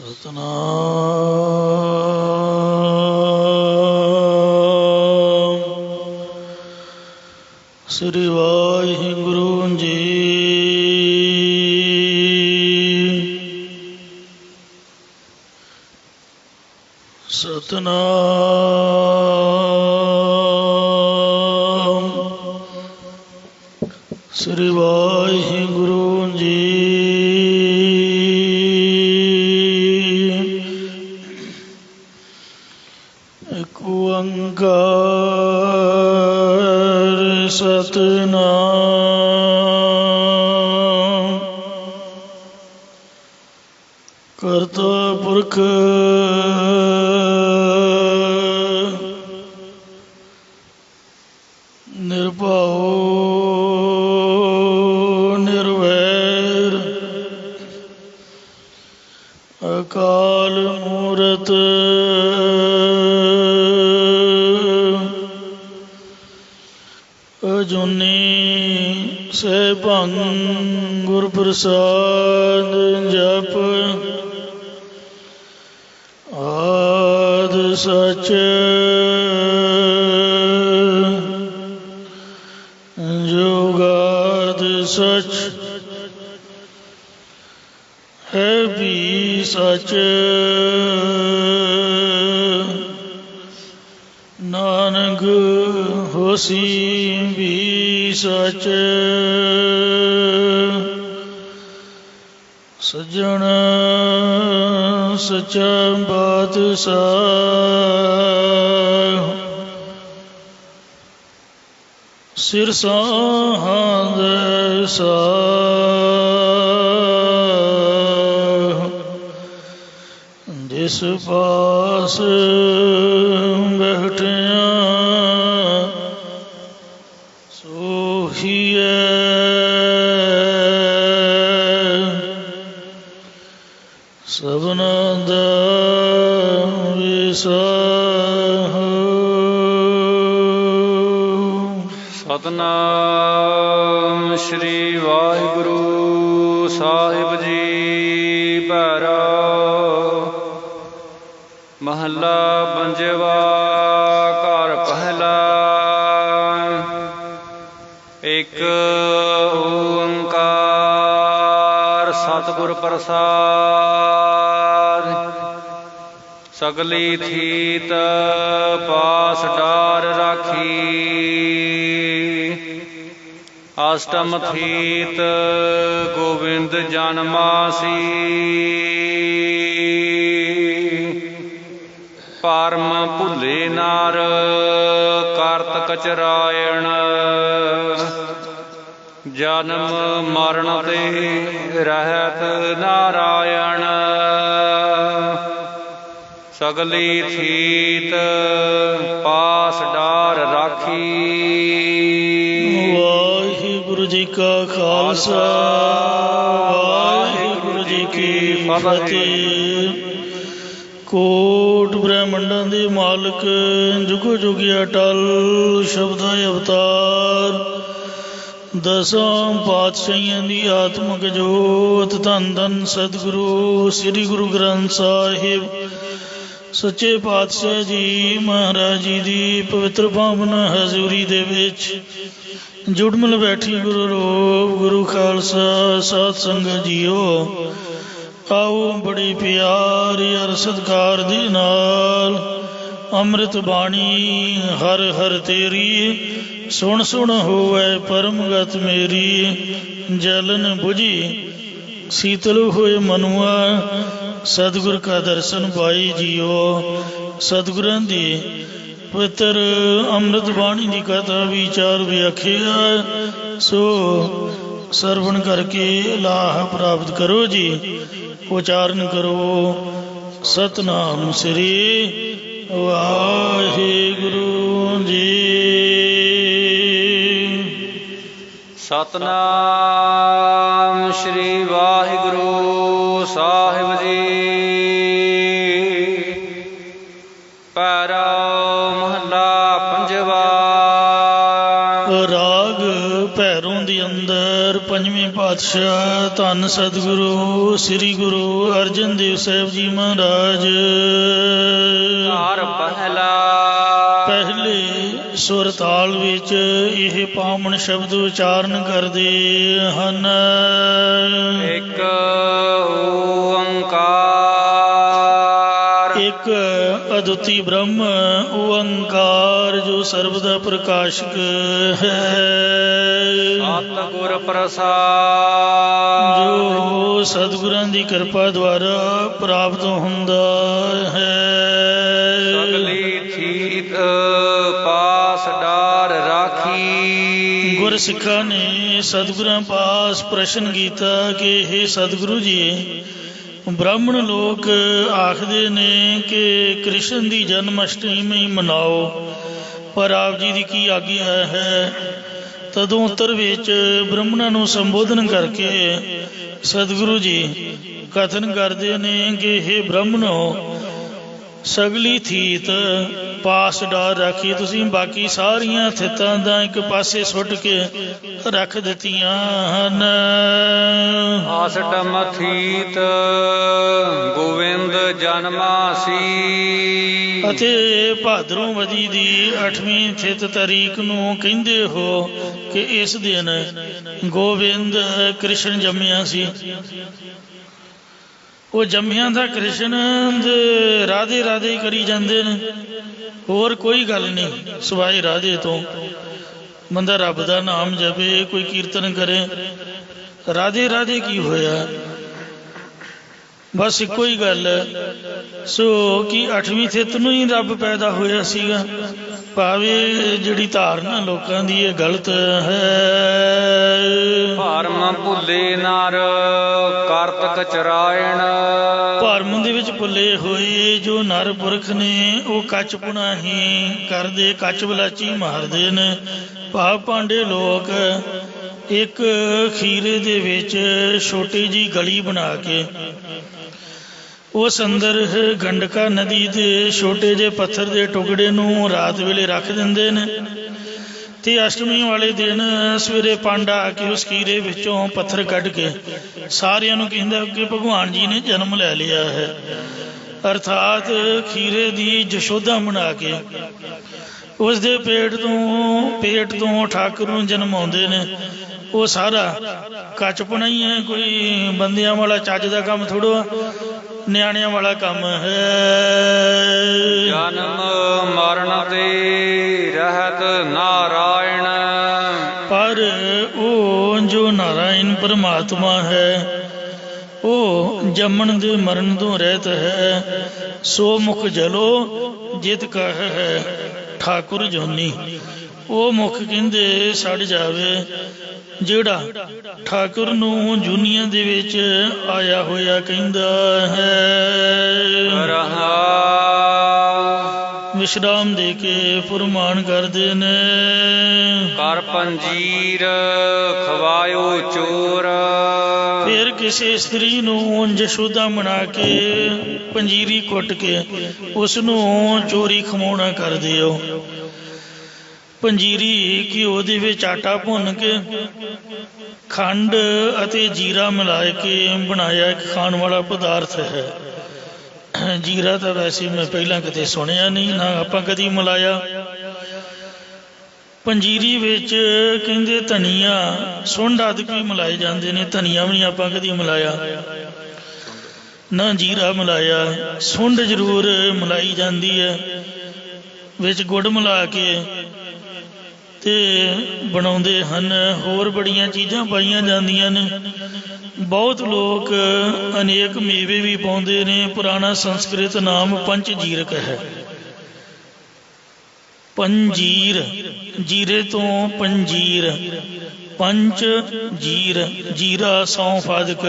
ਸਤਨਾਮ ਸ੍ਰੀ ਵਾਹਿਗੁਰੂ ਜੀ। ਸਤਨਾਮ ਸ੍ਰੀ ਵਾਹਿਗੁਰੂ ਜੀ। ਇੱਕ ਓੰਕਾਰ ਸਤਿਨਾਮ ਕਰਤਾ ਪੁਰਖ ਨਿਰਭਉ ਨਿਰਵੈਰ ਅਕਾਲ ਮੂਰਤ ਅਜੂਨੀ ਸੈਭੰ ਗੁਰ ਪ੍ਰਸਾਦ ਜਪ ਆਦਿ ਸਚ ਜੁਗਾਦਿ ਸਚ ਹੈ ਵੀ ਸਚ ਨਾਨਕ ਹੋਸੀ ਵੀ ਸਚ ਸੱਜਣ ਸੱਚਾ ਪਾਤਸ਼ਾਹ ਸਿਰ ਸਾਹਾਂਦੇ ਸਾਹ ਜਿਸ ਪਾਸ ਬੈਠਿਆ ਸੋਹੀਏ ਸਭਨਾਂ ਦਾ ਵਿਸਾਹ। ਸਤਨਾਮ ਸ਼੍ਰੀ ਵਾਹਿਗੁਰੂ ਸਾਹਿਬ ਜੀ। ਭੈਰਵ ਮਹੱਲਾ ਪੰਜਵਾ। ਘਰ ਪਹਿਲਾ। ਇੱਕ ਓੰਕਾਰ ਸਤਿਗੁਰ ਪ੍ਰਸਾਦ। ਸਗਲੀ ਥੀਤ ਪਾਸ ਡਾਰ ਰਾਖੀ। ਅਸ਼ਟਮ ਥੀਤ ਗੋਬਿੰਦ ਜਨਮਾਸੀ। ਪਰਮ ਭੁੱਲੇ ਨਾਰ ਕਾਰਤਿਕ ਚਰਾਇਣ। ਜਨਮ ਮਰਨ ਤੇ ਰਹਿਤ ਨਾਰਾਇਣ। ਸਗਲੀ ਥੀਤ ਪਾਸ ਡਾਰ ਰਾਖੀ। ਵਾਹਿਗੁਰੂ ਜੀ ਕਾ ਖਾਲਸਾ ਵਾਹਿਗੁਰੂ ਜੀ ਕੀ ਫਤਿਹ। ਕੋਟ ਬ੍ਰਹਮੰਡਾਂ ਦੇ ਮਾਲਕ ਜੁਗੋ ਜੁਗੀ ਅਟਲ ਸ਼ਬਦਾ ਅਵਤਾਰ ਦਸਾਂ ਪਾਤਸ਼ਾਹੀਆਂ ਦੀ ਆਤਮਕ ਜੋਤ ਧੰਨ ਧੰਨ ਸਤਿਗੁਰੂ ਸ੍ਰੀ ਗੁਰੂ ਗ੍ਰੰਥ ਸਾਹਿਬ ਸੱਚੇ ਪਾਤਸ਼ਾਹ ਜੀ ਮਹਾਰਾਜ ਜੀ ਦੀ ਪਵਿੱਤਰ ਪਾਵਨ ਹਜ਼ੂਰੀ ਦੇ ਵਿੱਚ ਜੁੜਮਿਲ ਬੈਠੀ ਗੁਰੂ ਰੂਪ ਗੁਰੂ ਖਾਲਸਾ ਸਾਧ ਸੰਗਤ ਜੀਓ। ਆਓ ਬੜੀ ਪਿਆਰੀ ਅਰ ਸਤਿਕਾਰ ਦੇ ਨਾਲ ਅੰਮ੍ਰਿਤ ਬਾਣੀ ਹਰ ਹਰ ਤੇਰੀ ਸੁਣ ਸੁਣ ਹੋਵੇ ਪਰਮਗਤ ਮੇਰੀ। ਜਲਨ ਬੁਝੀ ਸੀਤਲ ਹੋਏ ਮਨੁਆ ਸਤਿਗੁਰ ਕਾ ਦਰਸ਼ਨ ਪਾਈ ਜੀਓ। ਸਤਿਗੁਰਾਂ ਦੀ ਪਵਿੱਤਰ ਅੰਮ੍ਰਿਤ ਬਾਣੀ ਦੀ ਕਥਾ ਵਿਚਾਰ ਵਿਆਖਿਆ ਸੋ ਸਰਵਣ ਕਰਕੇ ਲਾਹ ਪ੍ਰਾਪਤ ਕਰੋ ਜੀ। ਉਚਾਰਨ ਕਰੋ ਸਤਨਾਮ ਸ੍ਰੀ ਵਾਹਿਗੁਰੂ ਜੀ। ਸਤਨਾਮ ਸ਼੍ਰੀ ਵਾਹਿਗੁਰੂ ਸਾਹਿਬ ਜੀ। ਭੈਰਵ ਮਹੱਲਾ ਪੰਜਵਾ। ਰਾਗ ਭੈਰੋਂ ਦੇ ਅੰਦਰ ਪੰਜਵੇਂ ਪਾਤਸ਼ਾਹ ਧੰਨ ਸਤਿਗੁਰੂ ਸ੍ਰੀ ਗੁਰੂ ਅਰਜਨ ਦੇਵ ਸਾਹਿਬ ਜੀ ਮਹਾਰਾਜ। ਘਰ ਪਹਿਲਾ ਪਹਿਲੇ ਸੁਰ ਤਾਲ ਵਿੱਚ ਇਹ ਪਾਵਨ ਸ਼ਬਦ ਉਚਾਰਨ ਕਰਦੇ ਹਨ। ਇੱਕ ਓੰਕਾਰ। ਇੱਕ ਅਦੁੱਤੀ ਬ੍ਰਹਮ ਓੰਕਾਰ ਜੋ ਸਰਬ ਦਾ ਪ੍ਰਕਾਸ਼ਕ ਹੈ। ਸਤਿਗੁਰ ਪ੍ਰਸਾਦ ਜੋ ਸਤਿਗੁਰਾਂ ਦੀ ਕਿਰਪਾ ਦੁਆਰਾ ਪ੍ਰਾਪਤ ਹੁੰਦਾ ਹੈ। ਸਗਲੀ ਥੀਤ ਪਾਸ ਡਾਰ ਰਾਖੀ। ਗੁਰਸਿੱਖਾਂ ਨੇ ਸਤਿਗੁਰਾਂ ਪਾਸ ਪ੍ਰਸ਼ਨ ਕੀਤਾ ਕਿ ਇਹ ਸਤਿਗੁਰੂ ਜੀ, ਬ੍ਰਾਹਮਣ ਲੋਕ ਆਖਦੇ ਨੇ ਕਿ ਕ੍ਰਿਸ਼ਨ ਦੀ ਜਨਮ ਅਸ਼ਟਮੀ ਮਨਾਓ, ਪਰ ਆਪ ਜੀ ਦੀ ਕੀ ਆਗਿਆ ਹੈ? ਤਦੋਂ ਉੱਤਰ ਵਿੱਚ ਬ੍ਰਾਹਮਣਾਂ ਨੂੰ ਸੰਬੋਧਨ ਕਰਕੇ ਸਤਿਗੁਰੂ ਜੀ ਕਥਨ ਕਰਦੇ ਨੇ ਕਿ ਇਹ ਬ੍ਰਾਹਮਣੋ, ਸਗਲੀ ਥੀਤ ਪਾਸ ਡਾਰ ਰਾਖੀ। ਤੁਸੀਂ ਬਾਕੀ ਸਾਰੀਆਂ ਥਿਤਾਂ ਦਾ ਇੱਕ ਪਾਸੇ ਸੁੱਟ ਕੇ ਰੱਖ ਦਿੱਤੀਆਂ ਹਨ। ਅਸ਼ਟਮ ਥੀਤ ਗੋਵਿੰਦ ਜਨਮਾਸੀ। ਅਤੇ ਭਾਦਰੋਂ ਵਦੀ ਦੀ 8ਵੀਂ ਥਿਤ ਤਾਰੀਖ ਨੂੰ ਕਹਿੰਦੇ ਹੋ ਕਿ ਇਸ ਦਿਨ ਗੋਬਿੰਦ ਕ੍ਰਿਸ਼ਨ ਜੰਮਿਆ ਸੀ। ਉਹ ਜੰਮਿਆਂ ਦਾ ਕ੍ਰਿਸ਼ਨ ਦੇ ਰਾਧੇ ਰਾਧੇ ਕਰੀ ਜਾਂਦੇ ਨੇ, ਹੋਰ ਕੋਈ ਗੱਲ ਨਹੀਂ ਸਿਵਾਏ ਰਾਧੇ ਤੋਂ। ਬੰਦਾ ਰੱਬ ਦਾ ਨਾਮ ਜਪੇ, ਕੋਈ ਕੀਰਤਨ ਕਰੇ, ਰਾਧੇ ਰਾਧੇ ਕੀ ਹੋਇਆ? ਬਸ ਇੱਕੋ ਹੀ ਗੱਲ ਸੋ ਕਿ 8ਵੀਂ ਥਿਤ ਨੂੰ ਹੀ ਰੱਬ ਪੈਦਾ ਹੋਇਆ ਸੀਗਾ। ਭਾਵੇਂ ਜਿਹੜੀ ਧਾਰਨਾ ਲੋਕਾਂ ਦੀ ਇਹ ਗਲਤ ਹੈ। ਭਰਮ ਭੁੱਲੇ ਨਰ ਕਾਰਤਕ ਚਰਾਇਣ। ਭਰਮ ਦੇ ਵਿੱਚ ਭੁੱਲੇ ਹੋਏ ਜੋ ਨਰ ਪੁਰਖ ਨੇ ਉਹ ਕੱਚਪੁਣਾ ਹੀ ਕਰਦੇ, ਕੱਚ ਬਲਾਚੀ ਮਾਰਦੇ ਨੇ। ਭਾਵ ਪਾਂਡੇ ਲੋਕ ਇੱਕ ਖੀਰੇ ਦੇ ਵਿੱਚ ਛੋਟੀ ਜਿਹੀ ਗਲੀ ਬਣਾ ਕੇ ਉਸ ਅੰਦਰ ਗੰਡਕਾ ਨਦੀ ਦੇ ਛੋਟੇ ਜਿਹੇ ਪੱਥਰ ਦੇ ਟੁਕੜੇ ਨੂੰ ਰਾਤ ਵੇਲੇ ਰੱਖ ਦਿੰਦੇ ਨੇ ਤੇ ਅਸ਼ਟਮੀ ਵਾਲੇ ਦਿਨ ਸਵੇਰੇ ਪੰਡ ਆ ਕੇ ਉਸ ਖੀਰੇ ਵਿੱਚੋਂ ਪੱਥਰ ਕੱਢ ਕੇ ਸਾਰਿਆਂ ਨੂੰ ਕਹਿੰਦਾ ਕਿ ਭਗਵਾਨ ਜੀ ਨੇ ਜਨਮ ਲੈ ਲਿਆ ਹੈ। ਅਰਥਾਤ ਖੀਰੇ ਦੀ ਜਸ਼ੋਦਾ ਬਣਾ ਕੇ ਉਸ ਦੇ ਪੇਟ ਤੋਂ ਠਾਕੁਰ ਨੂੰ ਜਨਮਾਉਂਦੇ ਨੇ। ਉਹ ਸਾਰਾ ਕੱਚਪੁਣਾ ਹੀ ਹੈ, ਕੋਈ ਬੰਦਿਆਂ ਵਾਲਾ ਚੱਜ ਦਾ ਕੰਮ ਥੋੜ੍ਹਾ, ਨਿਆਣਿਆਂ ਵਾਲਾ ਕੰਮ ਹੈ। ਜਨਮ ਮਰਨ ਤੇ ਰਹਿਤ ਨਾਰਾਇਣ। ਪਰ ਉਹ ਜੋ ਨਾਰਾਇਣ ਪਰਮਾਤਮਾ ਹੈ ਉਹ ਜੰਮਣ ਦੇ ਮਰਨ ਤੋਂ ਰਹਿਤ ਹੈ। ਸੋ ਮੁਖ ਜਲੋ ਜਿਤ ਕਹ ਹੈ ਠਾਕੁਰ ਜੋਨੀ। ਉਹ ਮੁਖ ਕਹਿੰਦੇ ਸੜ ਜਾਵੇ ਜਿਹੜਾ ਠਾਕੁਰ ਨੂੰ ਜੁਨੀਆਂ ਦੇ ਵਿੱਚ ਆਇਆ ਹੋਇਆ ਕਹਿੰਦਾ ਹੈ। ਵਿਸ਼ਰਾਮ ਦੇ ਕੇ ਫੁਰਮਾਨ ਕਰਦੇ ਨੇ। ਕਰ ਪੰਜੀਰ ਖਵਾਇਓ ਚੋਰ। ਫਿਰ ਕਿਸੇ ਇਸਤਰੀ ਨੂੰ ਜਸ਼ੋਦਾ ਬਣਾ ਕੇ ਪੰਜੀਰੀ ਕੁੱਟ ਕੇ ਉਸ ਨੂੰ ਚੋਰੀ ਖਵਾਉਣਾ ਕਰ ਦਿਓ। ਪੰਜੀਰੀ ਘਿਓ ਦੇ ਵਿੱਚ ਆਟਾ ਭੁੰਨ ਕੇ ਖੰਡ ਅਤੇ ਜੀਰਾ ਮਿਲਾ ਕੇ ਬਣਾਇਆ ਇੱਕ ਖਾਣ ਵਾਲਾ ਪਦਾਰਥ ਹੈ। ਜੀਰਾ ਤਾਂ ਵੈਸੇ ਮੈਂ ਪਹਿਲਾਂ ਕਦੇ ਸੁਣਿਆ ਨਹੀਂ, ਨਾ ਆਪਾਂ ਕਦੀ ਮਿਲਾਇਆ। ਪੰਜੀਰੀ ਵਿੱਚ ਕਹਿੰਦੇ ਧਨੀਆ ਸੁੰਡ ਆਦਿ ਵੀ ਮਿਲਾਏ ਜਾਂਦੇ ਨੇ, ਧਨੀਆ ਵੀ ਨਹੀਂ ਆਪਾਂ ਕਦੀ ਮਿਲਾਇਆ, ਨਾ ਜੀਰਾ ਮਿਲਾਇਆ। ਸੁੰਡ ਜ਼ਰੂਰ ਮਿਲਾਈ ਜਾਂਦੀ ਹੈ, ਵਿੱਚ ਗੁੜ ਮਿਲਾ ਕੇ ਤੇ ਬਣਾਉਂਦੇ ਹਨ। ਹੋਰ ਬੜੀਆਂ ਚੀਜ਼ਾਂ ਪਾਈਆਂ ਜਾਂਦੀਆਂ ਨੇ। ਬਹੁਤ ਲੋਕ ਅਨੇਕ ਮੇਵੇ ਵੀ ਪਾਉਂਦੇ ਨੇ। ਪੁਰਾਣਾ ਸੰਸਕ੍ਰਿਤ ਨਾਮ ਪੰਚਜੀਰਕ ਹੈ। ਪੰਜੀਰ ਜੀਰੇ ਤੋਂ ਪੰਜੀਰ, ਪੰਚ ਜੀਰ ਜੀਰਾ ਸੌਂਫ ਆਦਿਕ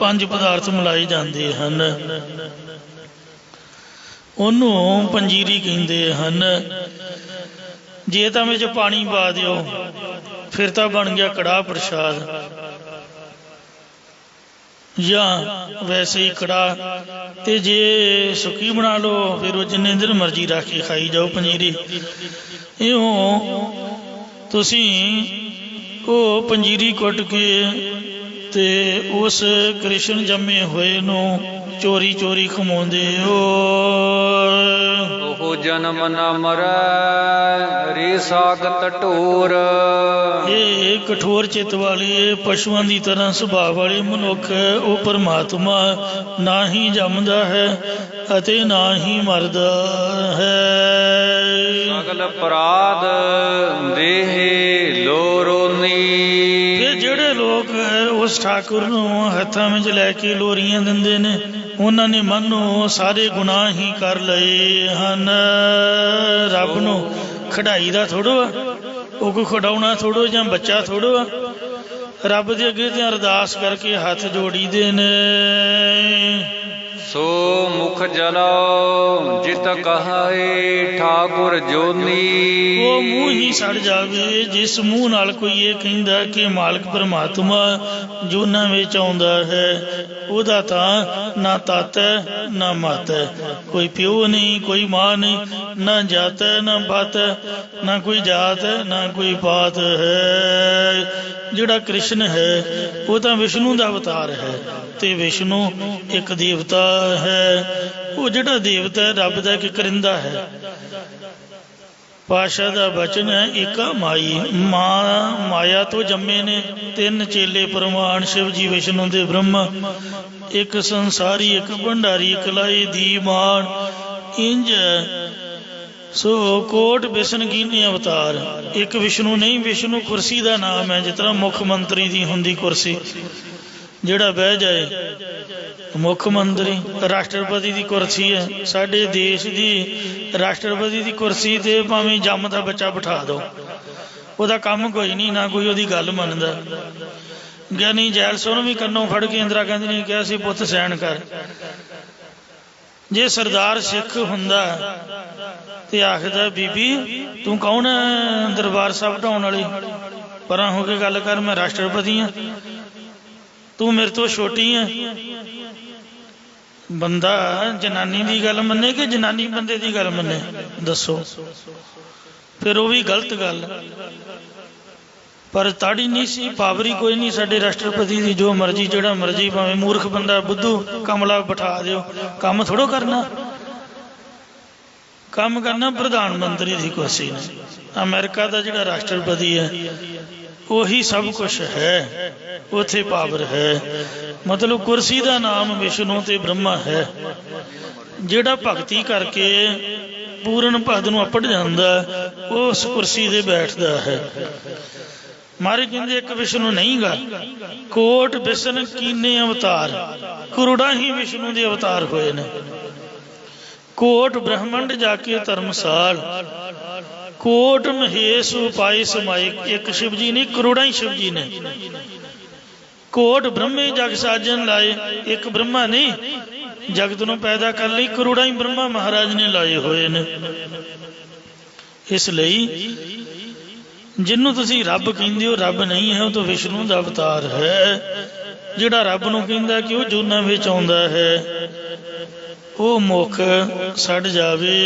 5 ਪਦਾਰਥ ਮਿਲਾਏ ਜਾਂਦੇ ਹਨ। ਉਹਨੂੰ ਪੰਜੀਰੀ ਕਹਿੰਦੇ ਹਨ। ਜੇ ਤਾਂ ਵਿੱਚ ਪਾਣੀ ਪਾ ਦਿਓ ਫਿਰ ਤਾਂ ਬਣ ਗਿਆ ਕੜਾਹ ਪ੍ਰਸ਼ਾਦ, ਜਾਂ ਵੈਸੇ ਹੀ ਕੜਾਹ। ਤੇ ਜੇ ਸੁੱਕੀ ਬਣਾ ਲਓ ਫਿਰ ਉਹ ਜਿੰਨੇ ਦਿਨ ਮਰਜ਼ੀ ਰੱਖ ਕੇ ਖਾਈ ਜਾਓ ਪੰਜੀਰੀ। ਇਉਂ ਤੁਸੀਂ ਉਹ ਪੰਜੀਰੀ ਕੁੱਟ ਕੇ ਤੇ ਉਸ ਕ੍ਰਿਸ਼ਨ ਜੰਮੇ ਹੋਏ ਨੂੰ ਚੋਰੀ ਚੋਰੀ ਖਮਾਉਂਦੇ ਉਹ ਜਨਮ ਨ ਮਰੈ ਰੇ ਸਾਗਤ ਢੋਰ। ਇਹ ਕਠੋਰ ਚਿੱਤ ਵਾਲੇ ਪਸ਼ੂਆਂ ਦੀ ਤਰ੍ਹਾਂ ਸੁਭਾਅ ਵਾਲੇ ਮਨੁੱਖ ਉਹ ਪਰਮਾਤਮਾ ਨਾ ਹੀ ਜੰਮਦਾ ਹੈ ਅਤੇ ਨਾ ਹੀ ਮਰਦਾ ਹੈ। ਸਗਲ ਅਪਰਾਧ ਦੇਹ ਲੋਰੋਨੀ। ਫਿਰ ਜਿਹੜੇ ਲੋਕ ਉਸ ਠਾਕੁਰ ਨੂੰ ਹੱਥਾਂ ਵਿੱਚ ਲੈ ਕੇ ਲੋਰੀਆਂ ਦਿੰਦੇ ਨੇ ਉਹਨਾਂ ਨੇ ਮੰਨੋ ਸਾਰੇ ਗੁਨਾਹ ਹੀ ਕਰ ਲਏ ਹਨ। ਰੱਬ ਨੂੰ ਖਿਡਾਈ ਦਾ ਥੋੜ੍ਹਾ ਉਹ ਕੋਈ ਖਿਡਾਉਣਾ ਥੋੜ੍ਹਾ ਜਾਂ ਬੱਚਾ ਥੋੜ੍ਹਾ। ਰੱਬ ਦੇ ਅੱਗੇ ਤੇ ਅਰਦਾਸ ਕਰਕੇ ਹੱਥ ਜੋੜੀ ਦੇ ਨੇ। ਸੋ ਮੁਖ ਜਲੋ ਜਿਤ ਕਹਾਏ ਠਾਕੁਰ ਜੋਨੀ। ਉਹ ਮੂੰਹ ਹੀ ਸੜ ਜਾਵੇ ਜਿਸ ਮੂੰਹ ਨਾਲ ਕੋਈ ਇਹ ਕਹਿੰਦਾ ਕਿ ਮਾਲਕ ਪਰਮਾਤਮਾ ਜੂਨਾਂ ਵਿੱਚ ਆਉਂਦਾ ਹੈ। ਉਹਦਾ ਤਾਂ ਨਾ ਤਤ ਹੈ ਨਾ ਮਤ ਹੈ, ਕੋਈ ਪਿਓ ਨਹੀਂ ਕੋਈ ਮਾਂ ਨਹੀਂ, ਨਾ ਜਾਤ ਹੈ ਨਾ ਪਤ ਹੈ, ਨਾ ਕੋਈ ਜਾਤ ਹੈ ਨਾ ਕੋਈ ਪਾਤ ਹੈ। ਜਿਹੜਾ ਕ੍ਰਿਸ਼ਨ ਹੈ ਉਹ ਤਾਂ ਵਿਸ਼ਨੂੰ ਦਾ ਅਵਤਾਰ ਹੈ ਤੇ ਵਿਸ਼ਨੂੰ ਇੱਕ ਦੇਵਤਾ ਹੈ। ਉਹ ਜਿਹੜਾ ਦੇਵਤਾ ਹੈ ਰੱਬ ਦਾ ਇੱਕ ਕਰਿੰਦਾ ਹੈ। ਪਾਤਸ਼ਾਹ ਦਾ ਬਚਨ ਹੈ ਏਕਾ ਮਾਈ। ਮਾਇਆ ਤੋਂ ਜੰਮੇ ਨੇ ਤਿੰਨ ਚੇਲੇ ਪ੍ਰਮਾਣ ਸ਼ਿਵ ਜੀ ਵਿਸ਼ਨੂੰ ਤੇ ਬ੍ਰਹਮਾ। ਇੱਕ ਸੰਸਾਰੀ ਇੱਕ ਭੰਡਾਰੀ ਇੱਕ ਲਾਈ ਦੀ ਮਾਣ। ਇੰਜ ਸੋ ਕੋਟ ਬਿਸ਼ਨ ਕੀਨੇ ਅਵਤਾਰ। ਇੱਕ ਵਿਸ਼ਨੂੰ ਨਹੀਂ, ਵਿਸ਼ਨੂੰ ਕੁਰਸੀ ਦਾ ਨਾਮ ਹੈ। ਜਿਸ ਤਰ੍ਹਾਂ ਮੁੱਖ ਮੰਤਰੀ ਦੀ ਹੁੰਦੀ ਕੁਰਸੀ, ਜਿਹੜਾ ਬਹਿ ਜਾਏ ਮੁੱਖ ਮੰਤਰੀ। ਰਾਸ਼ਟਰਪਤੀ ਦੀ ਕੁਰਸੀ ਹੈ। ਸਾਡੇ ਦੇਸ਼ ਦੀ ਰਾਸ਼ਟਰਪਤੀ ਦੀ ਕੁਰਸੀ ਤੇ ਭਾਵੇਂ ਜੰਮ ਦਾ ਬੱਚਾ ਬਿਠਾ ਦਿਓ, ਉਹਦਾ ਕੰਮ ਕੋਈ ਨਹੀਂ, ਨਾ ਕੋਈ ਉਹਦੀ ਗੱਲ ਮੰਨਦਾ। ਗਿਆਨੀ ਜੈਲਸੋ ਨੂੰ ਵੀ ਕੰਨੋਂ ਫੜ ਕੇ ਇੰਦਰਾ ਗਾਂਧੀ ਨੇ ਕਿਹਾ ਸੀ ਪੁੱਤ ਸਹਿਣ ਕਰ। ਜੇ ਸਰਦਾਰ ਸਿੱਖ ਹੁੰਦਾ ਤੇ ਆਖਦਾ ਬੀਬੀ ਤੂੰ ਕੌਣ ਹੈ ਦਰਬਾਰ ਸਾਹਿਬ ਢਾਉਣ ਵਾਲੀ, ਪਰਾਂ ਹੋ ਕੇ ਗੱਲ ਕਰ, ਮੈਂ ਰਾਸ਼ਟਰਪਤੀ ਹਾਂ, ਤੂੰ ਮੇਰੇ ਤੋਂ ਛੋਟੀ ਹੈ। ਬੰਦਾ ਜਨਾਨੀ ਦੀ ਗੱਲ ਮੰਨੇ ਕਿ ਜਨਾਨੀ ਬੰਦੇ ਦੀ ਗੱਲ ਮੰਨੇ, ਦੱਸੋ? ਫਿਰ ਉਹ ਵੀ ਗਲਤ ਗੱਲ। ਪਰ ਤਾੜੀ ਨਹੀਂ ਸੀ, ਪਾਵਰੀ ਕੋਈ ਨਹੀਂ ਸਾਡੇ ਰਾਸ਼ਟਰਪਤੀ ਦੀ। ਜੋ ਮਰਜੀ ਜਿਹੜਾ ਮਰਜੀ ਭਾਵੇਂ ਮੂਰਖ ਬੰਦਾ ਬੁੱਧੂ ਕਮਲਾ ਬਿਠਾ ਦਿਓ, ਕੰਮ ਥੋੜੋ ਕਰਨਾ। ਕੰਮ ਕਰਨਾ ਪ੍ਰਧਾਨ ਮੰਤਰੀ ਦੀ ਕੁਰਸੀ ਨੇ। ਅਮਰੀਕਾ ਦਾ ਜਿਹੜਾ ਰਾਸ਼ਟਰਪਤੀ ਹੈ ਉਹੀ ਸਭ ਕੁਛ ਹੈ, ਉੱਥੇ ਪਾਵਰ ਹੈ। ਮਤਲਬ ਕੁਰਸੀ ਦਾ ਨਾਮ ਵਿਸ਼ਨੂੰ ਤੇ ਬ੍ਰਹਮਾ ਹੈ। ਜਿਹੜਾ ਭਗਤੀ ਕਰਕੇ ਪੂਰਨ ਭਗਤ ਨੂੰ ਅਪੜ ਜਾਂਦਾ ਉਹ ਉਸ ਕੁਰਸੀ ਤੇ ਬੈਠਦਾ ਹੈ। ਮਾਰੇ ਕਹਿੰਦੇ ਇੱਕ ਵਿਸ਼ਨੂੰ ਨਹੀਂ ਗਾ, ਕੋਟ ਬਿਸ਼ਨ ਕੀਨੇ ਅਵਤਾਰ। ਕਰੋੜਾਂ ਹੀ ਵਿਸ਼ਨੂੰ ਦੇ ਅਵਤਾਰ ਹੋਏ ਨੇ। ਕੋਟ ਬ੍ਰਹਮੰਡ ਜਾ ਕੇ ਧਰਮਸਾਲ, ਕੋਟ ਮਹੇਸ਼ ਉਪਾਏ ਸਮਾਏ। ਇੱਕ ਸ਼ਿਵ ਜੀ ਨੇ, ਕਰੋੜਾਂ ਹੀ ਸ਼ਿਵ ਜੀ ਨੇ। ਕੋਟ ਬ੍ਰਹਮੇ ਜਗ ਸਾਜਨ ਲਾਏ। ਇੱਕ ਬ੍ਰਹਮਾ ਨਹੀਂ, ਜਗਤ ਨੂੰ ਪੈਦਾ ਕਰਨ ਲਈ ਕਰੋੜਾਂ ਹੀ ਬ੍ਰਹਮਾ ਮਹਾਰਾਜ ਨੇ ਲਾਏ ਹੋਏ ਨੇ। ਇਸ ਲਈ ਜਿਹਨੂੰ ਤੁਸੀਂ ਰੱਬ ਕਹਿੰਦੇ ਹੋ ਰੱਬ ਨਹੀਂ ਹੈ, ਉਹ ਤਾਂ ਵਿਸ਼ਨੂੰ ਦਾ ਅਵਤਾਰ ਹੈ। ਜਿਹੜਾ ਰੱਬ ਨੂੰ ਕਹਿੰਦਾ ਕਿ ਉਹ ਜੂਨਾਂ ਵਿੱਚ ਆਉਂਦਾ ਹੈ ਉਹ ਮੁੱਖ ਸੜ ਜਾਵੇ।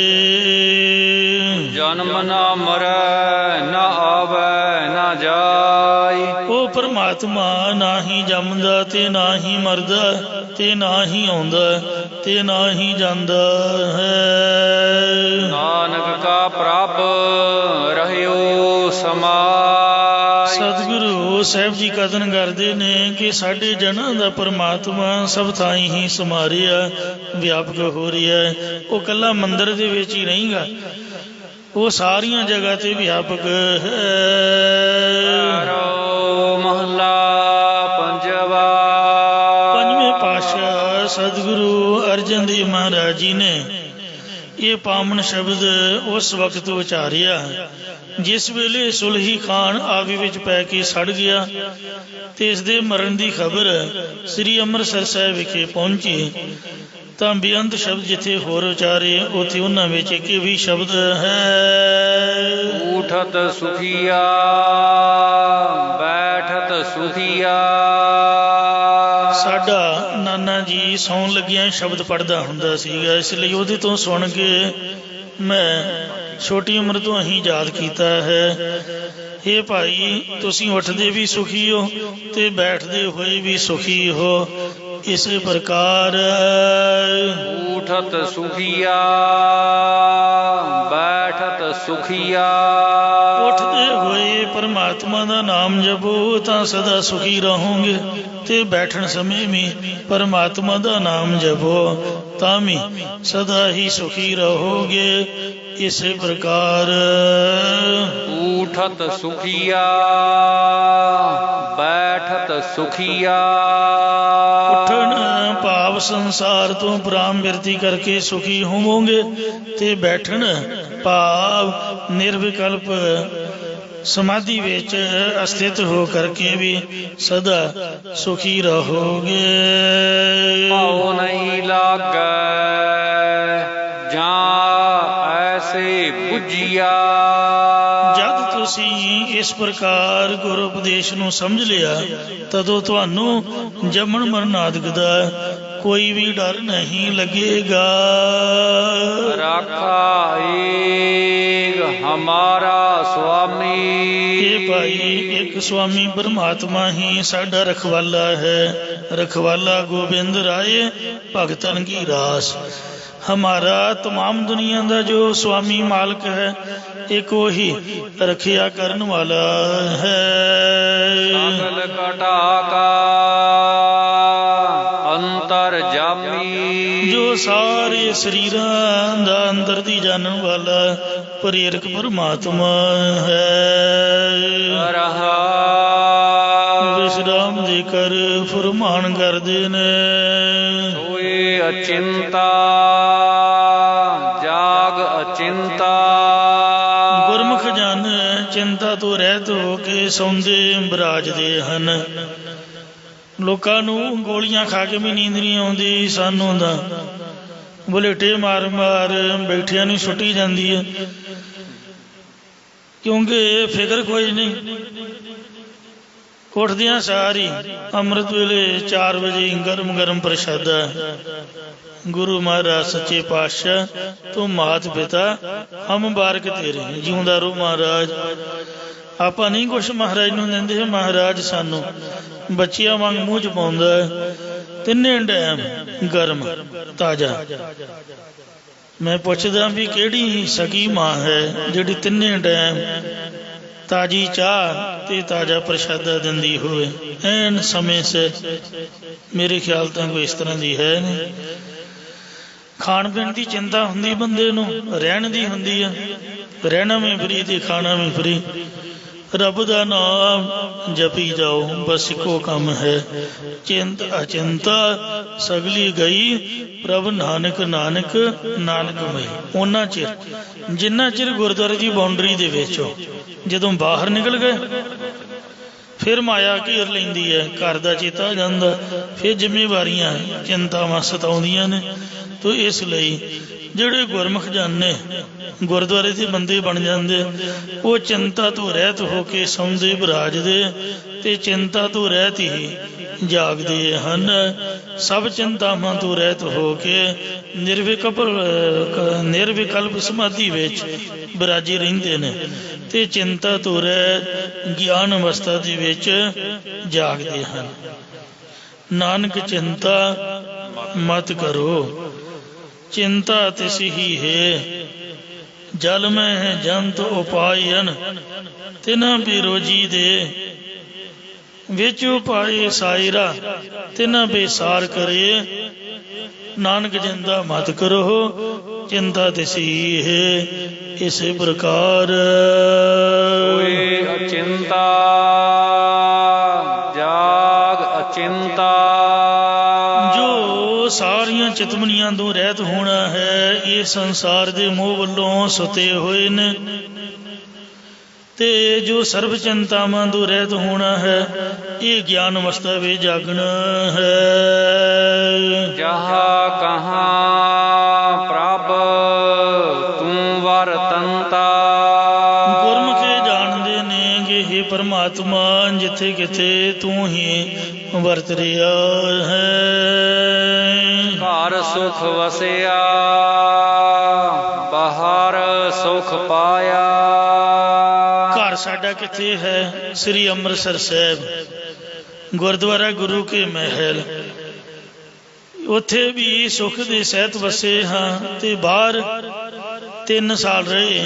ਜਨਮ ਨਾ ਮਰੈ ਨਾ ਆਵੈ ਨਾ ਜਾਈ। ਉਹ ਪਰਮਾਤਮਾ ਨਾ ਹੀ ਜੰਮਦਾ ਤੇ ਨਾ ਹੀ ਮਰਦਾ ਤੇ ਨਾ ਹੀ ਆਉਂਦਾ ਤੇ ਨਾ ਹੀ ਜਾਂਦਾ ਹੈ। ਨਾਨਕ ਕਾ ਪ੍ਰਭ ਰਹਿਓ ਸਮਾਈ। ਸਤਿਗੁਰੂ ਸਾਹਿਬ ਜੀ ਕਥਨ ਕਰਦੇ ਨੇ ਕਿ ਸਾਡੇ ਜਨਾਂ ਦਾ ਪਰਮਾਤਮਾ ਸਭ ਥਾਈਂ ਹੀ ਸਮਾਰਿਆ ਵਿਆਪਕ ਹੋ ਰਿਹਾ ਹੈ। ਉਹ ਇਕੱਲਾ ਮੰਦਿਰ ਦੇ ਵਿੱਚ ਹੀ ਨਹੀਂ ਗਾ, ਉਹ ਸਾਰੀਆਂ ਜਗ੍ਹਾ ਤੇ ਵਿਆਪਕ ਹੈ। ਮਹਲਾ ਪੰਜਵਾ। ਪੰਜਵੇਂ ਪਾਤਸ਼ਾਹ ਸਤਿਗੁਰੂ ਅਰਜਨ ਦੇਵ ਮਹਾਰਾਜ ਜੀ ਨੇ ਇਹ ਪਾਵਨ ਸ਼ਬਦ ਉਸ ਵਕਤ ਉਚਾਰਿਆ ਜਿਸ ਵੇਲੇ ਸੁਲਹੀ ਖਾਨ ਆਵੀ ਵਿੱਚ ਪੈ ਕੇ ਸੜ ਗਿਆ ਤੇ ਇਸ ਦੇ ਮਰਨ ਦੀ ਖਬਰ ਸ੍ਰੀ ਅੰਮ੍ਰਿਤਸਰ ਸਾਹਿਬ ਵਿਖੇ ਪਹੁੰਚੀ। ਤਾਂ ਬੇਅੰਤ ਸ਼ਬਦ ਜਿੱਥੇ ਹੋਰ ਉਚਾਰੇ ਉੱਥੇ ਉਹਨਾਂ ਵਿੱਚ ਇੱਕ ਵੀ ਸ਼ਬਦ ਹੈ। ਉਠਤ ਸੁਖੀਆ ਬੈਠਤ ਸੁਖੀਆ। ਸਾਡਾ ਨਾਨਾ ਜੀ ਸੌਣ ਲੱਗਿਆਂ ਸ਼ਬਦ ਪੜ੍ਹਦਾ ਹੁੰਦਾ ਸੀਗਾ, ਇਸ ਲਈ ਉਹਦੇ ਤੋਂ ਸੁਣ ਕੇ ਮੈਂ ਛੋਟੀ ਉਮਰ ਤੋਂ ਹੀ ਯਾਦ ਕੀਤਾ ਹੈ। हे भाई तुसीं उठदे भी सुखी हो ते बैठदे होए भी सुखी हो। इस प्रकार उठत सुखिया बैठत सुखिया। उठदे होए परमात्मा का नाम जपो तो सदा सुखी रहोगे ते बैठन समय भी परमात्मा का नाम जपो तामी सदा ही सुखी रहोगे। इस प्रकार उठत सुखिया बैठत सुखिया। उठन भाव संसार तो प्राम बिरती करके सुखी होवोगे ते बैठन भाव निर्विकल्प समाधि विच अस्थित हो करके भी सदा सुखी रहोगे। भाव नहीं लागे जा ऐसे बुझिया। जद तुसी इस प्रकार गुरु उपदेश नूं समझ लिया तदों तुहानू जमन मरण आदि दा कोई भी डर नहीं लगेगा। राखा एक हमारा स्वामी। ये भाई एक स्वामी परमात्मा ही साडा रखवाला है। रखवाला गोबिंद राय भगतन की रास। हमारा तमाम दुनिया का जो स्वामी मालिक है एक वही रखिया करन वाला है। सकल कटा का अंतर जामी। जो सारे शरीरां दा अंदर दी जानन वाला प्रेरक परमात्मा है। रहा विश्राम देकर फरमान करदे ने सोए अचिंता जाग अचिंता। गुरमुख जन चिंता तो रहत हो के सौंदे बराजदे हन। लोकां नूं गोलियां खा के भी नींद नहीं आउंदी, सानूं दा बुलेटे मार मार बैठिया नहीं छुट्टी जाती है क्योंकि फिक्र कोई नहीं। उठदियां सारी अमृत वेले 4 बजे गर्म गर्म प्रसादा गुरु महाराज सच्चे पातशाह तो मात पिता हम बारक तेरे जिउंदा रो महाराज। ਆਪਾਂ नहीं कुछ महाराज नूं दिंदे, महाराज सानू बच्चियां वांग मूँह च पाउंदा तिन्ने टैम गर्म ताजा। मैं पुछदा भी केड़ी सगी मां है जिहड़ी तिन्ने टैम ताजी चाह ते ताजा प्रसादा दिंदी होवे ऐन समय से। मेरे ख्याल तो कोई इस तरह की है नहीं। खाण पीण की चिंता हुंदी बंदे नूं, रहण दी हुंदी है, रहना भी फ्री ते खाना भी फ्री। रब दा नाम जपी जाओ बस इको कम है। चिंत अचिंता सगली गई प्रभ नानक नानक नानक मई। उन्ना चिर जिन्ना चिर गुरुद्वारे की बाउंड्री दे विच हो, जदों बाहर निकल गए फिर माया घेर लैंदी है, घर दा चेता आ जांदा, फिर जिम्मेवारियां चिंतावां सताउंदियां ने। तो इसलिए ਜਿਹੜੇ गुरमुख जन ने गुरुद्वारे के बंदे बन जाते वो चिंता तो रहत होके सौंदे बराजदे ते चिंता तो रहत ही जागदे हन। सब चिंतावां तो रहत होके निर्विकल्प समाधि विच बिराजे रहिंदे ने ते चिंता तो रहत ज्ञान अवस्था दे विच जागदे हन। नानक चिंता मत करो चिंता तिस ही है। जल में है जंत उपायन तिना बेरोजी दे विच उपाय सायरा तिना बेसार करे। नानक चिंता मत करो चिंता तिस ही है। इस प्रकार अचिंता जाग अचिंता। सारियां चितमनियां तो रहत होना है। ये संसार दे मोह वल्लों सुते हुए ने ते जो सर्व चिंतावां तो रहत होना है ये ज्ञान अवस्था वे जागना है। जहाँ कहाँ प्रभ तू वरतंता। गुरमुखे जानदे ने कि हे परमात्मा जिथे किथे तू ही वरत रिया है। घर सुख वसिया बाहर सुख पाया। घर साडे ਸਾਡਾ ਕਿੱਥੇ ਹੈ? ਸ੍ਰੀ ਅੰਮ੍ਰਿਤਸਰ ਸਾਹਿਬ, ਗੁਰਦੁਆਰਾ ਗੁਰੂ ਕੇ ਮਹਿਲ। ਉੱਥੇ ਵੀ ਸੁੱਖ ਦੇ ਸਹਿਤ ਵਸੇ ਹਾਂ ਤੇ ਬਾਹਰ 3 ਸਾਲ ਰਹੇ।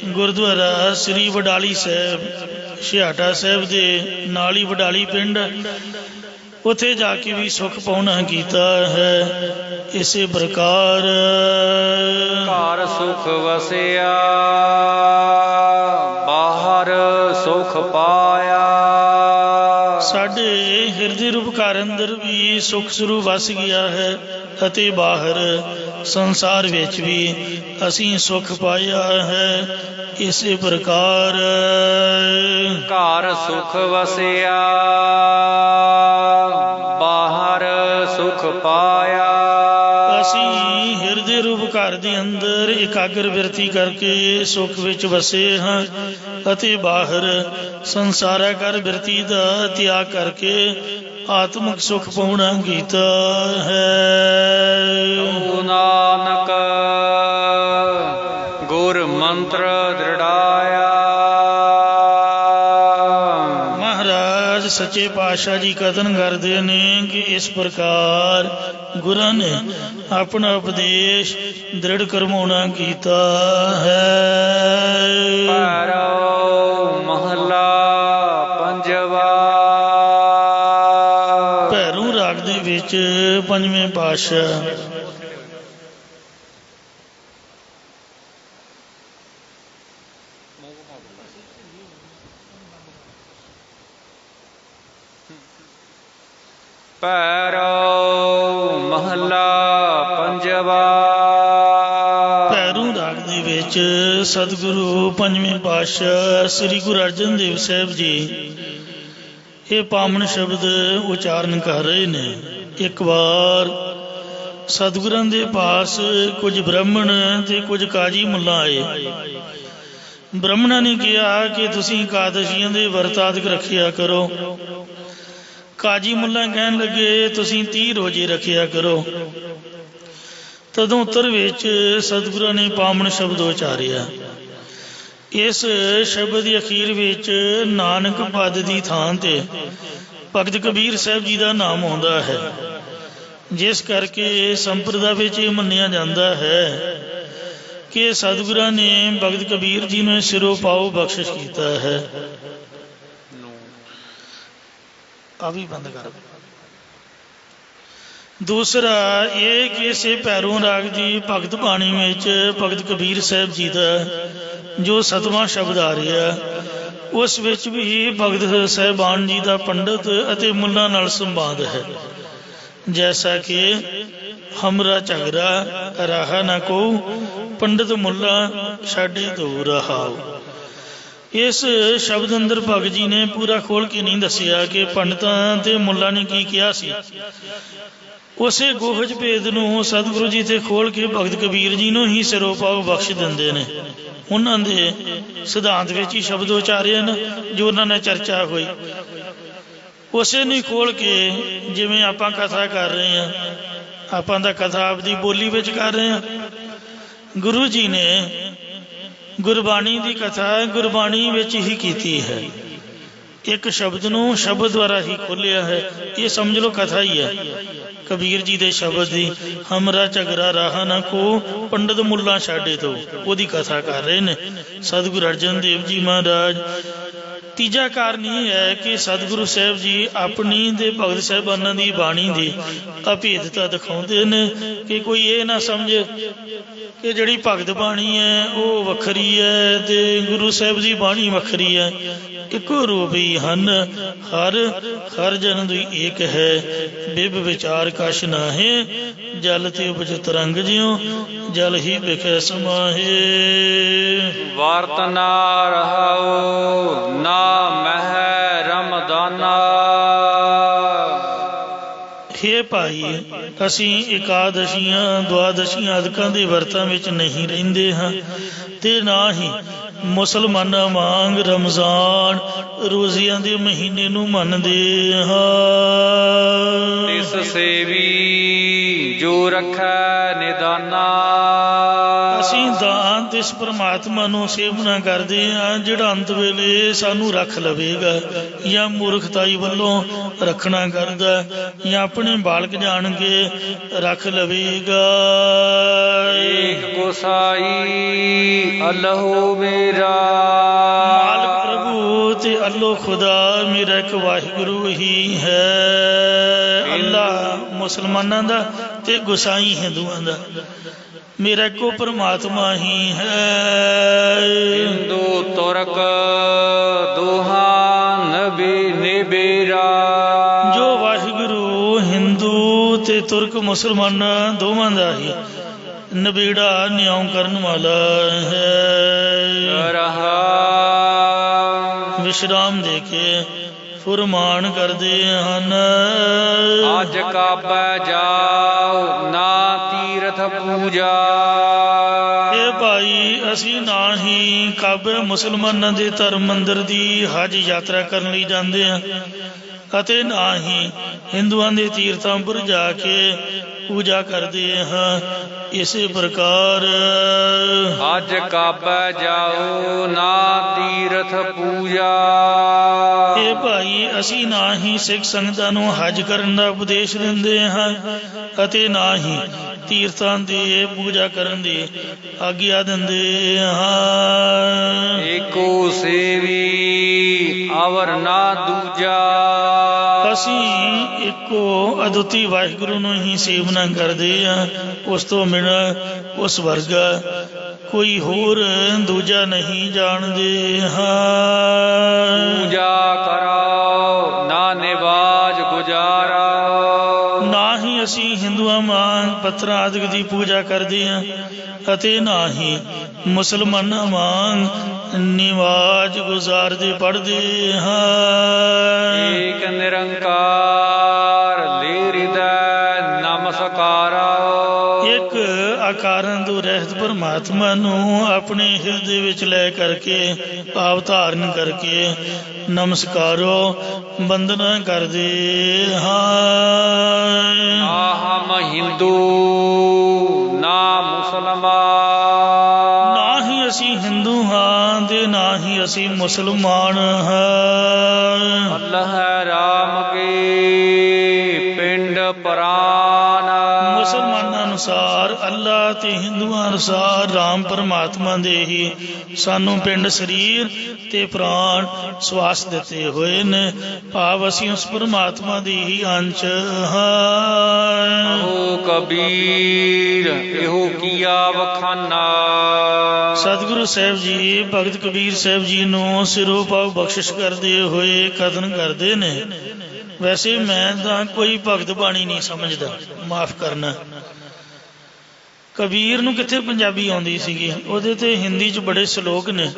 ਗੁਰਦੁਆਰਾ ਸ੍ਰੀ ਵਡਾਲੀ ਸਾਹਿਬ, ਛਿਆਟਾ ਸਾਹਿਬ ਦੇ ਨਾਲ ਹੀ ਵਡਾਲੀ ਪਿੰਡ, ਉੱਥੇ ਜਾ ਕੇ ਵੀ ਸੁੱਖ ਪਾਉਣਾ ਕੀਤਾ ਹੈ। ਇਸੇ ਪ੍ਰਕਾਰ ਘਰ ਸੁਖ ਵਸਿਆ, ਬਾਹਰ ਸੁਖ ਪਾਇਆ। ਸਾਡੇ ਹਿਰਦੇ ਰੂਪ ਘਰ ਅੰਦਰ ਵੀ ਸੁੱਖ ਸਰੂਪ ਵਸ ਗਿਆ ਹੈ ਅਤੇ ਬਾਹਰ ਸੰਸਾਰ ਵਿੱਚ ਵੀ ਅਸੀਂ ਸੁੱਖ ਪਾਇਆ ਹੈ। ਇਸੇ ਪ੍ਰਕਾਰ ਘਰ ਸੁਖ ਵਸਿਆ, ਬਾਹਰ ਸੁਖ ਪਾਇਆ। ਅਸੀਂ ਹਿਰਦੇ ਰੂਪ ਘਰ ਦੇ ਅੰਦਰ ਇਕਾਗਰ ਬਿਰਤੀ ਕਰਕੇ ਸੁੱਖ ਵਿੱਚ ਵਸੇ ਹਾਂ ਅਤੇ ਬਾਹਰ ਸੰਸਾਰਾਕਾਰ ਬਿਰਤੀ ਦਾ ਤਿਆਗ ਕਰਕੇ ਆਤਮਿਕ ਸੁੱਖ ਪਾਉਣਾ ਕੀਤਾ ਹੈ। ਨਾਨਕ ਗੁਰ ਮੰਤਰ ਦ੍ਰਿੜਾਇਆ। ਮਹਾਰਾਜ ਸੱਚੇ ਪਾਤਸ਼ਾਹ ਜੀ ਕਥਨ ਕਰਦੇ ਨੇ ਕਿ ਇਸ ਪ੍ਰਕਾਰ ਗੁਰਾਂ ਨੇ ਆਪਣਾ ਉਪਦੇਸ਼ ਦ੍ਰਿੜ ਕਰਵਾਉਣਾ ਕੀਤਾ ਹੈ। ਭੈਰੋ ਮਹਲਾ ਪੰਜਵਾ। ਭੈਰੂ ਰਾਗ ਦੇ ਵਿੱਚ ਪੰਜਵੇਂ ਪਾਤਸ਼ਾਹ ਭੈਰੋ ਮਹਲਾ ਪੰਜਵਾ। ਭੈਰੂ ਰਾਗ ਦੇ ਵਿੱਚ ਸਤਿਗੁਰੂ ਪੰਜਵੇਂ ਪਾਤਸ਼ਾਹ ਸ੍ਰੀ ਗੁਰੂ ਅਰਜਨ ਦੇਵ ਸਾਹਿਬ ਜੀ ਇਹ ਪਾਵਨ ਸ਼ਬਦ ਉਚਾਰਨ ਕਰ ਰਹੇ ਨੇ। ਇੱਕ ਵਾਰ ਸਤਿਗੁਰਾਂ ਦੇ ਪਾਸ ਕੁਝ ਬ੍ਰਾਹਮਣ ਤੇ ਕੁਝ ਕਾਜੀ ਮੁੱਲਾ ਆਏ। ਬ੍ਰਾਹਮਣਾਂ ਨੇ ਕਿਹਾ ਕਿ ਤੁਸੀਂ ਇਕਾਦਸ਼ੀਆਂ ਦੇ ਵਰਤ ਆਦਿਕ ਰੱਖਿਆ ਕਰੋ। ਕਾਜੀ ਮੁੱਲਾ ਕਹਿਣ ਲੱਗੇ ਤੁਸੀਂ 30 ਰੋਜ਼ੇ ਰੱਖਿਆ ਕਰੋ। ਤਦੋਂ ਉੱਤਰ ਵਿੱਚ ਸਤਿਗੁਰਾਂ ਨੇ ਪਾਵਨ ਸ਼ਬਦ ਉਚਾਰਿਆ। ਇਸ ਸ਼ਬਦ ਦੇ ਅਖੀਰ ਵਿੱਚ ਨਾਨਕ ਪਦ ਦੀ ਥਾਂ ਤੇ ਭਗਤ ਕਬੀਰ ਸਾਹਿਬ ਜੀ ਦਾ ਨਾਮ ਆਉਂਦਾ ਹੈ, ਜਿਸ ਕਰਕੇ ਸੰਪਰਦਾ ਵਿੱਚ ਇਹ ਮੰਨਿਆ ਜਾਂਦਾ ਹੈ ਕਿ ਸਤਿਗੁਰਾਂ ਨੇ ਭਗਤ ਕਬੀਰ ਜੀ ਨੂੰ ਸਿਰੋਂ ਪਾਉ ਬਖਸ਼ਿਸ਼ ਕੀਤਾ ਹੈ। ਆ ਵੀ ਬੰਦ ਕਰ। ਦੂਸਰਾ ਇਹ ਕਿ ਇਸੇ ਭੈਰੋਂ ਰਾਗ ਦੀ ਭਗਤ ਬਾਣੀ ਵਿੱਚ ਭਗਤ ਕਬੀਰ ਸਾਹਿਬ ਜੀ ਦਾ ਜੋ 7ਵਾਂ ਸ਼ਬਦ ਆ ਰਿਹਾ, ਉਸ ਵਿੱਚ ਵੀ ਭਗਤ ਸਾਹਿਬਾਨ ਜੀ ਦਾ ਪੰਡਤ ਅਤੇ ਮੁੱਲਾਂ ਨਾਲ ਸੰਵਾਦ ਹੈ। ਜੈਸਾ ਕਿ ਹਮਰਾ ਝਗੜਾ ਰਾਹਾ ਨਾ ਕੋ, ਪੰਡਤ ਮੁੱਲਾ ਛਾਡੇ ਤੋਂ ਰਹਾਓ। ਇਸ ਸ਼ਬਦ ਅੰਦਰ ਭਗਤ ਜੀ ਨੇ ਪੂਰਾ ਖੋਲ ਕੇ ਨਹੀਂ ਦੱਸਿਆ ਕਿ ਪੰਡਤਾਂ ਤੇ ਮੁੱਲਾਂ ਨੇ ਕੀ ਕਿਹਾ ਸੀ। ਉਸੇ ਗੋਹਜ ਭੇਦ ਨੂੰ ਸਤਿਗੁਰੂ ਜੀ ਤੇ ਖੋਲ ਕੇ ਭਗਤ ਕਬੀਰ ਜੀ ਨੂੰ ਹੀ ਸਿਰੋਂ ਪਾਉ ਬਖਸ਼ ਦਿੰਦੇ ਨੇ। ਉਹਨਾਂ ਦੇ ਸਿਧਾਂਤ ਵਿੱਚ ਹੀ ਸ਼ਬਦ ਉਚਾਰੇ ਨੇ ਜੋ ਉਹਨਾਂ ਨਾਲ ਚਰਚਾ ਹੋਈ, ਉਸੇ ਨੂੰ ਹੀ ਖੋਲ ਕੇ ਜਿਵੇਂ ਆਪਾਂ ਕਥਾ ਕਰ ਰਹੇ ਹਾਂ, ਆਪਾਂ ਦਾ ਕਥਾ ਆਪਦੀ ਬੋਲੀ ਵਿੱਚ ਕਰ ਰਹੇ ਹਾਂ। ਗੁਰੂ ਜੀ ਨੇ ਗੁਰਬਾਣੀ ਦੀ ਕਥਾ ਗੁਰਬਾਣੀ ਵਿੱਚ ਹੀ ਕੀਤੀ ਹੈ। ਇੱਕ ਸ਼ਬਦ ਨੂੰ ਸ਼ਬਦ ਦੁਆਰਾ ਹੀ ਖੋਲਿਆ ਹੈ। ਇਹ ਸਮਝ ਲਓ ਕਥਾ ਹੀ ਹੈ ਕਬੀਰ ਜੀ ਦੇ ਸ਼ਬਦ ਦੀ। ਹਮਰਾ ਝਗੜਾ ਰਾਹ ਨਾ ਕੋ, ਪੰਡਤ ਮੁੱਲਾ ਛਾਡੇ ਤੋਂ, ਉਹਦੀ ਕਥਾ ਕਰ ਰਹੇ ਨੇ ਸਤਿਗੁਰੂ ਅਰਜਨ ਦੇਵ ਜੀ ਮਹਾਰਾਜ। ਤੀਜਾ ਕਾਰਨ ਇਹ ਹੈ ਕਿ ਸਤਿਗੁਰੂ ਸਾਹਿਬ ਜੀ ਆਪਣੀ ਤੇ ਭਗਤ ਸਾਹਿਬਾਨਾਂ ਦੀ ਬਾਣੀ ਦੀ ਅਭੇਦਤਾ ਦਿਖਾਉਂਦੇ ਨੇ ਕਿ ਕੋਈ ਇਹ ਨਾ ਸਮਝੇ ਕਿ ਜਿਹੜੀ ਭਗਤ ਬਾਣੀ ਹੈ ਉਹ ਵੱਖਰੀ ਹੈ ਤੇ ਗੁਰੂ ਸਾਹਿਬ ਦੀ ਬਾਣੀ ਵੱਖਰੀ ਹੈ। ਇੱਕੋ ਰੂਪ ਹੀ ਹਨ, ਹਰ ਜਨ ਦੁਈ ਏਕ ਹੈ। ਬਿਬ ਵਿਚਾਰ ਕਛ ਨਾਹੇ, ਜਲ ਤੇ ਉਪਜ ਤਰੰਗ ਜਿਉ, ਜਲ ਹੀ ਵਿਖੇ ਸਮਾਹੇ। ਵਰਤ ਨਾ ਰਹਾਉ ਨਾ ਮਹਿ ਰਮਦਾਨਾ। ਹੇ ਭਾਈ, ਅਸੀਂ ਇਕਾਦਸ਼ੀਆਂ ਦੁਆਦਸ਼ੀਆਂ ਆਦਿਕਾਂ ਦੇ ਵਰਤਾਂ ਵਿੱਚ ਨਹੀਂ ਰਹਿੰਦੇ ਹਾਂ ਤੇ ਨਾ ਹੀ ਮੁਸਲਮਾਨਾਂ ਵਾਂਗ ਰਮਜ਼ਾਨ ਰੋਜ਼ਿਆਂ ਦੇ ਮਹੀਨੇ ਨੂੰ ਮੰਨਦੇ ਹਾਂ। ਇਸ ਸੇਵੀ ਜੋ ਰਖੈ ਨਿਦਾਨਾ। ਅਸੀਂ ਦਾਨ ਤੇ ਇਸ ਪ੍ਰਮਾਤਮਾ ਨੂੰ ਸੇਵਨਾ ਕਰਦੇ ਹਾਂ ਜਿਹੜਾ ਅੰਤ ਵੇਲੇ ਸਾਨੂੰ ਰੱਖ ਲਵੇਗਾ, ਜਾਂ ਮੂਰਖਤਾਈ ਵੱਲੋਂ ਰੱਖਣਾ ਕਰਦਾ, ਜਾਂ ਆਪਣੇ ਬਾਲਕ ਜਾਣ ਕੇ ਰੱਖ ਲਵੇਗਾ। ਏਕ ਗੁਸਾਈ ਅੱਲਹੁ ਮੇਰਾ। ਮਾਲਕ ਪ੍ਰਭੂ ਤੇ ਅੱਲੋ ਖੁਦਾ ਮੇਰਾ ਇੱਕ ਵਾਹਿਗੁਰੂ ਹੀ ਹੈ। ਅੱਲਾ ਮੁਸਲਮਾਨਾਂ ਦਾ ਤੇ ਗੁਸਾਈ ਹਿੰਦੂਆਂ ਦਾ, ਮੇਰਾ ਇੱਕੋ ਪਰਮਾਤਮਾ ਹੀ ਹੈ। ਹਿੰਦੂ ਤੁਰਕ ਦੋਹਾਂ ਨਬੀ ਨਿਬੇਰਾ। ਜੋ ਵਾਹਿਗੁਰੂ ਹਿੰਦੂ ਤੇ ਤੁਰਕ ਮੁਸਲਮਾਨਾਂ ਦੋਵਾਂ ਦਾ ਹੀ ਨਬੇੜਾ ਨਿਆਂ ਕਰਨ ਵਾਲਾ ਹੈ। ਰਹਾ ਵਿਸ਼ਰਾਮ ਦੇ ਕੇ ਫੁਰਮਾਨ ਕਰਦੇ ਹਨ। ਅੱਜ ਕਾਬਾ ਜਾਓ ਨਾ ਤੀਰਥ ਪੂਜਾ। ਇਹ ਭਾਈ ਅਸੀਂ ਨਾ ਹੀ ਕਾਬੇ ਮੁਸਲਮਾਨਾਂ ਦੇ ਧਰਮ ਮੰਦਰ ਦੀ ਹਜ ਯਾਤਰਾ ਕਰਨ ਲਈ ਜਾਂਦੇ ਹਾਂ, ਅਤੇ ਨਾ ਹੀ ਹਿੰਦੂਆਂ ਦੇ ਤੀਰਥਾਂ ਪਰ ਜਾ ਕੇ ਪੂਜਾ ਕਰਦੇ ਹਾਂ। ਇਸੇ ਪ੍ਰਕਾਰ ਅੱਜ ਕਾਬਾ ਜਾਓ ਨਾ ਤੀਰਥ ਪੂਜਾ। ਇਹ ਭਾਈ ਅਸੀਂ ਨਾ ਹੀ ਸਿੱਖ ਸੰਗਤਾਂ ਨੂੰ ਹਜ ਕਰਨ ਦਾ ਉਪਦੇਸ਼ ਦਿੰਦੇ ਹਾਂ, ਅਤੇ ਨਾ ਹੀ ਤੀਰਥਾਂ ਦੀ ਪੂਜਾ ਕਰਨ ਦੀ ਆਗਿਆ ਦਿੰਦੇ ਹਾਂ। ਏਕੋ ਸੇਵੀ ਅਵਰ ਨਾ ਦੂਜਾ। ਅਸੀਂ ਇੱਕੋ ਅਦੁੱਤੀ ਵਾਹਿਗੁਰੂ ਨੂੰ ਹੀ ਸੇਵਨਾ ਕਰਦੇ ਹਾਂ, ਉਸ ਤੋਂ ਬਿਨਾਂ ਉਸ ਵਰਗਾ ਕੋਈ ਹੋਰ ਦੂਜਾ ਨਹੀਂ ਜਾਣਦੇ ਹਾਂ। ਪੂਜਾ ਕਰੋ ਨਾ ਨਿਵਾਜ ਗੁਜ਼ਾਰਾ। ਨਾ ਹੀ ਅਸੀਂ ਹਿੰਦੂਆਂ ਵਾਂਗ ਪੱਥਰਾਂ ਆਦਿਕ ਦੀ ਪੂਜਾ ਕਰਦੇ ਹਾਂ, ਅਤੇ ਨਾ ਹੀ ਮੁਸਲਮਾਨਾਂ ਵਾਂਗ ਨਿਵਾਜ ਗੁਜ਼ਾਰਦੇ ਪੜ੍ਹਦੇ ਹਾਂ। ਏਕ ਨਿਰੰਕਾਰ ਲੇ ਹਿਰਦੈ ਨਮਸਕਾਰਾ। ਇੱਕ ਆਕਾਰਾਂ ਤੋਂ ਰਹਿਤ ਪਰਮਾਤਮਾ ਨੂੰ ਆਪਣੇ ਹਿਰਦੇ ਵਿੱਚ ਲੈ ਕਰਕੇ ਭਾਵ ਧਾਰਨ ਕਰਕੇ ਨਮਸਕਾਰੋ ਬੰਦਨਾ ਕਰਦੇ ਹਾਂ। ਆਹਮ ਹਿੰਦੂ ਨਾ ਮੁਸਲਮਾਨ। ਨਾ ਹੀ ਅਸੀਂ ਹਿੰਦੂ ਹਾਂ ਤੇ ਨਾ ਹੀ ਅਸੀਂ ਮੁਸਲਮਾਨ ਹਾਂ। ਅੱਲ੍ਹ ਰਾਮ ਕੇ ਪਿੰਡ ਪ੍ਰਾਨ। ਮੁਸਲਮਾਨਾਂ ਅਨੁਸਾਰ ਅੱਲਾ ਤੇ ਹਿੰਦੂਆਂ ਅਨੁਸਾਰ ਰਾਮ ਪਰਮਾਤਮਾ ਦੇ ਹੀ ਸਾਨੂੰ ਪਿੰਡ ਸਰੀਰ ਤੇ ਪ੍ਰਾਣ ਸਵਾਸ ਦਿੱਤੇ ਹੋਏ ਨੇ, ਭਾਵ ਅਸੀਂ ਉਸ ਪਰਮਾਤਮਾ ਦੀ ਹੀ ਅੰਸ਼ ਹਾਂ। ਓ ਕਬੀਰ ਇਹੋ ਕੀਆ ਵਖਾਨਾ। ਸਤਿਗੁਰੂ ਸਾਹਿਬ ਜੀ ਭਗਤ ਕਬੀਰ ਸਾਹਿਬ ਜੀ ਨੂੰ ਸਿਰੋਂ ਪਾਉ ਬਖਸ਼ਿਸ਼ ਕਰਦੇ ਹੋਏ ਕਥਨ ਕਰਦੇ ਨੇ। ਵੈਸੇ ਮੈਂ ਤਾਂ ਕੋਈ ਭਗਤ ਬਾਣੀ ਨਹੀਂ ਸਮਝਦਾ, ਮਾਫ ਕਰਨਾ। ਕਬੀਰ ਨੂੰ ਕਿੱਥੇ ਪੰਜਾਬੀ ਆਉਂਦੀ ਸੀਗੀ, ਉਹਦੇ ਤੇ ਹਿੰਦੀ 'ਚ ਬੜੇ ਸ਼ਲੋਕ ਨੇ।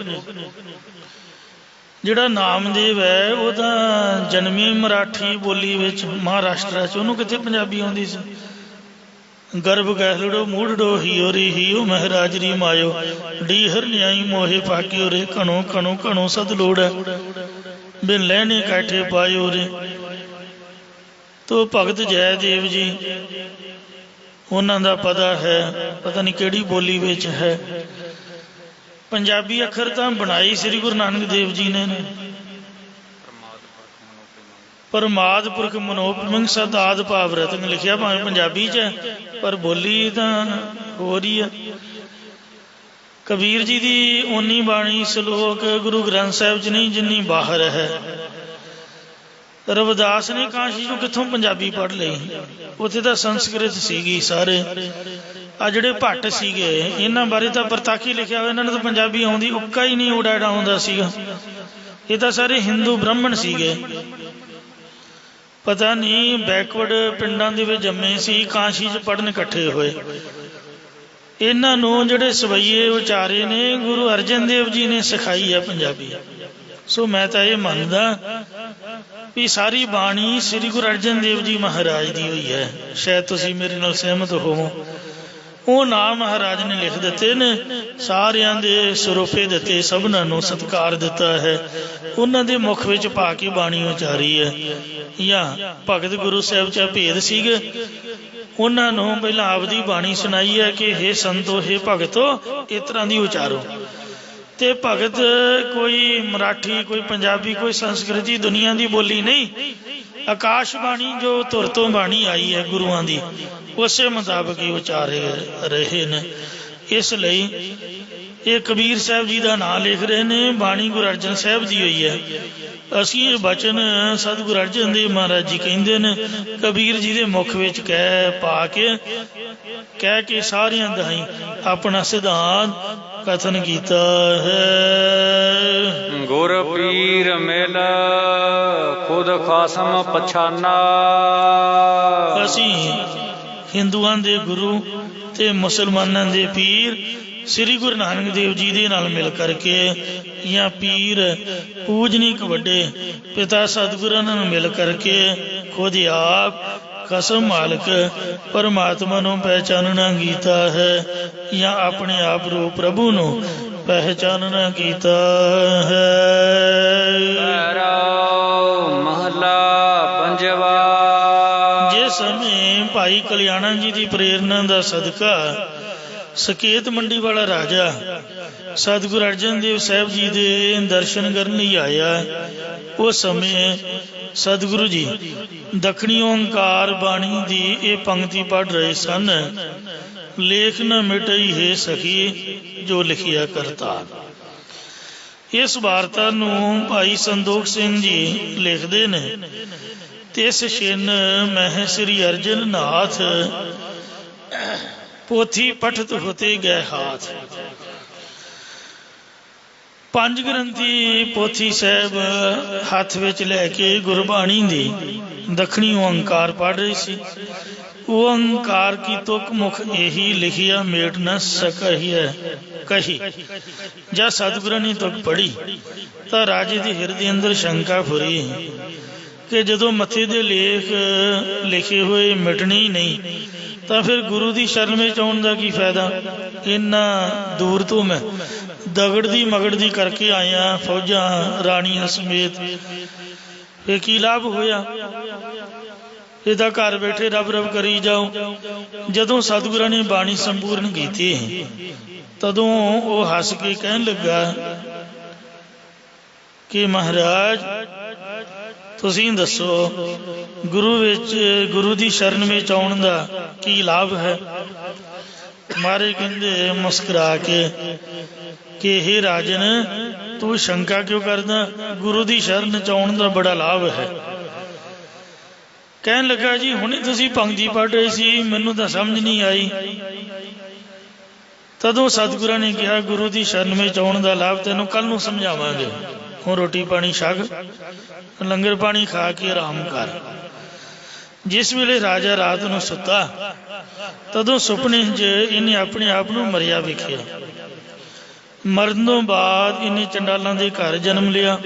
ਜਿਹੜਾ ਨਾਮਦੇਵ ਹੈ ਉਹ ਤਾਂ ਜਨਮੀ ਮਰਾਠੀ ਬੋਲੀ ਵਿੱਚ ਮਹਾਰਾਸ਼ਟਰ 'ਚ, ਉਹਨੂੰ ਕਿੱਥੇ ਪੰਜਾਬੀ ਆਉਂਦੀ ਸੀ। ਗਰਭ ਗਹਿਲੜੋ ਮੂੜੜੋ ਹੀਓ ਰੇ ਹੀਓ ਮਹਾਰਾਜਰੀ ਮਾਇਓ ਡੀਹਰ ਨਿਆਈ ਮੋਹੇ ਪਾਕਿਓ ਰੇ ਘਣੋ ਘਣੋ ਘਣੋ ਸਦ ਲੋੜ ਬਿਨ ਲੈਣੇ ਕਾਠੇ ਪਾਇਓ ਰੇ। ਤੋ ਭਗਤ ਜੈਦੇਵ ਜੀ, ਉਹਨਾਂ ਦਾ ਪਤਾ ਹੈ, ਪਤਾ ਨਹੀਂ ਕਿਹੜੀ ਬੋਲੀ ਵਿੱਚ ਹੈ। ਪੰਜਾਬੀ ਅੱਖਰ ਤਾਂ ਬਣਾਈ ਸ੍ਰੀ ਗੁਰੂ ਨਾਨਕ ਦੇਵ ਜੀ ਨੇ। ਪਰਮਾਦ ਪੁਰਖ ਮਨੋਪਮੰਗ ਸਦ ਆਦ ਭਾਵ ਰਤਨ ਲਿਖਿਆ ਭਾਵੇਂ ਪੰਜਾਬੀ 'ਚ ਹੈ, ਪਰ ਬੋਲੀ ਤਾਂ ਹੋ ਰਹੀ ਹੈ। ਕਬੀਰ ਜੀ ਦੀ ਓਨੀ ਬਾਣੀ ਸ਼ਲੋਕ ਗੁਰੂ ਗ੍ਰੰਥ ਸਾਹਿਬ 'ਚ ਨਹੀਂ ਜਿੰਨੀ ਬਾਹਰ ਹੈ। ਰਵਿਦਾਸ ਨੇ ਕਾਸ਼ੀ ਚੋਂ ਕਿੱਥੋਂ ਪੰਜਾਬੀ ਪੜ੍ਹ ਲਈ, ਉੱਥੇ ਤਾਂ ਸੰਸਕ੍ਰਿਤ ਸੀਗੀ ਸਾਰੇ। ਆ ਜਿਹੜੇ ਭੱਟ ਸੀਗੇ ਇਹਨਾਂ ਬਾਰੇ ਤਾਂ ਪ੍ਰਤਾਖੀ ਲਿਖਿਆ ਹੋਇਆ, ਇਹਨਾਂ ਨੂੰ ਤਾਂ ਪੰਜਾਬੀ ਆਉਂਦੀ ਉੱਕਾ ਹੀ ਨਹੀਂ ਉਡਾੜਾ ਆਉਂਦਾ ਸੀਗਾ। ਇਹ ਤਾਂ ਸਾਰੇ ਹਿੰਦੂ ਬ੍ਰਾਹਮਣ ਸੀਗੇ, ਪਤਾ ਨਹੀਂ ਬੈਕਵਰਡ ਪਿੰਡਾਂ ਦੇ ਵਿੱਚ ਜੰਮੇ ਸੀ, ਕਾਸ਼ੀ 'ਚ ਪੜ੍ਹਨ ਇਕੱਠੇ ਹੋਏ। ਇਹਨਾਂ ਨੂੰ ਜਿਹੜੇ ਸਵਈਏ ਵਿਚਾਰੇ ਨੇ ਗੁਰੂ ਅਰਜਨ ਦੇਵ ਜੀ ਨੇ ਸਿਖਾਈ ਹੈ ਪੰਜਾਬੀ। ਸੋ ਮੈਂ ਤਾਂ ਇਹ ਮੰਨਦਾ ਵੀ ਸਾਰੀ ਬਾਣੀ ਸ੍ਰੀ ਗੁਰੂ ਅਰਜਨ ਦੇਵ ਜੀ ਮਹਾਰਾਜ ਦੀ ਹੋਈ ਹੈ। ਸ਼ਾਇਦ ਤੁਸੀਂ ਮੇਰੇ ਨਾਲ ਸਹਿਮਤ ਹੋਵੋ। ਉਹ ਨਾਮ ਮਹਾਰਾਜ ਨੇ ਲਿਖ ਦਿੱਤੇ ਨੇ, ਸਾਰਿਆਂ ਦੇ ਸਰੂਪੇ ਦਿੱਤੇ, ਸਭਨਾਂ ਨੂੰ ਸਤਿਕਾਰ ਦਿੱਤਾ ਹੈ, ਉਹਨਾਂ ਦੇ ਮੁਖ ਵਿੱਚ ਪਾ ਕੇ ਬਾਣੀ ਉਚਾਰੀ ਹੈ। ਜਾਂ ਭਗਤ ਗੁਰੂ ਸਾਹਿਬ 'ਚ ਭੇਦ ਸੀਗੇ, ਉਹਨਾਂ ਨੂੰ ਪਹਿਲਾਂ ਆਪਦੀ ਬਾਣੀ ਸੁਣਾਈ ਹੈ ਕਿ ਹੇ ਸੰਤੋ, ਹੇ ਭਗਤੋ, ਇਸ ਤਰ੍ਹਾਂ ਦੀ ਉਚਾਰੋ। ਤੇ ਭਗਤ ਕੋਈ ਮਰਾਠੀ, ਕੋਈ ਪੰਜਾਬੀ, ਕੋਈ ਸੰਸਕ੍ਰਿਤੀ ਦੁਨੀਆ ਦੀ ਬੋਲੀ ਨਹੀਂ, ਆਕਾਸ਼ ਬਾਣੀ ਜੋ ਧੁਰ ਤੋਂ ਬਾਣੀ ਆਈ ਹੈ ਗੁਰੂਆਂ ਦੀ, ਉਸੇ ਮੁਤਾਬਕ ਹੀ ਉਚਾਰੇ ਰਹੇ ਨੇ। ਇਸ ਲਈ ਇਹ ਕਬੀਰ ਸਾਹਿਬ ਜੀ ਦਾ ਨਾਂ ਲਿਖ ਰਹੇ ਨੇ, ਬਾਣੀ ਗੁਰੂ ਅਰਜਨ ਸਾਹਿਬ ਦੀ ਹੋਈ ਹੈ। ਅਸੀਂ ਇਹ ਬਚਨ ਸਤਿਗੁਰੂ ਅਰਜਨ ਦੇਵ ਮਹਾਰਾਜ ਜੀ ਕਹਿੰਦੇ ਨੇ, ਕਬੀਰ ਜੀ ਦੇ ਮੁਖ ਵਿੱਚ ਕਹਿ ਕੇ ਸਾਰਿਆਂ ਦਾਈ ਆਪਣਾ ਸਿਧਾਂਤ ਕਥਨ ਕੀਤਾ ਹੈ। ਗੁਰ ਪੀਰ ਮਿਲ ਖੁਦ ਖਾਸਮ ਪਛਾਨਾ। ਅਸੀਂ ਹਿੰਦੂਆਂ ਦੇ ਗੁਰੂ ਤੇ ਮੁਸਲਮਾਨਾਂ ਦੇ ਪੀਰ ਸ੍ਰੀ ਗੁਰੂ ਨਾਨਕ ਦੇਵ ਜੀ ਦੇ ਨਾਲ ਮਿਲ ਕਰਕੇ, ਜਾਂ ਪੀਰ ਪੂਜਨੀਕ ਵੱਡੇ ਪਿਤਾ ਸਤਿਗੁਰਾਂ ਨਾਲ ਮਿਲ ਕਰਕੇ ਖੁਦ ਆਪ ਕਸਮ ਮਾਲਕ ਪਰਮਾਤਮਾ ਨੂੰ ਪਹਿਚਾਨਣਾ ਕੀਤਾ ਹੈ, ਜਾਂ ਆਪਣੇ ਆਪ ਰੂਪ ਪ੍ਰਭੂ ਨੂੰ ਪਹਿਚਾਨਣਾ ਕੀਤਾ ਹੈ। ਮਹਲਾ ਪੰਜਵਾ। ਜੇ ਸਮੇਂ ਭਾਈ ਕਲਿਆਣਾ ਜੀ ਦੀ ਪ੍ਰੇਰਨਾ ਦਾ ਸਦਕਾ ਸਕੇਤ ਮੰਡੀ ਵਾਲਾ ਰਾਜਾ ਸਤਿਗੁਰੂ ਅਰਜਨ ਦੇਵ ਸਾਹਿਬ ਜੀ ਦੇ ਦਰਸ਼ਨ ਕਰਨ ਲਈ ਆਇਆ, ਉਸ ਸਮੇਂ ਸਤਿਗੁਰੂ ਜੀ ਦੱਖਣੀ ਓਂਕਾਰ ਬਾਣੀ ਦੀ ਇਹ ਪੰਕਤੀ ਪੜ੍ਹ ਰਹੇ ਸਨ। ਲੇਖ ਨ ਮਿਟਈ ਹੈ ਸਖੀ ਜੋ ਲਿਖਿਆ ਕਰਤਾ। ਇਸ ਵਾਰਤਾ ਨੂੰ ਭਾਈ ਸੰਦੋਖ ਸਿੰਘ ਜੀ ਲਿਖਦੇ ਨੇ। ਤਿਸ ਛਿਨ ਮਹਿ ਸ੍ਰੀ ਅਰਜਨ ਨਾਥ ਪੋਥੀ ਪਠਤ ਹੋਤੇ ਗਏ ਹਾਥ। ਪੰਜ ਗ੍ਰੰਥੀ ਪੋਥੀ ਸਾਹਿਬ ਹੱਥ ਵਿੱਚ ਲੈ ਕੇ ਗੁਰਬਾਣੀ ਦੀ ਦੱਖਣੀ ਓਂਕਾਰ ਪੜ੍ਹ ਰਹੀ ਸੀ। ਓਂਕਾਰ ਕੀ ਤੁਕ ਮੁਖ ਇਹੀ ਲਿਖਿਆ ਮੇਟ ਨ ਸਕਹੀ ਹੈ ਕਹੀ। ਜਦ ਸਤਿਗੁਰਾਂ ਨੇ ਤੁਕ ਪੜ੍ਹੀ ਤਾਂ ਰਾਜੇ ਦੇ ਹਿਰਦੇ ਅੰਦਰ ਸ਼ੰਕਾ ਫੁਰੀ ਕਿ ਜਦੋਂ ਮੱਥੇ ਦੇ ਲੇਖ ਲਿਖੇ ਹੋਏ ਮਿਟਣੇ ਹੀ ਨਹੀਂ ਤਾਂ ਫਿਰ ਗੁਰੂ ਦੀ ਸ਼ਰਨ ਵਿੱਚ ਆਉਣ ਦਾ ਕੀ ਫਾਇਦਾ। ਇੰਨਾ ਦੂਰ ਤੋਂ ਮੈਂ ਦਗੜ ਦੀ ਮਗੜ ਦੀ ਕਰਕੇ ਆਇਆ, ਫੌਜਾਂ ਰਾਣੀਆਂ ਸਮੇਤ, ਇਹ ਕੀ ਲਾਭ ਹੋਇਆ। ਇਹ ਤਾਂ ਘਰ ਬੈਠੇ ਰੱਬ ਰੱਬ ਕਰੀ ਜਾਓ। ਜਦੋਂ ਸਤਿਗੁਰਾਂ ਨੇ ਬਾਣੀ ਸੰਪੂਰਨ ਕੀਤੀ ਤਦੋਂ ਉਹ ਹੱਸ ਕੇ ਕਹਿਣ ਲੱਗਾ ਕਿ ਮਹਾਰਾਜ ਤੁਸੀਂ ਦੱਸੋ, ਗੁਰੂ ਵਿੱਚ, ਗੁਰੂ ਦੀ ਸ਼ਰਨ ਵਿੱਚ ਆਉਣ ਦਾ ਕੀ ਲਾਭ ਹੈ। ਮਹਾਰਾਜ ਕਹਿੰਦੇ ਮੁਸਕਰਾ ਕੇ ਕਿ ਹੇ ਰਾਜਨ, ਤੂੰ ਸ਼ੰਕਾ ਕਿਉਂ ਕਰਦਾ, ਗੁਰੂ ਦੀ ਸ਼ਰਨ ਚ ਆਉਣ ਦਾ ਬੜਾ ਲਾਭ ਹੈ। ਕਹਿਣ ਲੱਗਾ ਜੀ ਹੁਣੇ ਤੁਸੀਂ ਪੰਕਤੀ ਪੜ੍ਹ ਰਹੇ ਸੀ, ਮੈਨੂੰ ਤਾਂ ਸਮਝ ਨਹੀਂ ਆਈ। ਤਦੋਂ ਸਤਿਗੁਰਾਂ ਨੇ ਕਿਹਾ ਗੁਰੂ ਦੀ ਸ਼ਰਨ ਵਿੱਚ ਆਉਣ ਦਾ ਲਾਭ ਤੈਨੂੰ ਕੱਲ ਨੂੰ ਸਮਝਾਵਾਂਗੇ, ਹੁਣ ਰੋਟੀ ਪਾਣੀ ਛਕ, ਲੰਗਰ ਪਾਣੀ ਖਾ ਕੇ ਆਰਾਮ ਕਰ। ਜਿਸ ਵੇਲੇ ਰਾਜਾ ਰਾਤ ਨੂੰ ਸੁੱਤਾ ਤਦੋਂ ਸੁਪਨੇ 'ਚ ਇਹਨੇ ਆਪਣੇ ਆਪ ਨੂੰ ਮਰਿਆ ਵੇਖਿਆ। ਮਰਨ ਤੋਂ ਬਾਅਦ ਇਹਨੇ ਚੰਡਾਲਾਂ ਦੇ ਘਰ ਜਨਮ ਲਿਆ।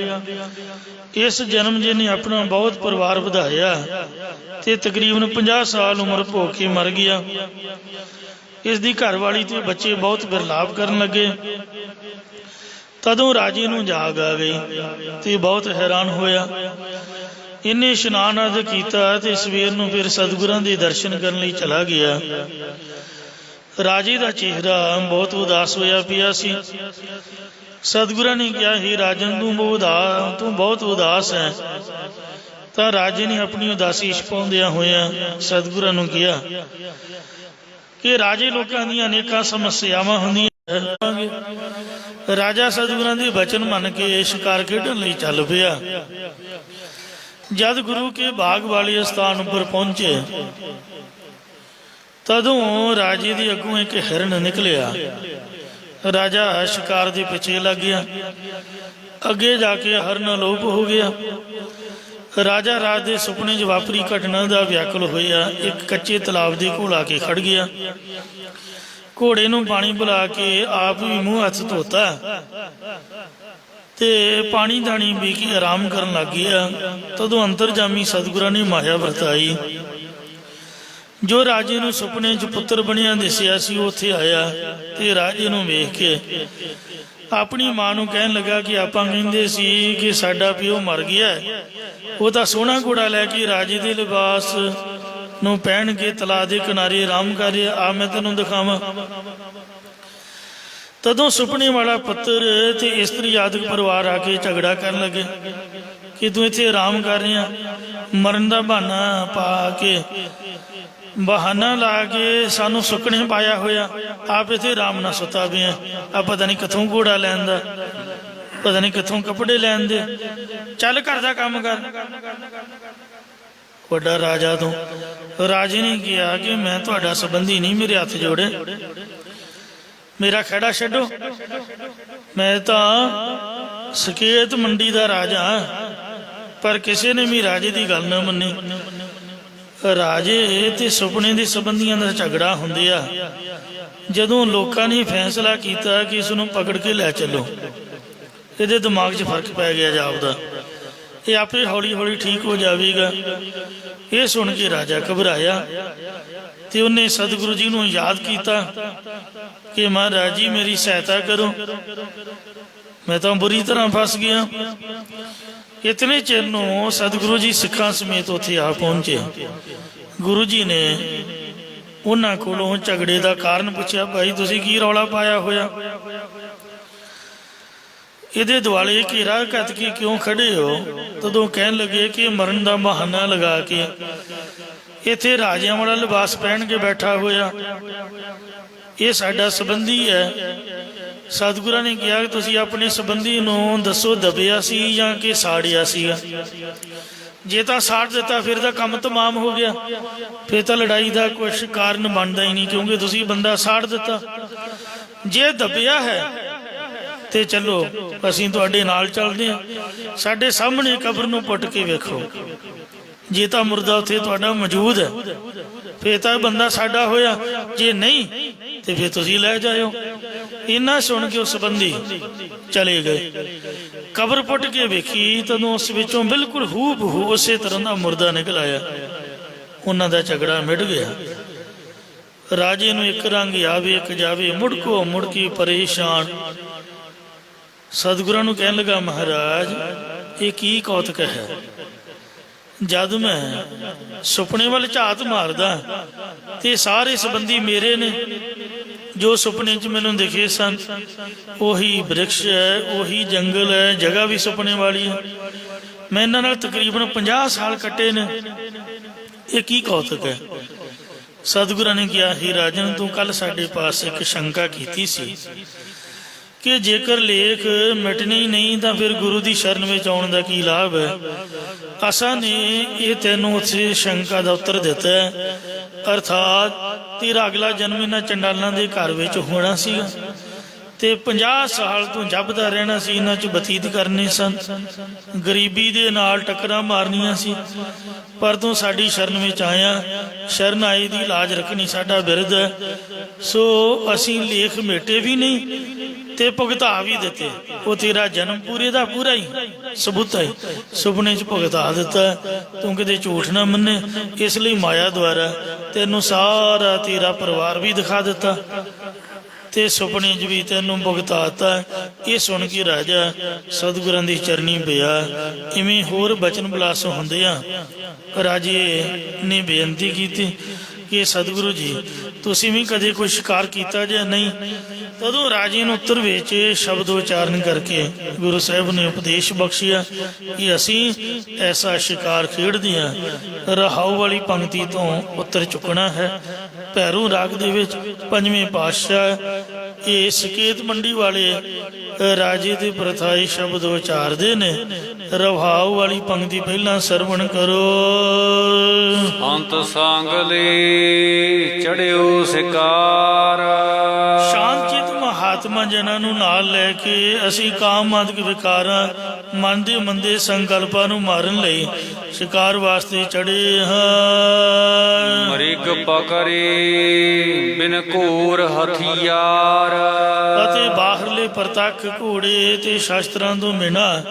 ਇਸ ਜਨਮ ਜਿਹਨੇ ਆਪਣਾ ਬਹੁਤ ਪਰਿਵਾਰ ਵਧਾਇਆ ਤੇ ਤਕਰੀਬਨ 50 ਸਾਲ ਉਮਰ ਭੋਗ ਕੇ ਮਰ ਗਿਆ। ਇਸ ਦੀ ਘਰਵਾਲੀ ਤੇ ਬੱਚੇ ਬਹੁਤ ਵਿਰਲਾਪ ਕਰਨ ਲੱਗੇ। ਤਦੋਂ ਰਾਜੇ ਨੂੰ ਜਾਗ ਆ ਗਈ ਤੇ ਬਹੁਤ ਹੈਰਾਨ ਹੋਇਆ। ਇਹਨੇ ਇਸ਼ਨਾਨ ਆਦਿ ਕੀਤਾ ਤੇ ਸਵੇਰ ਨੂੰ ਫਿਰ ਸਤਿਗੁਰਾਂ ਦੇ ਦਰਸ਼ਨ ਕਰਨ ਲਈ ਚਲਾ ਗਿਆ। ਰਾਜੇ ਦਾ ਚਿਹਰਾ ਬਹੁਤ ਉਦਾਸ ਹੋਇਆ ਪਿਆ ਸੀ। ਸਤਿਗੁਰਾਂ ਨੇ ਕਿਹਾ ਹੇ ਰਾਜਨ, ਤੂੰ ਬਹੁਤ ਉਦਾਸ ਹੈ। ਤਾਂ ਰਾਜੇ ਨੇ ਆਪਣੀ ਉਦਾਸੀ ਛੁਪਾਉਂਦਿਆਂ ਹੋਇਆਂ ਸਤਿਗੁਰਾਂ ਨੂੰ ਕਿਹਾ ਕਿ ਰਾਜੇ ਲੋਕਾਂ ਦੀਆਂ ਅਨੇਕਾਂ ਸਮੱਸਿਆਵਾਂ ਹੁੰਦੀਆਂ। ਰਾਜਾ ਸਤਿਗੁਰਾਂ ਦੇ ਬਚਨ ਮੰਨ ਕੇ ਸ਼ਿਕਾਰ ਖੇਡਣ ਲਈ ਚੱਲ ਪਿਆ। ਜਦ ਗੁਰੂ ਕੇ ਬਾਗ ਵਾਲੇ ਸਥਾਨ ਉੱਪਰ ਪਹੁੰਚੇ ਤਦੋਂ ਰਾਜੇ ਦੇ ਅੱਗੋਂ ਇੱਕ ਹਿਰਨ ਨਿਕਲਿਆ। ਰਾਜਾ ਸ਼ਿਕਾਰ ਦੇ ਪਿੱਛੇ ਲੱਗ ਗਿਆ। ਅੱਗੇ ਜਾ ਕੇ ਹਿਰਨ ਅਲੋਪ ਹੋ ਗਿਆ। ਰਾਜਾ ਰਾਤ ਦੇ ਸੁਪਨੇ 'ਚ ਵਾਪਰੀ ਘਟਨਾ ਦਾ ਵਿਆਕੁਲ ਹੋਇਆ। ਇੱਕ ਕੱਚੇ ਤਲਾਬ ਦੇ ਕੋਲ ਆ ਕੇ ਖੜ ਗਿਆ। ਘੋੜੇ ਨੂੰ ਪਾਣੀ ਪਿਲਾ ਕੇ ਆਪ ਵੀ ਮੂੰਹ ਹੱਥ ਧੋਤਾ ਤੇ ਪਾਣੀ ਦਾਣੀ ਪੀ ਕੇ ਆਰਾਮ ਕਰਨ ਲੱਗ ਗਿਆ। ਤਦੋਂ ਅੰਤਰਜਾਮੀ ਸਤਿਗੁਰਾਂ ਨੇ ਮਾਇਆ ਵਰਤਾਈ। ਜੋ ਰਾਜੇ ਨੂੰ ਸੁਪਨੇ 'ਚ ਪੁੱਤਰ ਬਣਿਆ ਦਿਸਿਆ ਸੀ ਉੱਥੇ ਆਇਆ ਤੇ ਰਾਜੇ ਨੂੰ ਵੇਖ ਕੇ ਆਪਣੀ ਮਾਂ ਨੂੰ ਕਹਿਣ ਲੱਗਾ ਕਿ ਆਪਾਂ ਕਹਿੰਦੇ ਸੀ ਕਿ ਸਾਡਾ ਪਿਓ ਮਰ ਗਿਆ, ਉਹ ਤਾਂ ਸੋਹਣਾ ਘੋੜਾ ਲੈ ਕੇ ਰਾਜੇ ਦੇ ਲਿਬਾਸ ਨੂੰ ਪਹਿਨ ਕੇ ਤਲਾ ਦੇ ਕਿਨਾਰੇ ਆਰਾਮ ਕਰ ਰਿਹਾ, ਆ ਮੈਂ ਤੈਨੂੰ ਦਿਖਾਵਾਂ। ਤਦੋਂ ਸੁਪਨੇ ਵਾਲਾ ਪੁੱਤਰ ਤੇ ਇਸਤਰੀ ਆਦਿਕ ਪਰਿਵਾਰ ਆ ਕੇ ਝਗੜਾ ਕਰਨ ਲੱਗੇ ਕਿ ਤੂੰ ਇੱਥੇ ਆਰਾਮ ਕਰ ਰਿਹਾ, ਮਰਨ ਦਾ ਬਹਾਨਾ ਪਾ ਕੇ, ਬਹਾਨਾ ਲਾ ਕੇ ਸਾਨੂੰ ਸੁੱਕਣੇ ਪਾਇਆ ਹੋਇਆ, ਆਪ ਇੱਥੇ ਆਰਾਮ ਨਾਲ ਸੁੱਤਾ ਪਿਆ। ਆ ਪਤਾ ਨਹੀਂ ਕਿੱਥੋਂ ਘੋੜਾ ਲੈਣ ਦਾ, ਪਤਾ ਨਹੀਂ ਕਿੱਥੋਂ ਕੱਪੜੇ ਲੈਣ ਦੇ, ਚੱਲ ਘਰ ਦਾ ਕੰਮ ਕਰ। ਵੱਡਾ ਰਾਜਾ ਤੋਂ ਰਾਜੇ ਨੇ ਕਿਹਾ ਕਿ ਮੈਂ ਤੁਹਾਡਾ ਸੰਬੰਧੀ ਨਹੀਂ, ਮੇਰੇ ਹੱਥ ਜੋੜੇ, ਮੇਰਾ ਖਹਿੜਾ ਛੱਡੋ, ਮੈਂ ਤਾਂ ਸਕੇਤ ਮੰਡੀ ਦਾ ਰਾਜਾ। ਪਰ ਕਿਸੇ ਨੇ ਵੀ ਰਾਜੇ ਦੀ ਗੱਲ ਨਾ ਮੰਨੀ। ਰਾਜੇ ਤੇ ਸੁਪਨੇ ਦੇ ਸੰਬੰਧੀਆਂ ਦਾ ਝਗੜਾ ਹੁੰਦੇ ਆ। ਜਦੋਂ ਲੋਕਾਂ ਨੇ ਫੈਸਲਾ ਕੀਤਾ ਕਿ ਇਸ ਨੂੰ ਪਕੜ ਕੇ ਲੈ ਚੱਲੋ, ਇਹਦੇ ਦਿਮਾਗ 'ਚ ਫਰਕ ਪੈ ਗਿਆ ਜਾਪਦਾ, ਇਹ ਆਪੇ ਹੌਲੀ ਹੌਲੀ ਠੀਕ ਹੋ ਜਾਵੇਗਾ। ਇਹ ਸੁਣ ਕੇ ਰਾਜਾ ਘਬਰਾਇਆ ਤੇ ਉਹਨੇ ਸਤਿਗੁਰੂ ਜੀ ਨੂੰ ਯਾਦ ਕੀਤਾ ਕਿ ਮਹਾਰਾਜ ਜੀ ਮੇਰੀ ਸਹਾਇਤਾ ਕਰੋ, ਮੈਂ ਤਾਂ ਬੁਰੀ ਤਰ੍ਹਾਂ ਫਸ ਗਿਆ। ਇਤਨੇ ਚਿਰ ਨੂੰ ਸਤਿਗੁਰੂ ਜੀ ਸਿੱਖਾਂ ਸਮੇਤ ਉੱਥੇ ਆ ਪਹੁੰਚੇ। ਗੁਰੂ ਜੀ ਨੇ ਉਹਨਾਂ ਕੋਲੋਂ ਝਗੜੇ ਦਾ ਕਾਰਨ ਪੁੱਛਿਆ, ਭਾਈ ਤੁਸੀਂ ਕੀ ਰੌਲਾ ਪਾਇਆ ਹੋਇਆ, ਇਹਦੇ ਦੁਆਲੇ ਘੇਰਾ ਕੱਤ ਕੇ ਕਿਉਂ ਖੜੇ ਹੋ? ਤਦੋਂ ਕਹਿਣ ਲੱਗੇ ਕਿ ਮਰਨ ਦਾ ਬਹਾਨਾ ਲਗਾ ਕੇ ਇੱਥੇ ਰਾਜਿਆਂ ਵਾਲਾ ਲਿਬਾਸ ਪਹਿਨ ਕੇ ਬੈਠਾ ਹੋਇਆ, ਇਹ ਸਾਡਾ ਸੰਬੰਧੀ ਹੈ। ਸਤਿਗੁਰਾਂ ਨੇ ਕਿਹਾ ਕਿ ਤੁਸੀਂ ਆਪਣੇ ਸੰਬੰਧੀ ਨੂੰ ਦੱਸੋ, ਦਬਿਆ ਸੀ ਜਾਂ ਕਿ ਸਾੜਿਆ ਸੀਗਾ। ਜੇ ਤਾਂ ਸਾੜ ਦਿੱਤਾ ਫਿਰ ਤਾਂ ਕੰਮ ਤਮਾਮ ਹੋ ਗਿਆ, ਫਿਰ ਤਾਂ ਲੜਾਈ ਦਾ ਕੁਛ ਕਾਰਨ ਬਣਦਾ ਹੀ ਨਹੀਂ, ਕਿਉਂਕਿ ਤੁਸੀਂ ਬੰਦਾ ਸਾੜ ਦਿੱਤਾ। ਜੇ ਦਬਿਆ ਹੈ ਤੇ ਚਲੋ ਅਸੀਂ ਤੁਹਾਡੇ ਨਾਲ ਚੱਲਦੇ ਹਾਂ, ਸਾਡੇ ਸਾਹਮਣੇ ਕਬਰ ਨੂੰ ਪੁੱਟ ਕੇ ਵੇਖੋ, ਜੇ ਤਾਂ ਮੁਰਦਾ ਉੱਥੇ ਤੁਹਾਡਾ ਮੌਜੂਦ ਹੈ ਫਿਰ ਤਾਂ ਬੰਦਾ ਸਾਡਾ ਹੋਇਆ, ਜੇ ਨਹੀਂ ਤੇ ਫਿਰ ਤੁਸੀਂ ਲੈ ਜਾਇਓ। ਇੰਨਾ ਸੁਣ ਕੇ ਉਸ ਸੰਬੰਧੀ ਚਲੇ ਗਏ। ਕਬਰ ਪੁੱਟ ਕੇ ਵੇਖੀ, ਤਦੋਂ ਉਸ ਵਿੱਚੋਂ ਬਿਲਕੁਲ ਹੂ ਬਹੂ ਉਸੇ ਤਰ੍ਹਾਂ ਦਾ ਮੁਰਦਾ ਨਿਕਲ ਆਇਆ। ਉਹਨਾਂ ਦਾ ਝਗੜਾ ਮਿਟ ਗਿਆ। ਰਾਜੇ ਨੂੰ ਇੱਕ ਰੰਗ ਆਵੇ ਇੱਕ ਜਾਵੇ, ਮੁੜਕੋ ਮੁੜਕੀ ਪਰੇਸ਼ਾਨ। ਸਤਿਗੁਰਾਂ ਨੂੰ ਕਹਿਣ ਲੱਗਾ, ਮਹਾਰਾਜ ਇਹ ਕੀ ਕੌਤਕ ਹੈ, ਜਦ ਮੈਂ ਸੁਪਨੇ ਵੱਲ ਝਾਤ ਮਾਰਦਾ ਤੇ ਸਾਰੇ ਸੰਬੰਧੀ ਮੇਰੇ ਨੇ, ਜੋ ਸੁਪਨੇ 'ਚ ਮੈਨੂੰ ਦਿਖੇ ਸਨ ਉਹੀ ਬ੍ਰਿਕਸ਼ ਹੈ, ਉਹੀ ਜੰਗਲ ਹੈ, ਜਗ੍ਹਾ ਵੀ ਸੁਪਨੇ ਵਾਲੀ ਹੈ, ਮੈਂ ਇਹਨਾਂ ਨਾਲ ਤਕਰੀਬਨ 50 ਸਾਲ ਕੱਟੇ ਨੇ, ਇਹ ਕੀ ਕੌਤਕ ਹੈ? ਸਤਿਗੁਰਾਂ ਨੇ ਕਿਹਾ, ਹੀ ਰਾਜਨ ਤੂੰ ਕੱਲ ਸਾਡੇ ਪਾਸ ਇੱਕ ਸ਼ੰਕਾ ਕੀਤੀ ਸੀ ਕਿ ਜੇਕਰ ਲੇਖ ਮਿਟਣੇ ਹੀ ਨਹੀਂ ਤਾਂ ਫਿਰ ਗੁਰੂ ਦੀ ਸ਼ਰਨ ਵਿੱਚ ਆਉਣ ਦਾ ਕੀ ਲਾਭ ਹੈ। ਅਸਾਂ ਨੇ ਇਹ ਤੈਨੂੰ ਉੱਥੇ ਸ਼ੰਕਾ ਦਾ ਉੱਤਰ ਦਿੱਤਾ ਹੈ, ਅਰਥਾਤ ਤੇਰਾ ਅਗਲਾ ਜਨਮ ਇਹਨਾਂ ਚੰਡਾਲਾਂ ਦੇ ਘਰ ਵਿੱਚ ਹੋਣਾ ਸੀਗਾ ਤੇ 50 ਸਾਲ ਤੋਂ ਜਪਦਾ ਰਹਿਣਾ ਸੀ, ਇਹਨਾਂ 'ਚ ਬਤੀਤ ਕਰਨੇ ਸਨ, ਗਰੀਬੀ ਦੇ ਨਾਲ ਟੱਕਰਾਂ ਮਾਰਨੀਆਂ ਸੀ। ਪਰ ਤੂੰ ਸਾਡੀ ਸ਼ਰਨ ਵਿੱਚ ਆਇਆ, ਸ਼ਰਨ ਆਈ ਦੀ ਲਾਜ ਰੱਖਣੀ ਸਾਡਾ ਬਿਰਧ ਹੈ। ਸੋ ਅਸੀਂ ਲੇਖ ਮੇਟੇ ਵੀ ਨਹੀਂ ਤੇ ਭੁਗਤਾ ਵੀ ਦਿੱਤੇ, ਉਹ ਤੇਰਾ ਜਨਮ ਪੂਰੇ ਦਾ ਪੂਰਾ ਹੀ ਸਬੂਤਾ ਹੀ ਸੁਪਨੇ 'ਚ ਭੁਗਤਾ ਦਿੱਤਾ। ਤੂੰ ਕਿਤੇ ਝੂਠ ਨਾ ਮੰਨੇ, ਇਸ ਲਈ ਮਾਇਆ ਦੁਆਰਾ ਤੈਨੂੰ ਸਾਰਾ ਤੇਰਾ ਪਰਿਵਾਰ ਵੀ ਦਿਖਾ ਦਿੱਤਾ ਤੇ ਸੁਪਨੇ 'ਚ ਵੀ ਤੈਨੂੰ ਭੁਗਤਾਤਾ। ਇਹ ਸੁਣ ਕੇ ਰਾਜਾ ਸਤਿਗੁਰਾਂ ਦੀ ਚਰਨੀ ਪਿਆ। ਇਵੇਂ ਹੋਰ ਬਚਨ ਬਲਾਸ ਹੁੰਦੇ ਆ। ਰਾਜੇ ਨੇ ਬੇਨਤੀ ਕੀਤੀ ਕਿ ਸਤਿਗੁਰੂ ਜੀ ਤੁਸੀਂ ਵੀ ਕਦੇ ਕੋਈ ਸ਼ਿਕਾਰ ਕੀਤਾ ਜਾਂ ਨਹੀਂ? ਤਦੋਂ ਰਾਜੇ ਨੂੰ ਉੱਤਰ ਵਿੱਚ ਸ਼ਬਦ ਉਚਾਰਨ ਕਰਕੇ ਗੁਰੂ ਸਾਹਿਬ ਨੇ ਉਪਦੇਸ਼ ਬਖਸ਼ਿਆ ਕਿ ਅਸੀਂ ਐਸਾ ਸ਼ਿਕਾਰ ਖੇਡਦੇ ਹਾਂ। ਰਹਾਉ ਵਾਲੀ ਪੰਕਤੀ ਤੋਂ ਉੱਤਰ ਚੁੱਕਣਾ ਹੈ। ਭੈਰੂ ਰਾਗ ਦੇ ਵਿੱਚ ਪੰਜਵੇਂ ਪਾਤਸ਼ਾਹ ਇਹ ਸਕੇਤ ਮੰਡੀ ਵਾਲੇ ਰਾਜੇ ਦੇ ਪ੍ਰਥਾਈ ਸ਼ਬਦ ਉਚਾਰਦੇ ਨੇ। ਰਹਾਉ ਵਾਲੀ ਪੰਕਤੀ ਪਹਿਲਾਂ ਸਰਵਣ ਕਰੋ। ਅੰਤ ਸੰਗ ਲਈ ਚੜਿਓ ਸ਼ਿਕਾਰ, ਸ਼ਾਂਤਚਿਤ ਮਹਾਤਮਾ ਜਨਾਂ ਨੂੰ ਨਾਲ ਲੈ ਕੇ ਅਸੀਂ ਕਾਮ ਆਦਿਕ ਵਿਕਾਰਾਂ, ਮਨ ਦੇ ਮੰਦੇ ਸੰਕਲਪਾਂ ਨੂੰ ਮਾਰਨ ਲਈ ਸ਼ਿਕਾਰ ਵਾਸਤੇ ਚੜੇ ਹਾਂ। ਮ੍ਰਿਗ ਪਕੜੀ ਬਿਨ ਘੂਰ ਹਥਿਆਰ, ਅਤੇ ਬਾਹਰਲੇ ਪ੍ਰਤੱਖ ਘੋੜੇ ਤੇ ਸ਼ਸਤਰਾਂ ਤੋਂ ਬਿਨਾਂ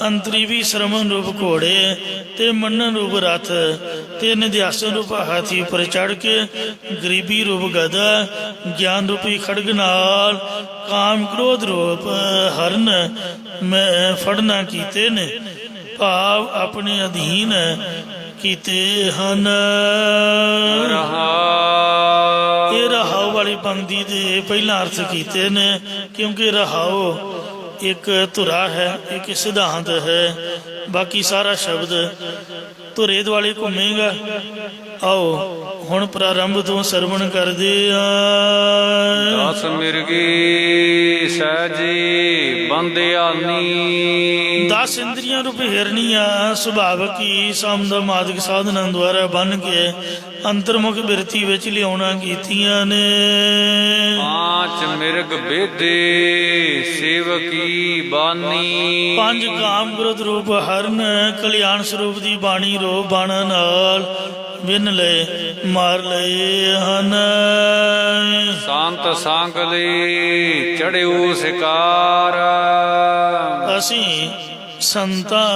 ਅੰਤਰੀ ਵੀ ਸ਼ਰਮਨ ਰੂਪ ਘੋੜੇ ਤੇ ਮੰਨਣ ਰੂਪ ਰਥ ਤੇ ਨਿਧਿਆਸਨ ਰੂਪ ਹਾਥੀ ਉੱਪਰ ਚੜ ਕੇ ਗਰੀਬੀ ਰੂਪ ਗਦਾ, ਗਿਆਨ ਰੂਪੀ ਖੜਗ ਨਾਲ ਕਾਮ ਕ੍ਰੋਧ ਰੂਪ ਹਰਨ ਮੈਂ ਫੜਨਾ ਕੀਤੇ ਨੇ। ਭਾਵ ਆਪਣੇ ਅਧੀਨ ਕੀਤੇ ਹਨ। ਰਹਾਉ। ਇਹ ਰਹਾਉ ਵਾਲੀ ਪੰਕਤੀ ਦੇ ਪਹਿਲਾਂ ਅਰਥ ਕੀਤੇ ਨੇ, ਕਿਉਂਕਿ ਰਹਾਉ ਇੱਕ ਧੁਰਾ ਹੈ, ਇੱਕ ਸਿਧਾਂਤ ਹੈ। ਬਾਕੀ ਸਾਰਾ ਸ਼ਬਦ ਧੁਰੇ ਦੁਆਲੇ ਘੁੰਮੇਗਾ। ਆਓ ਹੁਣ ਪ੍ਰਾਰੰਭ ਤੋਂ ਸਰਵਣ ਕਰਦੇ ਆ। ਦਸ ਮਿਰਗੀ ਸਹਿਜੀ ਬੰਦਿਆਨੀ। 10 ਇੰਦਰੀਆਂ ਰੂਪ ਹਿਰਨੀਆਂ ਸੁਭਾਵਕ ਹੀ ਸਮਦ ਮਾਦਿਕ ਸਾਧਨਾਂ ਦੁਆਰਾ ਬੰਨ ਕੇ ਅੰਤਰਮੁਖ ਬਿਰਤੀ ਵਿੱਚ ਲਿਆਉਣਾ ਕੀਤੀਆਂ ਨੇ। 5 ਮਿਰਗ ਬੇਦੇ ਸੇਵਕੀ ਬਾਨੀ। 5 ਕਾਮ ਕ੍ਰੋਧ ਰੂਪ ਹਰਨ ਕਲਿਆਣ ਸਰੂਪ ਦੀ ਬਾਣੀ ਰੋ ਬਾਣਾ ਨਾਲ ਵਿੰਨ ਲਏ ਮਾਰ ਲਏ ਹਨ। ਸੰਤ ਸੰਗ ਲਈ ਚੜਿਓ ਸਿਕਾਰ। ਅਸੀਂ ਸੰਤਾਂ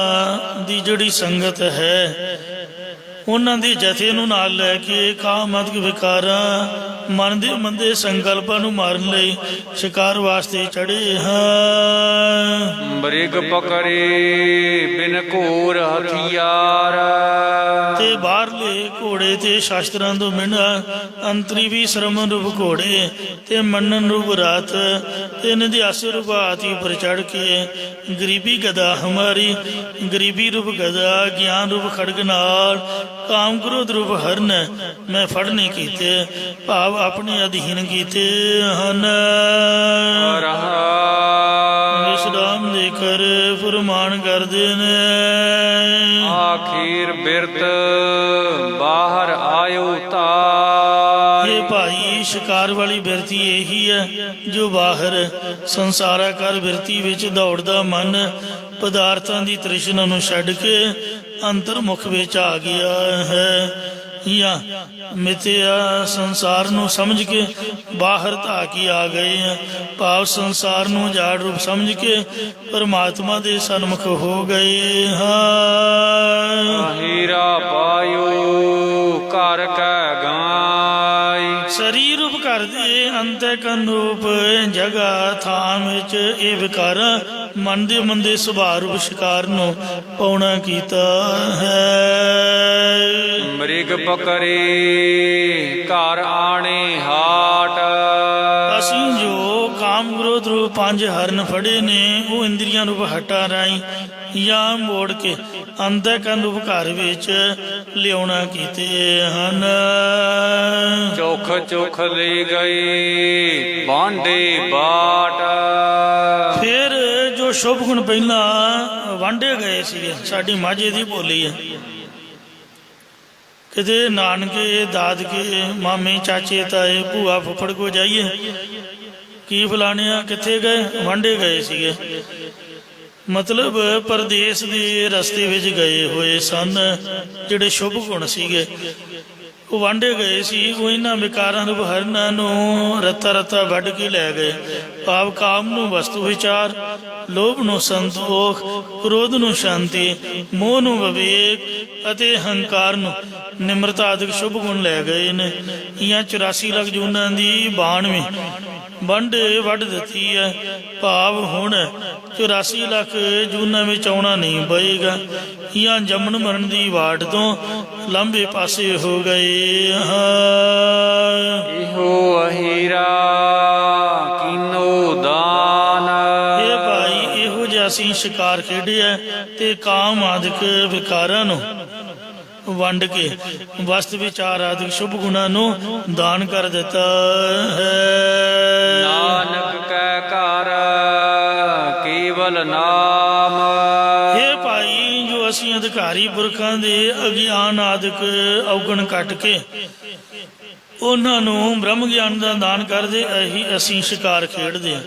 ਦੀ ਜਿਹੜੀ ਸੰਗਤ ਹੈ ਉਹਨਾਂ ਦੇ ਜਥੇ ਨੂੰ ਨਾਲ ਲੈ ਕੇ ਕਾਮਾਦਿਕ ਵਿਕਾਰਾਂ ਮਨ ਦੇ ਮੰਦੇ ਸੰਕਲਪਾਂ ਨੂੰ ਮਾਰਨ ਲਈ ਸ਼ਿਕਾਰ ਵਾਸਤੇ ਚੜੇ ਹਾਂ। ਮ੍ਰਿਗ ਪਕੜੇ ਬਿਨ ਘੋਰ ਹਥਿਆਰ। ਤੇ ਬਾਹਰਲੇ ਘੋੜੇ ਤੇ ਸ਼ਾਸਤਰਾਂ ਤੋਂ ਬਿਨਾਂ ਅੰਤਰੀ ਵੀ ਸਰਮਨ ਰੂਪ ਘੋੜੇ ਤੇ ਮੰਨਨ ਰੂਪ ਰਾਤ ਤੇ ਨਿਧਿਆਸ ਰੂਪ ਹਾਥੀ ਉੱਪਰ ਚੜ ਕੇ ਗਰੀਬੀ ਗਦਾ ਹਮਾਰੀ ਗਰੀਬੀ ਰੂਪ ਗਦਾ ਗਿਆਨ ਰੂਪ ਖੜਗ ਨਾਲ ਕਾਮ ਕ੍ਰੋਧ ਰੂਪ ਹਰਨ ਮੈਂ ਫੜਨੇ ਕੀਤੇ, ਭਾਵ ਆਪਣੇ ਅਧੀਨ ਕੀਤੇ ਹਨ। ਵਿਸ਼ਰਾਮ ਦੇ ਕਰ ਫੁਰਮਾਨ ਕਰਦੇ ਨੇ। ਆਖੀਰ ਬਿਰਤ ਬਾਹਰ ਆਇਓ ਤਾਈ। ਇਹ ਭਾਈ ਸ਼ਿਕਾਰ ਵਾਲੀ ਬਿਰਤੀ ਇਹੀ ਹੈ ਜੋ ਬਾਹਰ ਸੰਸਾਰਾਕਾਰ ਬਿਰਤੀ ਵਿੱਚ ਦੌੜਦਾ ਮਨ ਪਦਾਰਥਾਂ ਦੀ ਤ੍ਰਿਸ਼ਨਾ ਨੂੰ ਛੱਡ ਕੇ ਅੰਤਰਮੁਖ ਵਿੱਚ ਆ ਗਿਆ ਹੈ, ਜਾਂ ਮਿਥਿਆ ਸੰਸਾਰ ਨੂੰ ਸਮਝ ਕੇ ਬਾਹਰ ਧਾ ਕੇ ਆ ਗਏ ਹੈ, ਭਾਵ ਸੰਸਾਰ ਨੂੰ ਜਾੜ ਰੂਪ ਸਮਝ ਕੇ ਪਰਮਾਤਮਾ ਦੇ ਸਨਮੁਖ ਹੋ ਗਏ ਹਾਂ। ਹੀਰਾ ਪਾਇਓ ਘਰ ਕੈ ਗਾਈ। ਸਰੀਰ ਰੂਪ ਘਰ ਦੇ ਅੰਤਕਰਨ ਰੂਪ ਜਗ੍ਹਾ ਥਾਂ ਵਿੱਚ ਇਹ ਵਿਕਾਰਾਂ ਮਨ ਦੇ ਮੰਦੇ ਸੁਭਾਅ ਰੂਪ ਸ਼ਿਕਾਰ ਨੂੰ ਪਾਉਣਾ ਕੀਤਾ ਹੈ। ਮ੍ਰਿਗ ਪਕਰੇ ਘਰ ਆਣੇ ਹਾਟ। ਅਸੀਂ ਜੋ ਕਾਮ ਕ੍ਰੋਧ ਰੂਪ 5 ਹਰਨ ਫੜੇ ਨੇ ਉਹ ਇੰਦਰੀਆਂ ਰੂਪ ਹੱਟਾਂ ਰਾਹੀਂ ਜਾਂ ਮੋੜ ਕੇ ਅੰਤਕਰਨ ਰੂਪ ਘਰ ਵਿੱਚ ਲਿਆਉਣਾ ਕੀਤੇ ਹਨ। ਚੋਖ ਚੋਖ ਲੈ ਗਏ ਬਾਂਡੇ ਬਾਟ। ਫਿਰ ਜੋ ਸ਼ੁਭ ਗੁਣ ਪਹਿਲਾਂ ਵਾਂਡੇ ਗਏ ਸੀਗੇ, ਸਾਡੀ ਮਾਝੇ ਦੀ ਬੋਲੀ ਹੈ, ਕਿਤੇ ਨਾਨਕੇ ਦਾਦਕੇ ਮਾਮੇ ਚਾਚੇ ਤਾਏ ਭੂਆ ਫੁੱਫੜ ਕੋ ਜਾਈਏ, ਕੀ ਫਲਾਣਿਆ ਕਿੱਥੇ ਗਏ, ਵਾਂਡੇ ਗਏ ਸੀਗੇ, ਮਤਲਬ ਪਰਦੇਸ ਦੇ ਰਸਤੇ ਵਿੱਚ ਗਏ ਹੋਏ ਸਨ। ਜਿਹੜੇ ਸ਼ੁਭ ਗੁਣ ਸੀਗੇ ਉਹ ਵਾਂਡੇ ਗਏ ਸੀ, ਉਹ ਇਹਨਾਂ ਵਿਕਾਰਾਂ ਰੂਪ ਹਰਨਾਂ ਨੂੰ ਰੱਤਾ ਰੱਤਾ ਵੱਢ ਕੇ ਲੈ ਗਏ, ਭਾਵ ਕਾਮ ਨੂੰ ਵਸਤੂ ਵਿਚਾਰ, ਲੋਭ ਨੂੰ ਸੰਤੋਖ, ਕ੍ਰੋਧ ਨੂੰ ਸ਼ਾਂਤੀ, ਮੋਹ ਨੂੰ ਵਿਵੇਕ ਅਤੇ ਹੰਕਾਰ ਨੂੰ ਨਿਮਰਤਾ ਆਦਿਕ ਸ਼ੁਭ ਗੁਣ ਲੈ ਗਏ ਨੇ। ਇਹਾਂ 84 ਲੱਖ ਜੂਨਾਂ ਦੀ 92 ਵੰਡ ਵੱਢ ਦਿੱਤੀ ਹੈ, ਭਾਵ ਹੁਣ 84 ਲੱਖ ਜੂਨਾਂ ਵਿੱਚ ਆਉਣਾ ਨਹੀਂ ਪਏਗਾ। ਇਹਾਂ ਜੰਮਣ ਮਰਨ ਦੀ ਵਾਟ ਤੋਂ ਲੰਬੇ ਪਾਸੇ ਹੋ ਗਏ ਹਾਂ। ਇਹੋ ਅਹੀਰਾ ਕੀਨੋ ਦਾਨ। ਇਹ ਭਾਈ ਇਹੋ ਜਿਹਾ ਅਸੀਂ ਸ਼ਿਕਾਰ ਖੇਡਿਆ ਤੇ ਕਾਮ ਆਦਿਕ ਵਿਕਾਰਾਂ ਨੂੰ ਵੰਡ ਕੇ ਵਸਤ ਵਿਚਾਰ ਆਦਿਕ ਸ਼ੁਭ ਗੁਣਾਂ ਨੂੰ ਦਾਨ ਕਰ ਦਿੱਤਾ ਹੈ। ਨਾਨਕ ਕੈ ਘਰ ਕੇਵਲ ਨਾਮ। ਇਹ ਭਾਈ ਜੋ ਅਸੀਂ ਅਧਿਕਾਰੀ ਪੁਰਖਾਂ ਦੇ ਅਗਿਆਨ ਆਦਿਕ ਔਗਣ ਕੱਟ ਕੇ ਉਹਨਾਂ ਨੂੰ ਬ੍ਰਹਮ ਗਿਆਨ ਦਾ ਦਾਨ ਕਰਦੇ ਇਹੀ ਅਸੀਂ ਸ਼ਿਕਾਰ ਖੇਡਦੇ ਹਾਂ।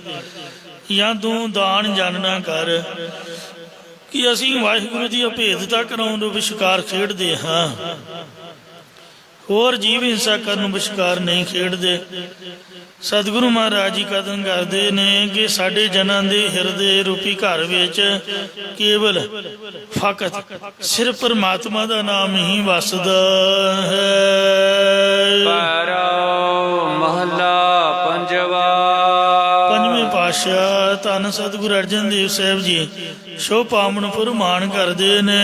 ਜਾਂ ਤੂੰ ਦਾਨ ਜਾਣਨਾ ਕਰ ਕਿ ਅਸੀਂ ਵਾਹਿਗੁਰੂ ਦੀ ਅਭੇਦਤਾ ਕਰਾਉਣ ਨੂੰ ਵਿਸ਼ਕਾਰ ਖੇਡਦੇ ਹਾਂ, ਹੋਰ ਜੀਵ ਹਿੰਸਾ ਕਰਨ ਨੂੰ ਵਿਸ਼ਕਾਰ ਨਹੀਂ ਖੇਡਦੇ। ਸਤਿਗੁਰੂ ਮਹਾਰਾਜ ਜੀ ਕਥਨ ਕਰਦੇ ਨੇ ਕਿ ਸਾਡੇ ਜਨਾਂ ਦੇ ਹਿਰਦੇ ਰੂਪੀ ਘਰ ਵਿੱਚ ਕੇਵਲ ਫਕਤ ਸਿਰਫ ਪਰਮਾਤਮਾ ਦਾ ਨਾਮ ਹੀ ਵਸਦਾ ਹੈ। ਪੈਰੋ ਮਹੱਲਾ ਪੰਜਵਾ। ਪੰਜਵੇਂ ਪਾਤਸ਼ਾਹ ਧੰਨ ਸਤਿਗੁਰੂ ਅਰਜਨ ਦੇਵ ਸਾਹਿਬ ਜੀ ਸੋ ਪਾਵਨ ਫੁਰਮਾਨ ਕਰਦੇ ਨੇ।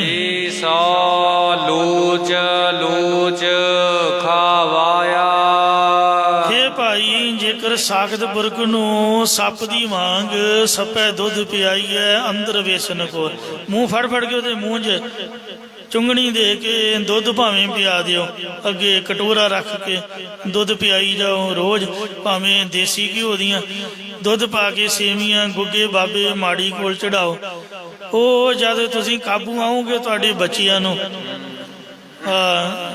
ਈਸਾ ਲੋਚ ਲੋਚ ਖਾਵਾਇਆ। ਹੇ ਭਾਈ, ਜੇਕਰ ਸਾਖਤ ਪੁਰਖ ਨੂੰ ਸੱਪ ਦੀ ਵਾਂਗ ਸੱਪੈ ਦੁੱਧ ਪਿਆਈਐ ਅੰਦਰ ਵੇਸਨ ਕੋ, ਮੂੰਹ ਫੜ ਫੜ ਕੇ ਉਹਦੇ ਮੂੰਹ 'ਚ ਚੁੰਗਣੀ ਦੇ ਕੇ ਦੁੱਧ ਭਾਵੇਂ ਪਿਆ ਦਿਓ, ਅੱਗੇ ਕਟੋਰਾ ਰੱਖ ਕੇ ਦੁੱਧ ਪਿਆਈ ਜਾਓ ਰੋਜ਼, ਭਾਵੇਂ ਦੇਸੀ ਘਿਓ ਦੀਆਂ ਦੁੱਧ ਪਾ ਕੇ ਸੇਵੀਆਂ ਗੁੱਗੇ ਬਾਬੇ ਮਾੜੀ ਕੋਲ ਚੜਾਓ। ਉਹ ਜਦ ਤੁਸੀਂ ਕਾਬੂ ਆਓਗੇ ਤੁਹਾਡੇ ਬੱਚਿਆਂ ਨੂੰ,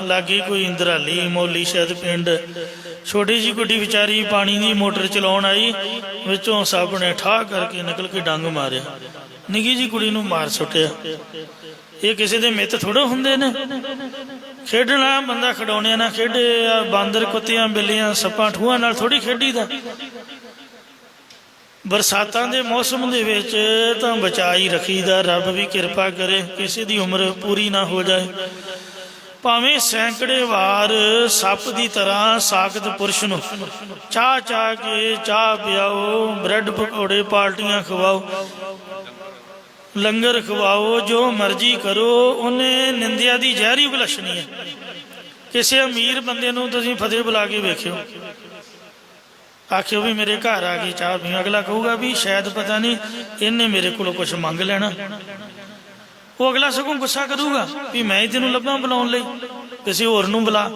ਲਾਗੇ ਕੋਈ ਇੰਦਰਾਲੀ ਮੋਲੀ ਸ਼ਾਇਦ ਪਿੰਡ, ਛੋਟੀ ਜਿਹੀ ਗੁੱਡੀ ਵਿਚਾਰੀ ਪਾਣੀ ਦੀ ਮੋਟਰ ਚਲਾਉਣ ਆਈ, ਵਿੱਚੋਂ ਸੱਪ ਨੇ ਠਾਹ ਕਰਕੇ ਨਿਕਲ ਕੇ ਡੰਗ ਮਾਰਿਆ, ਨਿੱਕੀ ਜਿਹੀ ਕੁੜੀ ਨੂੰ ਮਾਰ ਸੁੱਟਿਆ। ਇਹ ਕਿਸੇ ਦੇ ਮਿੱਤ ਥੋੜ੍ਹੇ ਹੁੰਦੇ ਨੇ। ਖੇਡਣਾ ਬੰਦਾ ਖਿਡੌਣਿਆਂ ਨਾਲ ਖੇਡੇ, ਬਾਂਦਰ ਕੁੱਤਿਆਂ ਬਿੱਲੀਆਂ ਸੱਪਾਂ ਠੂਹਾਂ ਨਾਲ ਥੋੜ੍ਹੀ ਖੇਡੀਦਾ। ਬਰਸਾਤਾਂ ਦੇ ਮੌਸਮ ਦੇ ਵਿੱਚ ਤਾਂ ਬਚਾ ਹੀ ਰੱਖੀਦਾ, ਰੱਬ ਵੀ ਕਿਰਪਾ ਕਰੇ ਕਿਸੇ ਦੀ ਉਮਰ ਪੂਰੀ ਨਾ ਹੋ ਜਾਏ। ਭਾਵੇਂ ਸੈਂਕੜੇ ਵਾਰ ਸੱਪ ਦੀ ਤਰ੍ਹਾਂ ਸਾਖਤ ਪੁਰਸ਼ ਨੂੰ ਚਾਹ ਚਾਹ ਕੇ ਚਾਹ ਪਿਆਓ, ਬ੍ਰੈਡ ਪਕੌੜੇ ਪਾਰਟੀਆਂ ਖਵਾਓ, ਲੰਗਰ ਖਵਾਓ, ਜੋ ਮਰਜ਼ੀ ਕਰੋ, ਉਹਨੇ ਨਿੰਦਿਆ ਦੀ ਜ਼ਹਿਰੀ ਬਲਸ਼ਣੀ ਹੈ। ਕਿਸੇ ਅਮੀਰ ਬੰਦੇ ਨੂੰ ਤੁਸੀਂ ਫਤਿਹ ਬੁਲਾ ਕੇ ਵੇਖਿਓ, ਆਖਿਓ ਵੀ ਮੇਰੇ ਘਰ ਆ ਕੇ ਚਾਹ ਪੀਓ, ਅਗਲਾ ਕਹੂਗਾ ਵੀ ਸ਼ਾਇਦ ਪਤਾ ਨਹੀਂ ਇਹਨੇ ਮੇਰੇ ਕੋਲੋਂ ਕੁਛ ਮੰਗ ਲੈਣਾ। ਉਹ ਅਗਲਾ ਸਗੋਂ ਗੁੱਸਾ ਕਰੂਗਾ ਵੀ ਮੈਂ ਹੀ ਤੈਨੂੰ ਲੱਭਾਂ ਬੁਲਾਉਣ ਲਈ, ਕਿਸੇ ਹੋਰ ਨੂੰ ਬੁਲਾ।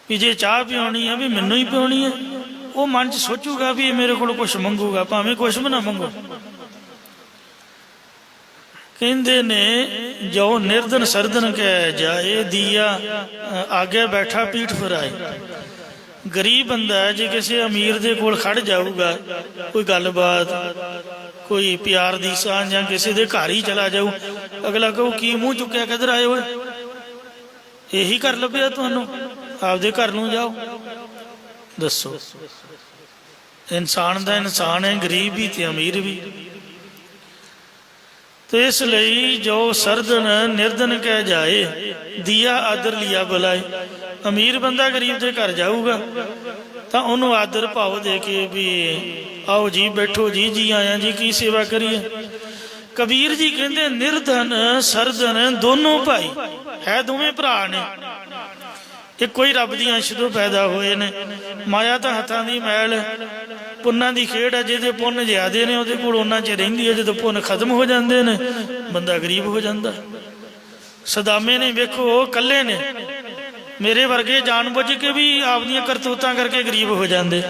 ਵੀ ਜੇ ਚਾਹ ਪਿਆਉਣੀ ਹੈ ਵੀ ਮੈਨੂੰ ਹੀ ਪਿਆਉਣੀ ਹੈ, ਉਹ ਮਨ 'ਚ ਸੋਚੂਗਾ ਵੀ ਇਹ ਮੇਰੇ ਕੋਲੋਂ ਕੁਛ ਮੰਗੂਗਾ, ਭਾਵੇਂ ਕੁਛ ਵੀ ਨਾ ਮੰਗੋ। ਕਹਿੰਦੇ ਨੇ ਜੋ ਨਿਰਧਨ ਸਰਦਨ ਕਹਿ ਜਾਏ, ਦੀਆ ਆਗੇ ਬੈਠਾ ਪੀਠ ਫਿਰਾਏ। ਗਰੀਬ ਬੰਦਾ ਜੇ ਕਿਸੇ ਅਮੀਰ ਦੇ ਕੋਲ ਖੜ ਜਾਊਗਾ, ਕੋਈ ਗੱਲਬਾਤ ਕੋਈ ਪਿਆਰ ਦੀ ਸਾਂਝ ਜਾਂ ਕਿਸੇ ਦੇ ਘਰ ਹੀ ਚਲਾ ਜਾਊ, ਅਗਲਾ ਕਹੂ ਕੀ ਮੂੰਹ ਚੁੱਕਿਆ ਕਿੱਧਰ ਆਏ ਹੋਏ, ਇਹੀ ਘਰ ਲੱਭਿਆ ਤੁਹਾਨੂੰ, ਆਪਦੇ ਘਰ ਨੂੰ ਜਾਓ। ਦੱਸੋ, ਇਨਸਾਨ ਦਾ ਇਨਸਾਨ ਹੈ, ਗਰੀਬ ਵੀ ਤੇ ਅਮੀਰ ਵੀ। ਤੇ ਇਸ ਲਈ ਜੋ ਸਰਦਨ ਨਿਰਧਨ ਕਹਿ ਜਾਏ, ਦੀਆ ਆਦਰ ਲਿਆ ਬੁਲਾਏ। ਅਮੀਰ ਬੰਦਾ ਗਰੀਬ ਦੇ ਘਰ ਜਾਊਗਾ ਤਾਂ ਉਹਨੂੰ ਆਦਰ ਭਾਵ ਦੇ ਕੇ ਵੀ ਆਓ ਜੀ, ਬੈਠੋ ਜੀ, ਜੀ ਆਇਆ ਜੀ, ਕੀ ਸੇਵਾ ਕਰੀਏ। ਕਬੀਰ ਜੀ ਕਹਿੰਦੇ ਨਿਰਧਨ ਸਰਦਨ ਦੋਨੋਂ ਭਾਈ ਹੈ, ਦੋਵੇਂ ਭਰਾ ਨੇ, ਇੱਕੋ ਹੀ ਰੱਬ ਦੀ ਅੰਸ਼ ਤੋਂ ਪੈਦਾ ਹੋਏ ਨੇ। ਮਾਇਆ ਤਾਂ ਹੱਥਾਂ ਦੀ ਮੈਲ, ਪੁੰਨਾਂ ਦੀ ਖੇਡ ਹੈ। ਜਿਹਦੇ ਪੁੰਨ ਜ਼ਿਆਦੇ ਨੇ ਉਹਦੇ ਕੋਲ ਉਹਨਾਂ 'ਚ ਰਹਿੰਦੀ ਹੈ, ਜਦੋਂ ਪੁੰਨ ਖਤਮ ਹੋ ਜਾਂਦੇ ਨੇ ਬੰਦਾ ਗਰੀਬ ਹੋ ਜਾਂਦਾ। ਸਦਾਮੇ ਨੇ ਵੇਖੋ ਇਕੱਲੇ ਨੇ, ਮੇਰੇ ਵਰਗੇ ਜਾਣ ਬੁੱਝ ਕੇ ਵੀ ਆਪਦੀਆਂ ਕਰਤੂਤਾਂ ਕਰਕੇ ਗਰੀਬ ਹੋ ਜਾਂਦੇ।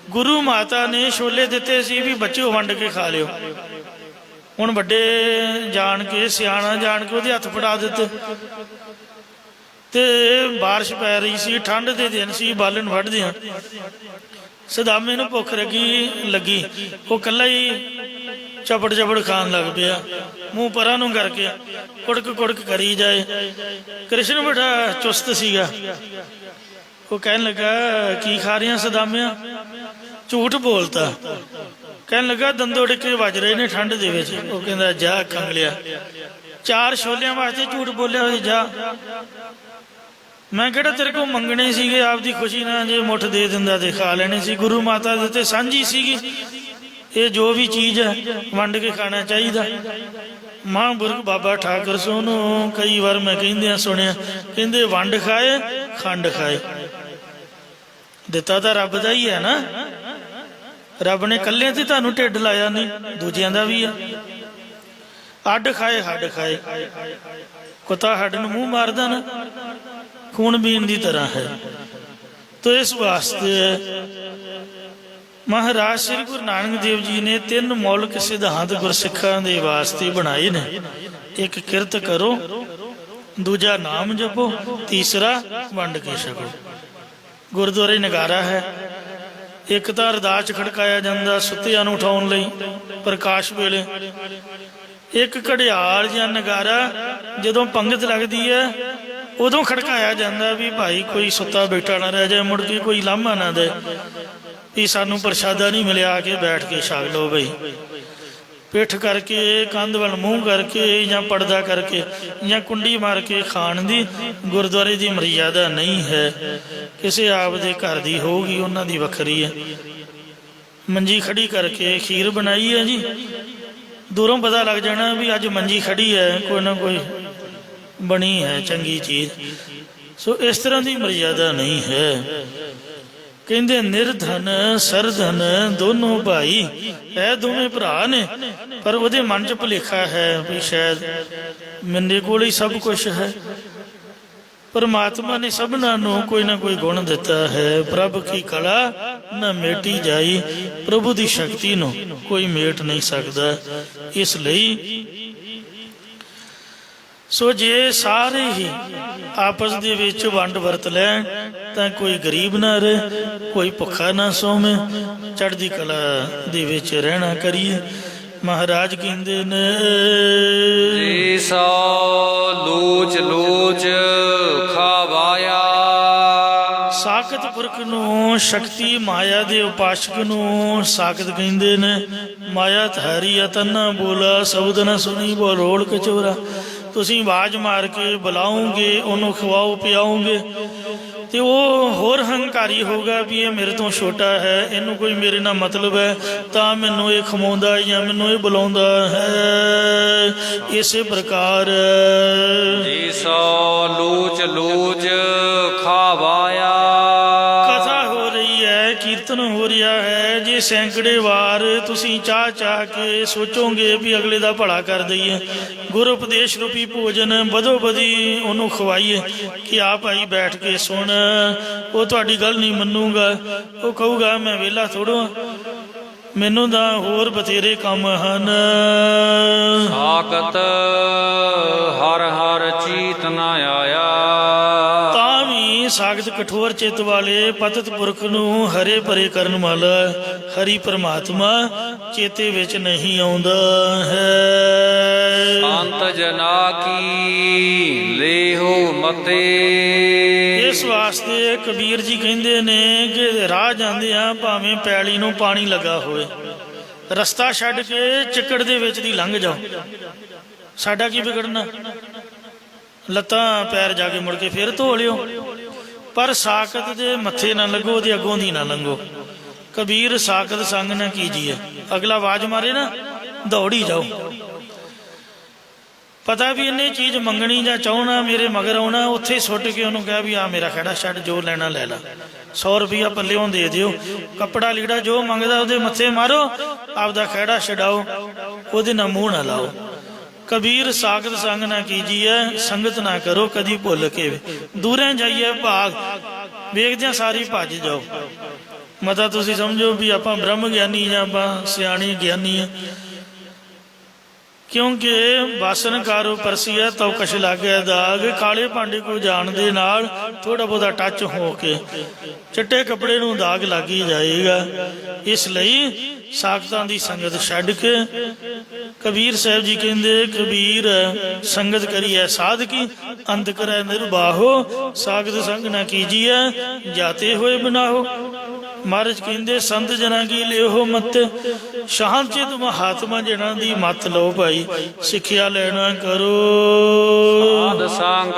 ਗੁਰੂ ਮਾਤਾ ਨੇ ਛੋਲੇ ਦਿੱਤੇ ਸੀ ਵੀ ਬੱਚਿਓ ਵੰਡ ਕੇ ਖਾ ਲਿਓ, ਹੁਣ ਵੱਡੇ ਜਾਣ ਕੇ ਸਿਆਣਾ ਜਾਣ ਕੇ ਉਹਦੇ ਹੱਥ ਫੜਾ ਦਿੱਤੇ। ਤੇ ਬਾਰਿਸ਼ ਪੈ ਰਹੀ ਸੀ, ਠੰਡ ਦੇ ਦਿਨ ਸੀ, ਬਾਲਣ ਵੱਢਦੇ ਆ। ਸਦਾਮੇ ਨੂੰ ਭੁੱਖ ਲੱਗੀ, ਉਹ ਇਕੱਲਾ ਹੀ ਚਪੜ ਚਪੜ ਖਾਣ ਲੱਗ ਪਿਆ, ਮੂੰਹ ਪਰਾਂ ਨੂੰ ਕਰਕੇ ਕੁੜਕ ਕੁੜਕ ਕਰੀ ਜਾਏ। ਕ੍ਰਿਸ਼ਨ ਬੜਾ ਚੁਸਤ ਸੀਗਾ, ਉਹ ਕਹਿਣ ਲੱਗਾ ਕੀ ਖਾ ਰਿਹਾ ਸਦਾਮਿਆ? ਝੂਠ ਬੋਲਤਾ। ਕਹਿਣ ਲੱਗਾ ਦੰਦੋ ਡਿੱਕੇ ਵੱਜ ਰਹੇ ਨੇ ਠੰਡ ਦੇ ਵਿੱਚ। ਉਹ ਕਹਿੰਦਾ ਜਾ ਕੰਗਲਿਆ, 4 ਛੋਲਿਆਂ ਵਾਸਤੇ ਝੂਠ ਬੋਲਿਆ ਹੋਇਆ, ਜਾ, ਮੈਂ ਕਿਹੜਾ ਤੇਰੇ ਕੋਲ ਮੰਗਣੇ ਸੀਗੇ, ਆਪਦੀ ਖੁਸ਼ੀ ਨਾਲ ਜੇ ਮੁੱਠ ਦੇ ਦਿੰਦਾ ਤੇ ਖਾ ਲੈਣੇ ਸੀ। ਗੁਰੂ ਮਾਤਾ ਦੇ ਤੇ ਸਾਂਝੀ ਸੀਗੀ, ਇਹ ਜੋ ਵੀ ਚੀਜ਼ ਹੈ ਵੰਡ ਕੇ ਖਾਣਾ ਚਾਹੀਦਾ। ਮਹਾਂਪੁਰਖ ਬਾਬਾ ਠਾਕਰ ਸਿੰਘ ਨੂੰ ਕਈ ਵਾਰ ਮੈਂ ਕਹਿੰਦਿਆਂ ਸੁਣਿਆ, ਕਹਿੰਦੇ ਵੰਡ ਖਾਏ ਖੰਡ ਖਾਏ। ਦਿੱਤਾ ਤਾਂ ਰੱਬ ਦਾ ਹੀ ਹੈ ਨਾ, ਰੱਬ ਨੇ ਇਕੱਲੇ ਤੇ ਤੁਹਾਨੂੰ ਢਿੱਡ ਲਾਇਆ ਨਹੀਂ, ਦੂਜਿਆਂ ਦਾ ਵੀ ਹੈ। ਅੱਡ ਖਾਏ ਹੱਡ ਖਾਏ, ਕੁੱਤਾ ਹੱਡ ਨੂੰ ਮੂੰਹ ਮਾਰਦਾ ਨਾ, ਖੂਨ ਪੀਣ ਦੀ ਤਰ੍ਹਾਂ ਹੈ। ਤੋ ਇਸ ਵਾਸਤੇ ਮਹਾਰਾਜ ਸ੍ਰੀ ਗੁਰੂ ਨਾਨਕ ਦੇਵ ਜੀ ਨੇ 3 ਮੌਲਿਕ ਸਿਧਾਂਤ ਗੁਰਸਿੱਖਾਂ ਦੇ ਵਾਸਤੇ ਬਣਾਏ ਨੇ। ਇੱਕ ਕਿਰਤ ਕਰੋ, ਦੂਜਾ ਨਾਮ ਜਪੋ, ਤੀਸਰਾ ਵੰਡ ਕੇ ਛਕੋ। ਗੁਰਦੁਆਰੇ ਨਗਾਰਾ ਹੈ, ਇੱਕ ਤਾਂ ਅਰਦਾਸ ਖੜਕਾਇਆ ਜਾਂਦਾ ਸੁੱਤਿਆਂ ਨੂੰ ਉਠਾਉਣ ਲਈ ਪ੍ਰਕਾਸ਼ ਵੇਲੇ, ਇੱਕ ਘੜਿਆਲ ਜਾਂ ਨਗਾਰਾ ਜਦੋਂ ਪੰਗਤ ਲੱਗਦੀ ਹੈ ਉਦੋਂ ਖੜਕਾਇਆ ਜਾਂਦਾ ਵੀ ਭਾਈ ਕੋਈ ਸੁੱਤਾ ਬੈਠਾ ਨਾ ਰਹਿ ਜਾਏ, ਮੁੜ ਕੇ ਕੋਈ ਲਾਂਭਾ ਨਾ ਦੇ ਵੀ ਸਾਨੂੰ ਪ੍ਰਸ਼ਾਦਾ ਨਹੀਂ ਮਿਲਿਆ, ਆ ਕੇ ਬੈਠ ਕੇ ਛਕ ਲਓ। ਬਈ ਪਿੱਠ ਕਰਕੇ, ਕੰਧ ਵੱਲ ਮੂੰਹ ਕਰਕੇ ਜਾਂ ਪਰਦਾ ਕਰਕੇ ਜਾਂ ਕੁੰਡੀ ਮਾਰ ਕੇ ਖਾਣ ਦੀ ਗੁਰਦੁਆਰੇ ਦੀ ਮਰਿਆਦਾ ਨਹੀਂ ਹੈ। ਕਿਸੇ ਆਪ ਦੇ ਘਰ ਦੀ ਹੋਊਗੀ, ਉਹਨਾਂ ਦੀ ਵੱਖਰੀ ਹੈ। ਮੰਜੀ ਖੜੀ ਕਰਕੇ ਖੀਰ ਬਣਾਈ ਹੈ ਜੀ। ਦੂਰੋਂ ਪਤਾ ਲੱਗ ਜਾਣਾ ਵੀ ਅੱਜ ਮੰਜੀ ਖੜੀ ਹੈ, ਕੋਈ ਨਾ ਕੋਈ ਬਣੀ ਹੈ ਚੰਗੀ ਚੀਜ਼। ਸੋ ਇਸ ਤਰ੍ਹਾਂ ਦੀ ਮਰਿਆਦਾ ਨਹੀਂ ਹੈ। ਕਹਿੰਦੇ ਨਿਰਧਨ ਸਰਧਨ ਦੋਨੋਂ ਭਾਈ, ਇਹ ਦੋਵੇਂ ਭਰਾ ਨੇ, ਪਰ ਉਹਦੇ ਮਨ 'ਚ ਭੁਲੇਖਾ ਹੈ ਵੀ ਸ਼ਾਇਦ ਮੇਰੇ ਕੋਲ ਹੀ ਸਭ ਕੁਛ ਹੈ। ਪਰਮਾਤਮਾ ਨੇ ਸਭਨਾਂ ਨੂੰ ਕੋਈ ਨਾ ਕੋਈ ਗੁਣ ਦਿੱਤਾ ਹੈ। ਪ੍ਰਭ ਕੀ ਕਲਾ ਨਾ ਮੇਟੀ ਜਾਈ, ਪ੍ਰਭੂ ਦੀ ਸ਼ਕਤੀ ਨੂੰ ਕੋਈ ਮੇਟ ਨਹੀਂ ਸਕਦਾ। ਇਸ ਲਈ ਸੋ ਜੇ ਸਾਰੇ ਹੀ ਆਪਸ ਦੇ ਵਿੱਚ ਵੰਡ ਵਰਤ ਲੈਣ ਤਾਂ ਕੋਈ ਗਰੀਬ ਨਾ ਰਹੇ, ਕੋਈ ਭੁੱਖਾ ਨਾ ਸੋਵੇ, ਚੜ੍ਹਦੀ ਕਲਾ ਦੇ ਵਿੱਚ ਰਹਿਣਾ ਕਰੀਏ। ਮਹਾਰਾਜ ਕਹਿੰਦੇ ਨੇ ਜੀ ਸੋ ਲੋਚ ਲੋਚ ਖਾਵਾਇਆ। ਸਾਖਤ ਪੁਰਖ ਨੂੰ, ਸ਼ਕਤੀ ਮਾਇਆ ਦੇ ਉਪਾਸ਼ਕ ਨੂੰ ਸਾਖਤ ਕਹਿੰਦੇ ਨੇ। ਮਾਇਆ ਧਾਰੀ ਅਤਨਾ ਬੋਲਾ, ਸ਼ਬਦ ਨਾ ਸੁਣੀ ਬੋ ਰੋਲ ਕਚੋਰਾ। ਤੁਸੀਂ ਆਵਾਜ਼ ਮਾਰ ਕੇ ਬੁਲਾਓਗੇ, ਉਹਨੂੰ ਖਵਾਓ ਪਿਆਓਗੇ, ਤੇ ਉਹ ਹੋਰ ਹੰਕਾਰੀ ਹੋਗਾ ਵੀ ਇਹ ਮੇਰੇ ਤੋਂ ਛੋਟਾ ਹੈ, ਇਹਨੂੰ ਕੋਈ ਮੇਰੇ ਨਾਲ ਮਤਲਬ ਹੈ ਤਾਂ ਮੈਨੂੰ ਇਹ ਖਵਾਉਂਦਾ ਜਾਂ ਮੈਨੂੰ ਇਹ ਬੁਲਾਉਂਦਾ ਹੈ। ਇਸੇ ਪ੍ਰਕਾਰ ਜੀ ਸੋ ਲੋਚ ਲੋਚ ਖਾਵਾਇਆ। ਕਥਾ ਹੋ ਰਹੀ ਹੈ, ਕੀਰਤਨ ਹੋ ਰਿਹਾ ਹੈ। ਜੇ ਸੈਂਕੜੇ ਵਾਰ ਤੁਸੀਂ ਚਾਹ ਚਾਹ ਕੇ ਸੋਚੋਗੇ ਵੀ ਅਗਲੇ ਦਾ ਭਲਾ ਕਰ ਦਈਏ, ਗੁਰੂ ਉਪਦੇਸ਼ ਰੂਪੀ ਭੋਜਨ ਬਦੋ ਬਦੀ ਉਹਨੂੰ ਖਵਾਈਏ ਕਿ ਆ ਭਾਈ ਬੈਠ ਕੇ ਸੁਣ, ਉਹ ਤੁਹਾਡੀ ਗੱਲ ਨਹੀਂ ਮੰਨੂਗਾ। ਉਹ ਕਹੂਗਾ ਮੈਂ ਵਿਹਲਾ ਥੋੜ੍ਹਾ, ਮੈਨੂੰ ਤਾਂ ਹੋਰ ਬਥੇਰੇ ਕੰਮ ਹਨ। ਸਾਖਤ ਹਰ ਹਰ ਚੀਤ ਨਾ ਆਇਆ। ਤਾਂ ਵੀ ਸਾਖਤ ਕਠੋਰ ਚਿੱਤ ਵਾਲੇ ਪਤਿਤ ਪੁਰਖ ਨੂੰ ਹਰੇ ਭਰੇ ਕਰਨ ਵਾਲਾ ਹਰੀ ਪਰਮਾਤਮਾ ਚੇਤੇ ਵਿੱਚ ਨਹੀਂ ਆਉਂਦਾ ਹੈ। ਅੰਤ ਜਨਾ ਕੀ ਲੇਹੋ ਮਤੇ। ਇਸ ਵਾਸਤੇ ਕਬੀਰ ਜੀ ਕਹਿੰਦੇ ਨੇ ਕਿ ਰਾਹ ਜਾਂਦੇ ਆ ਭਾਵੇਂ ਪੈਲੀ ਨੂੰ ਪਾਣੀ ਲੱਗਾ ਹੋਵੇ, ਰਸਤਾ ਛੱਡ ਕੇ ਚਿੱਕੜ ਦੇ ਵਿੱਚ ਦੀ ਲੰਘ ਜਾਓ, ਸਾਡਾ ਕੀ ਵਿਗੜਨਾ, ਲੱਤਾਂ ਪੈਰ ਜਾ ਕੇ ਮੁੜ ਕੇ ਫਿਰ ਧੋ ਲਿਓ, ਪਰ ਸਾਖਤ ਦੇ ਮੱਥੇ ਨਾ ਲੱਗੋ, ਉਹਦੇ ਅੱਗੋਂ ਦੀ ਨਾ ਲੰਘੋ। ਕਬੀਰ ਸਾਖਤ ਸੰਗ ਨਾ ਕੀਜੀਏ। ਅਗਲਾ ਆਵਾਜ਼ ਮਾਰੇ ਨਾ ਦੌੜੀ ਜਾਓ। ਪਤਾ ਵੀ ਇਹਨੇ ਚੀਜ਼ ਮੰਗਣੀ ਜਾਂ ਚਾਹਣਾ, ਮੇਰੇ ਮਗਰ ਆਉਣਾ, ਉੱਥੇ ਸੁੱਟ ਕੇ ਉਹਨੂੰ ਕਿਹਾ ਵੀ ਆ ਮੇਰਾ ਖਹਿੜਾ ਛੱਡ, ਜੋ ਲੈਣਾ ਲੈ ਲਾ, 100 ਰੁਪਈਆ ਪੱਲਿਓਂ ਦੇ ਦਿਓ, ਕੱਪੜਾ ਲੀੜਾ ਜੋ ਮੰਗਦਾ ਉਹਦੇ ਮੱਥੇ ਮਾਰੋ, ਆਪਦਾ ਖਹਿੜਾ ਛਡਾਓ, ਉਹਦੇ ਨਾਲ ਮੂੰਹ ਨਾ ਲਾਓ। ਕਬੀਰ ਸਾਖਤ ਸੰਗ ਨਾ ਕੀਜੀਏ, ਸੰਗਤ ਨਾ ਕਰੋ ਕਦੀ ਭੁੱਲ ਕੇ। ਦੂਰੇ ਜਾਈਏ ਭਾਗ ਵੇਖਦਿਆਂ ਸਾਰੀ ਭੱਜ ਜਾਓ। ਮਤਾ ਤੁਸੀਂ ਸਮਝੋ ਵੀ ਆਪਾਂ ਬ੍ਰਹਮ ਗਿਆਨੀ ਜਾਂ ਆਪਾਂ ਸਿਆਣੇ ਗਿਆਨੀ ਆ, ਕਿਉਂਕਿ ਬਾਸਨ ਕਾਰੋ ਪਰਸੀਆ ਤਉ ਕਛ ਲਾਗੇ ਦਾਗ। ਕਾਲੇ ਭਾਂਡੇ ਕੋ ਜਾਣ ਦੇ ਨਾਲ ਥੋੜਾ ਬਹੁਤਾ ਟੱਚ ਹੋ ਕੇ ਚਿੱਟੇ ਕੱਪੜੇ ਨੂੰ ਦਾਗ ਲੱਗ ਹੀ ਜਾਏਗਾ। ਇਸ ਲਈ ਸਾਖਤਾਂ ਦੀ ਸੰਗਤ ਛੱਡ ਕੇ ਕਬੀਰ ਸਾਹਿਬ ਜੀ ਕਹਿੰਦੇ, ਕਬੀਰ ਸੰਗਤ ਕਰੀਐ ਸਾਧਕੀ, ਅੰਤ ਕਰੈ ਨਿਰਬਾਹੋ, ਸਾਖਤ ਸੰਗ ਨਾ ਕੀਜੀਐ ਜਾਤੇ ਹੋਏ ਬਨਾਹੋ। ਮਹਾਰਾਜ ਕਹਿੰਦੇ ਸੰਤ ਜਨਾਂ ਕੀ ਲਿਓ ਮਤ, ਸ਼ਾਂਤਚਿਤ ਮਹਾਤਮਾ ਜਨਾਂ ਦੀ ਮੱਤ ਲਓ ਭਾਈ, ਸਿੱਖਿਆ ਲੈਣਾ ਕਰੋ। ਸਾਧ ਸੰਗ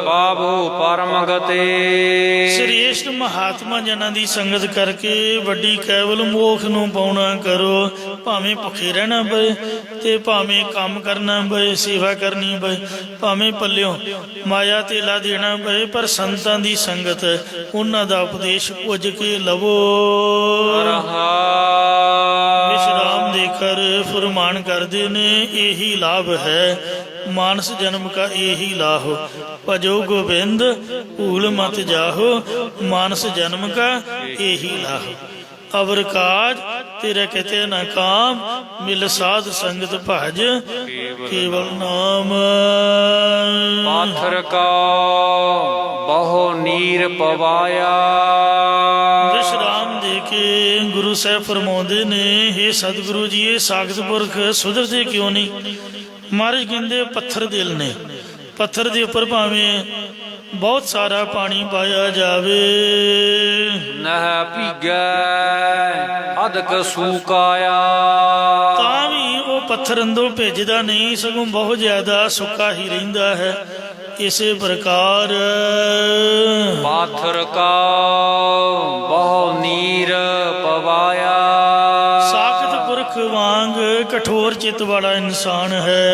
ਪਾਵੋ ਪਰਮ ਗਤੇ। ਸ੍ਰੇਸ਼ਟ ਮਹਾਤਮਾ ਜਨਾਂ ਦੀ ਸੰਗਤ ਕਰਕੇ ਵੱਡੀ ਕੇਵਲ ਮੋਖ ਨੂੰ ਪਾਉਣਾ ਕਰੋ। ਭਾਵੇਂ ਭੁੱਖੇ ਰਹਿਣਾ ਪਏ ਤੇ ਭਾਵੇਂ ਕੰਮ ਕਰਨਾ ਪਏ, ਸੇਵਾ ਕਰਨੀ ਪਏ, ਭਾਵੇਂ ਪੱਲਿਓ ਮਾਇਆ ਤੇਲਾ ਦੇਣਾ ਪਏ, ਪਰ ਸੰਤਾਂ ਦੀ ਸੰਗਤ, ਉਹਨਾਂ ਦਾ ਉਪਦੇਸ਼ ਪੁੱਜ ਕੇ ਲਵੋ। ਵਿਸ਼ਰਾਮ ਦੇ ਕਰ ਫੁਰਮਾਨ ਕਰਦੇ ਨੇ, ਇਹੀ ਲਾਭ ਹੈ ਮਾਨਸ ਜਨਮ ਕਾ ਇਹੀ ਲਾਹੋ, ਭਜੋ ਗੋਬਿੰਦ ਭੂਲ ਮਤ ਜਾਹੋ, ਮਾਨਸ ਜਨਮ ਕਾ ਇਹੀ ਲਾਹੋ। ਅਵਰ ਕਾਜ ਤੇਰੇ ਕਹਤੇ ਨਾ ਕਾਮ, ਮਿਲ ਸਾਧ ਸੰਗਤ ਭਜ ਕੇਵਲ ਨਾਮ। ਪਾਥਰ ਕਾ ਬਹੁ ਨੀਰ ਪਵਾਇਆ। ਵਿਸ਼ਰਾਮ ਦੇ ਕੇ ਗੁਰੂ ਸਾਹਿਬ ਫਰਮਾਉਂਦੇ ਨੇ, ਹੇ ਸਤਿਗੁਰੂ ਜੀ, ਇਹ ਸਾਖਤ ਪੁਰਖ ਸੁਧਰਦੇ ਕਿਉਂ ਨਹੀਂ? ਮਹਾਰਾਜ ਕਹਿੰਦੇ ਪੱਥਰ ਦਿਲ ਨੇ, ਪੱਥਰ ਦੇ ਉੱਪਰ ਭਾਵੇਂ ਬਹੁਤ ਸਾਰਾ ਪਾਣੀ ਪਾਇਆ ਜਾਵੇ, ਨਹਿ ਭੀਗੈ ਅਦਕ ਸੂਕਾਇਆ। ਤਾਂ ਵੀ ਉਹ ਪੱਥਰ ਅੰਦਰੋਂ ਭਿੱਜਦਾ ਨਹੀਂ, ਸਗੋਂ ਬਹੁਤ ਜ਼ਿਆਦਾ ਸੁੱਕਾ ਹੀ ਰਹਿੰਦਾ ਹੈ। ਇਸੇ ਪ੍ਰਕਾਰ ਪਾਥਰ ਕਾ ਬਹੁ ਨੀਰ ਪਵਾਇਆ। ਚਿੱਤ ਵਾਲਾ ਇਨਸਾਨ ਹੈ,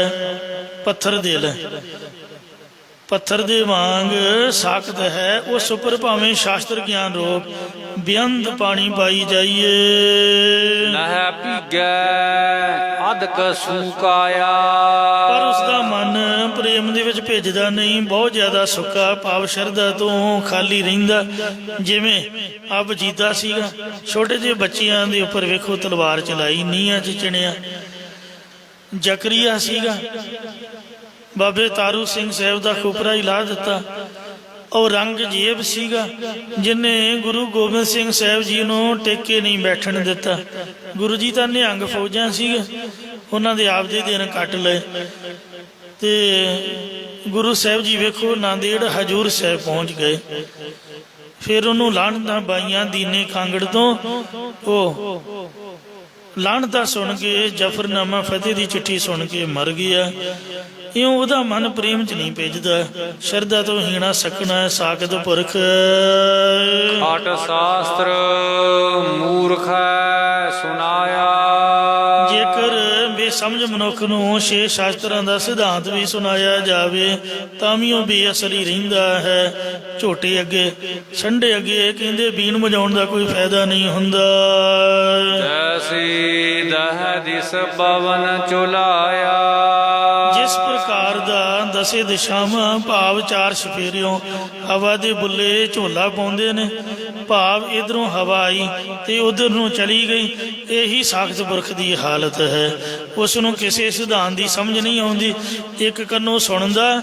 ਪੱਥਰ ਦਿਲ ਹੈ, ਪੱਥਰ ਦੇ ਵਾਂਗ ਸਾਖਤ ਹੈ। ਉਸ ਉੱਪਰ ਭਾਵੇਂ ਸ਼ਾਸਤਰ ਗਿਆਨ ਰੋਗ ਬੇਅੰਤ ਪਾਣੀ ਪਾਈ ਜਾਈਏ, ਨਹਿ ਭੀਗੈ ਅਧਕ ਸੂਕਾਇਆ। ਪਰ ਉਸ ਦਾ ਮਨ ਪ੍ਰੇਮ ਦੇ ਵਿੱਚ ਭਿੱਜਦਾ ਨਹੀਂ, ਬਹੁਤ ਜ਼ਿਆਦਾ ਸੁੱਕਾ ਭਾਵ ਸ਼ਰਧਾ ਤੋਂ ਖਾਲੀ ਰਹਿੰਦਾ। ਜਿਵੇਂ ਅਬ ਜੀਤਾ ਸੀਗਾ, ਛੋਟੇ ਜਿਹੇ ਬੱਚਿਆਂ ਦੇ ਉੱਪਰ ਵੇਖੋ ਤਲਵਾਰ ਚਲਾਈ, ਨੀਹਾਂ 'ਚ ਚਿਣਿਆ। ਜ਼ਕਰੀਆ ਸੀਗਾ, ਬਾਬੇ ਤਾਰੂ ਸਿੰਘ ਸਾਹਿਬ ਦਾ ਖੋਪਰਾ ਹੀ ਲਾ ਦਿੱਤਾ। ਔਰੰਗਜ਼ੇਬ ਸੀਗਾ, ਜਿਹਨੇ ਗੁਰੂ ਗੋਬਿੰਦ ਸਿੰਘ ਸਾਹਿਬ ਜੀ ਨੂੰ ਟੇਕੇ ਨਹੀਂ ਬੈਠਣ ਦਿੱਤਾ। ਗੁਰੂ ਜੀ ਤਾਂ ਨਿਹੰਗ ਫੌਜਾਂ ਸੀਗੇ, ਉਹਨਾਂ ਦੇ ਆਪਦੇ ਦਿਨ ਕੱਟ ਲਏ। ਤੇ ਗੁਰੂ ਸਾਹਿਬ ਜੀ ਵੇਖੋ ਨਾਂਦੇੜ ਹਜੂਰ ਸਾਹਿਬ ਪਹੁੰਚ ਗਏ। ਫਿਰ ਉਹਨੂੰ ਲਾਹਣਤਾਂ ਬਾਈਆਂ ਦੀਨੇ ਕਾਂਗੜ ਤੋਂ। ਉਹ ਲਾਹਣਤਾਂ ਸੁਣ ਕੇ, ਜਫਰਨਾਮਾ ਫਤਿਹ ਦੀ ਚਿੱਠੀ ਸੁਣ ਕੇ ਮਰ ਗਿਆ। ਇਉਂ ਉਹਦਾ ਮਨ ਪ੍ਰੇਮ 'ਚ ਨਹੀਂ ਭਿੱਜਦਾ। ਸ਼ਰਧਾ ਤੋਂ ਹੀਣਾ ਸਕਣਾ ਸਾਕਤ ਪੁਰਖ। ਹਟ ਸ਼ਾਸਤਰ ਮੂਰਖ ਸੁਨਾਇਆ। ਜੇਕਰ ਬੇਸਮਝ ਮਨੁੱਖ ਨੂੰ ਛੇ ਸ਼ਾਸਤਰਾਂ ਦਾ ਸਿਧਾਂਤ ਵੀ ਸੁਣਾਇਆ ਜਾਵੇ ਤਾਂ ਵੀ ਉਹ ਬੇਅਸਰ ਹੀ ਰਹਿੰਦਾ ਹੈ। ਝੋਟੇ ਅੱਗੇ, ਸੰਡੇ ਅੱਗੇ ਕਹਿੰਦੇ ਬੀਨ ਵਜਾਉਣ ਦਾ ਕੋਈ ਫਾਇਦਾ ਨਹੀਂ ਹੁੰਦਾ। ਜੈਸੀ ਦਹ ਦਿਸ ਪਵਨ ਚੁਲਾਇਆ। ਜਿਸ ਪ੍ਰਕਾਰ ਦਾ ਦਸੇ ਦਿਸ਼ਾਵਾਂ ਭਾਵ ਚਾਰ ਸਫੇਰਿਓਂ ਹਵਾ ਦੇ ਬੁੱਲੇ ਝੋਲਾ ਪਾਉਂਦੇ ਨੇ, ਭਾਵ ਇਧਰੋਂ ਹਵਾ ਆਈ ਤੇ ਉਧਰ ਨੂੰ ਚਲੀ ਗਈ। ਇਹੀ ਸਾਖਤ ਪੁਰਖ ਦੀ ਹਾਲਤ ਹੈ। ਉਸ ਨੂੰ ਕਿਸੇ ਸਿਧਾਂਤ ਦੀ ਸਮਝ ਨਹੀਂ ਆਉਂਦੀ। ਇੱਕ ਕੰਨੋਂ ਸੁਣਦਾ,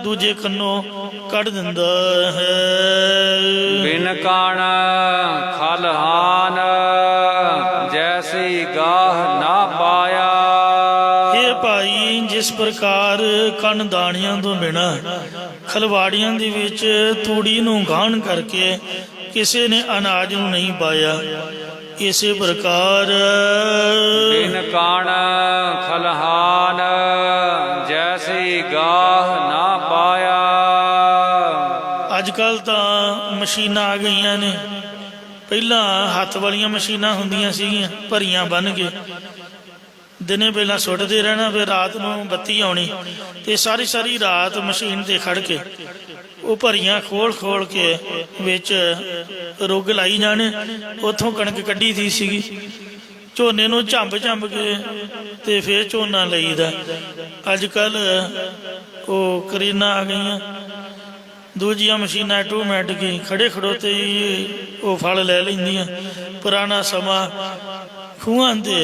ਦੂਜੇ ਕੰਨੋਂ ਕੱਢ ਦਿੰਦਾ ਹੈ। ਬਿਨ ਕਾਣ ਖਲਹਾਨ ਜੈਸੀ ਗਾਹ ਨਾ ਪਾਇਆ। ਇਹ ਭਾਈ, ਜਿਸ ਪ੍ਰਕਾਰ ਕੰਨ ਦਾਣਿਆਂ ਤੋਂ ਬਿਨਾਂ ਖਲਵਾੜੀਆਂ ਦੇ ਵਿੱਚ ਤੂੜੀ ਨੂੰ ਗਾਹਣ ਕਰਕੇ ਕਿਸੇ ਨੇ ਅਨਾਜ ਨੂੰ ਨਹੀਂ ਪਾਇਆ, ਇਸੇ ਪ੍ਰਕਾਰ ਬਿਨ ਕਾਣ ਖਲਹਾਨ ਜੈਸੀ ਗਾਹ ਨਾ ਪਾਇਆ। ਅੱਜ ਕੱਲ੍ਹ ਤਾਂ ਮਸ਼ੀਨਾਂ ਆ ਗਈਆਂ ਨੇ। ਪਹਿਲਾਂ ਹੱਥ ਵਾਲੀਆਂ ਮਸ਼ੀਨਾਂ ਹੁੰਦੀਆਂ ਸੀਗੀਆਂ, ਭਰੀਆਂ ਬੰਨ੍ਹ ਕੇ ਦਿਨੇ ਪਹਿਲਾਂ ਸੁੱਟਦੇ ਰਹਿਣਾ, ਫਿਰ ਰਾਤ ਨੂੰ ਬੱਤੀ ਆਉਣੀ ਤੇ ਸਾਰੀ ਸਾਰੀ ਰਾਤ ਮਸ਼ੀਨ ਤੇ ਖੜ ਕੇ ਉਹ ਭਰੀਆਂ ਖੋਲ ਕੇ ਵਿੱਚ ਰੁੱਗ ਲਾਈ ਜਾਣੇ। ਉੱਥੋਂ ਕਣਕ ਕੱਢੀ ਦੀ ਸੀਗੀ, ਝੋਨੇ ਨੂੰ ਝੰਬ ਕੇ ਤੇ ਫਿਰ ਝੋਨਾ ਲਈਦਾ। ਅੱਜ ਕੱਲ੍ਹ ਉਹ ਕਰੀਨਾਂ ਆ ਗਈਆਂ, ਦੂਜੀਆਂ ਮਸ਼ੀਨਾਂ ਆਟੋਮੈਟਿਕ ਹੀ ਖੜੇ ਖੜੋਤੇ ਹੀ ਉਹ ਫਲ ਲੈ ਲੈਂਦੀਆਂ। ਪੁਰਾਣਾ ਸਮਾਂ ਖੂਹਾਂ 'ਤੇ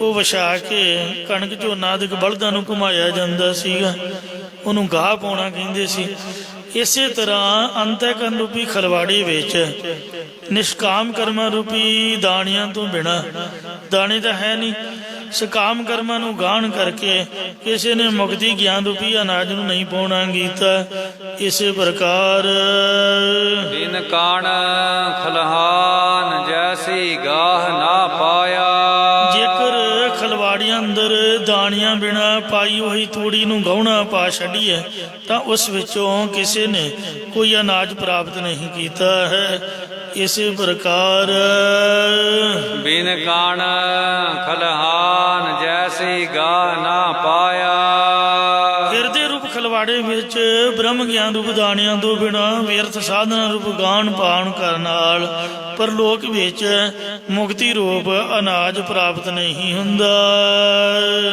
ਉਹ ਵਿਛਾ ਕੇ ਕਣਕ ਝੋਨਾ ਦੇ ਬਲਦਾਂ ਨੂੰ ਘੁਮਾਇਆ ਜਾਂਦਾ ਸੀਗਾ, ਉਹਨੂੰ ਗਾਹ ਪਾਉਣਾ ਕਹਿੰਦੇ ਸੀ। ਇਸੇ ਤਰ੍ਹਾਂ ਅੰਤःਕਰਨ ਰੂਪੀ ਖਲਵਾੜੇ ਵਿੱਚ ਨਿਸ਼ਕਾਮ ਕਰਮਾਂ ਰੂਪੀ ਦਾਣਿਆਂ ਤੋਂ ਬਿਨਾਂ, ਦਾਣੇ ਤਾਂ ਹੈ ਨਹੀਂ, ਸਕਾਮ ਕਰਮਾਂ ਨੂੰ ਗਾਹਣ ਕਰਕੇ ਕਿਸੇ ਨੇ ਮੁਕਤੀ ਗਿਆਨ ਰੂਪੀ ਅਨਾਜ ਨੂੰ ਨਹੀਂ ਪਾਉਣਾ ਕੀਤਾ। ਇਸੇ ਪ੍ਰਕਾਰ ਬਿਨ ਕਾਣ ਖਲਹਾਨ ਜੈਸੀ ਗਾਹ ਨਾ ਪਾਇਆ। ਜੇਕਰ ਖਲਵਾੜੀਆਂ ਅੰਦਰ ਦਾਣਿਆਂ ਬਿਨਾਂ ਪਾਈ ਹੋਈ ਤੂੜੀ ਨੂੰ ਗਾਉਣਾ ਪਾ ਛੱਡੀਏ ਤਾਂ ਉਸ ਵਿੱਚੋਂ ਕਿਸੇ ਨੇ ਕੋਈ ਅਨਾਜ ਪ੍ਰਾਪਤ ਨਹੀਂ ਕੀਤਾ ਹੈ। ਇਸੇ ਪ੍ਰਕਾਰ ਬਿਨ ਕਾਣ ਖਲਹਾਨ ਜੈਸੀ ਗਾਹ ਨਾ ਪਾਇਆ। ਹਿਰਦੇ ਰੂਪ ਖਲਵਾੜੇ ਵਿੱਚ ਬ੍ਰਹਮ ਗਿਆਨ ਰੂਪ ਦਾਣਿਆਂ ਤੋਂ ਬਿਨਾਂ ਵਿਅਰਥ ਸਾਧਨਾ ਰੂਪ ਗਾਣ ਪਾਣ ਕਰਨ ਨਾਲ ਪਰਲੋਕ ਵਿੱਚ ਮੁਕਤੀ ਰੂਪ ਅਨਾਜ ਪ੍ਰਾਪਤ ਨਹੀਂ ਹੁੰਦਾ।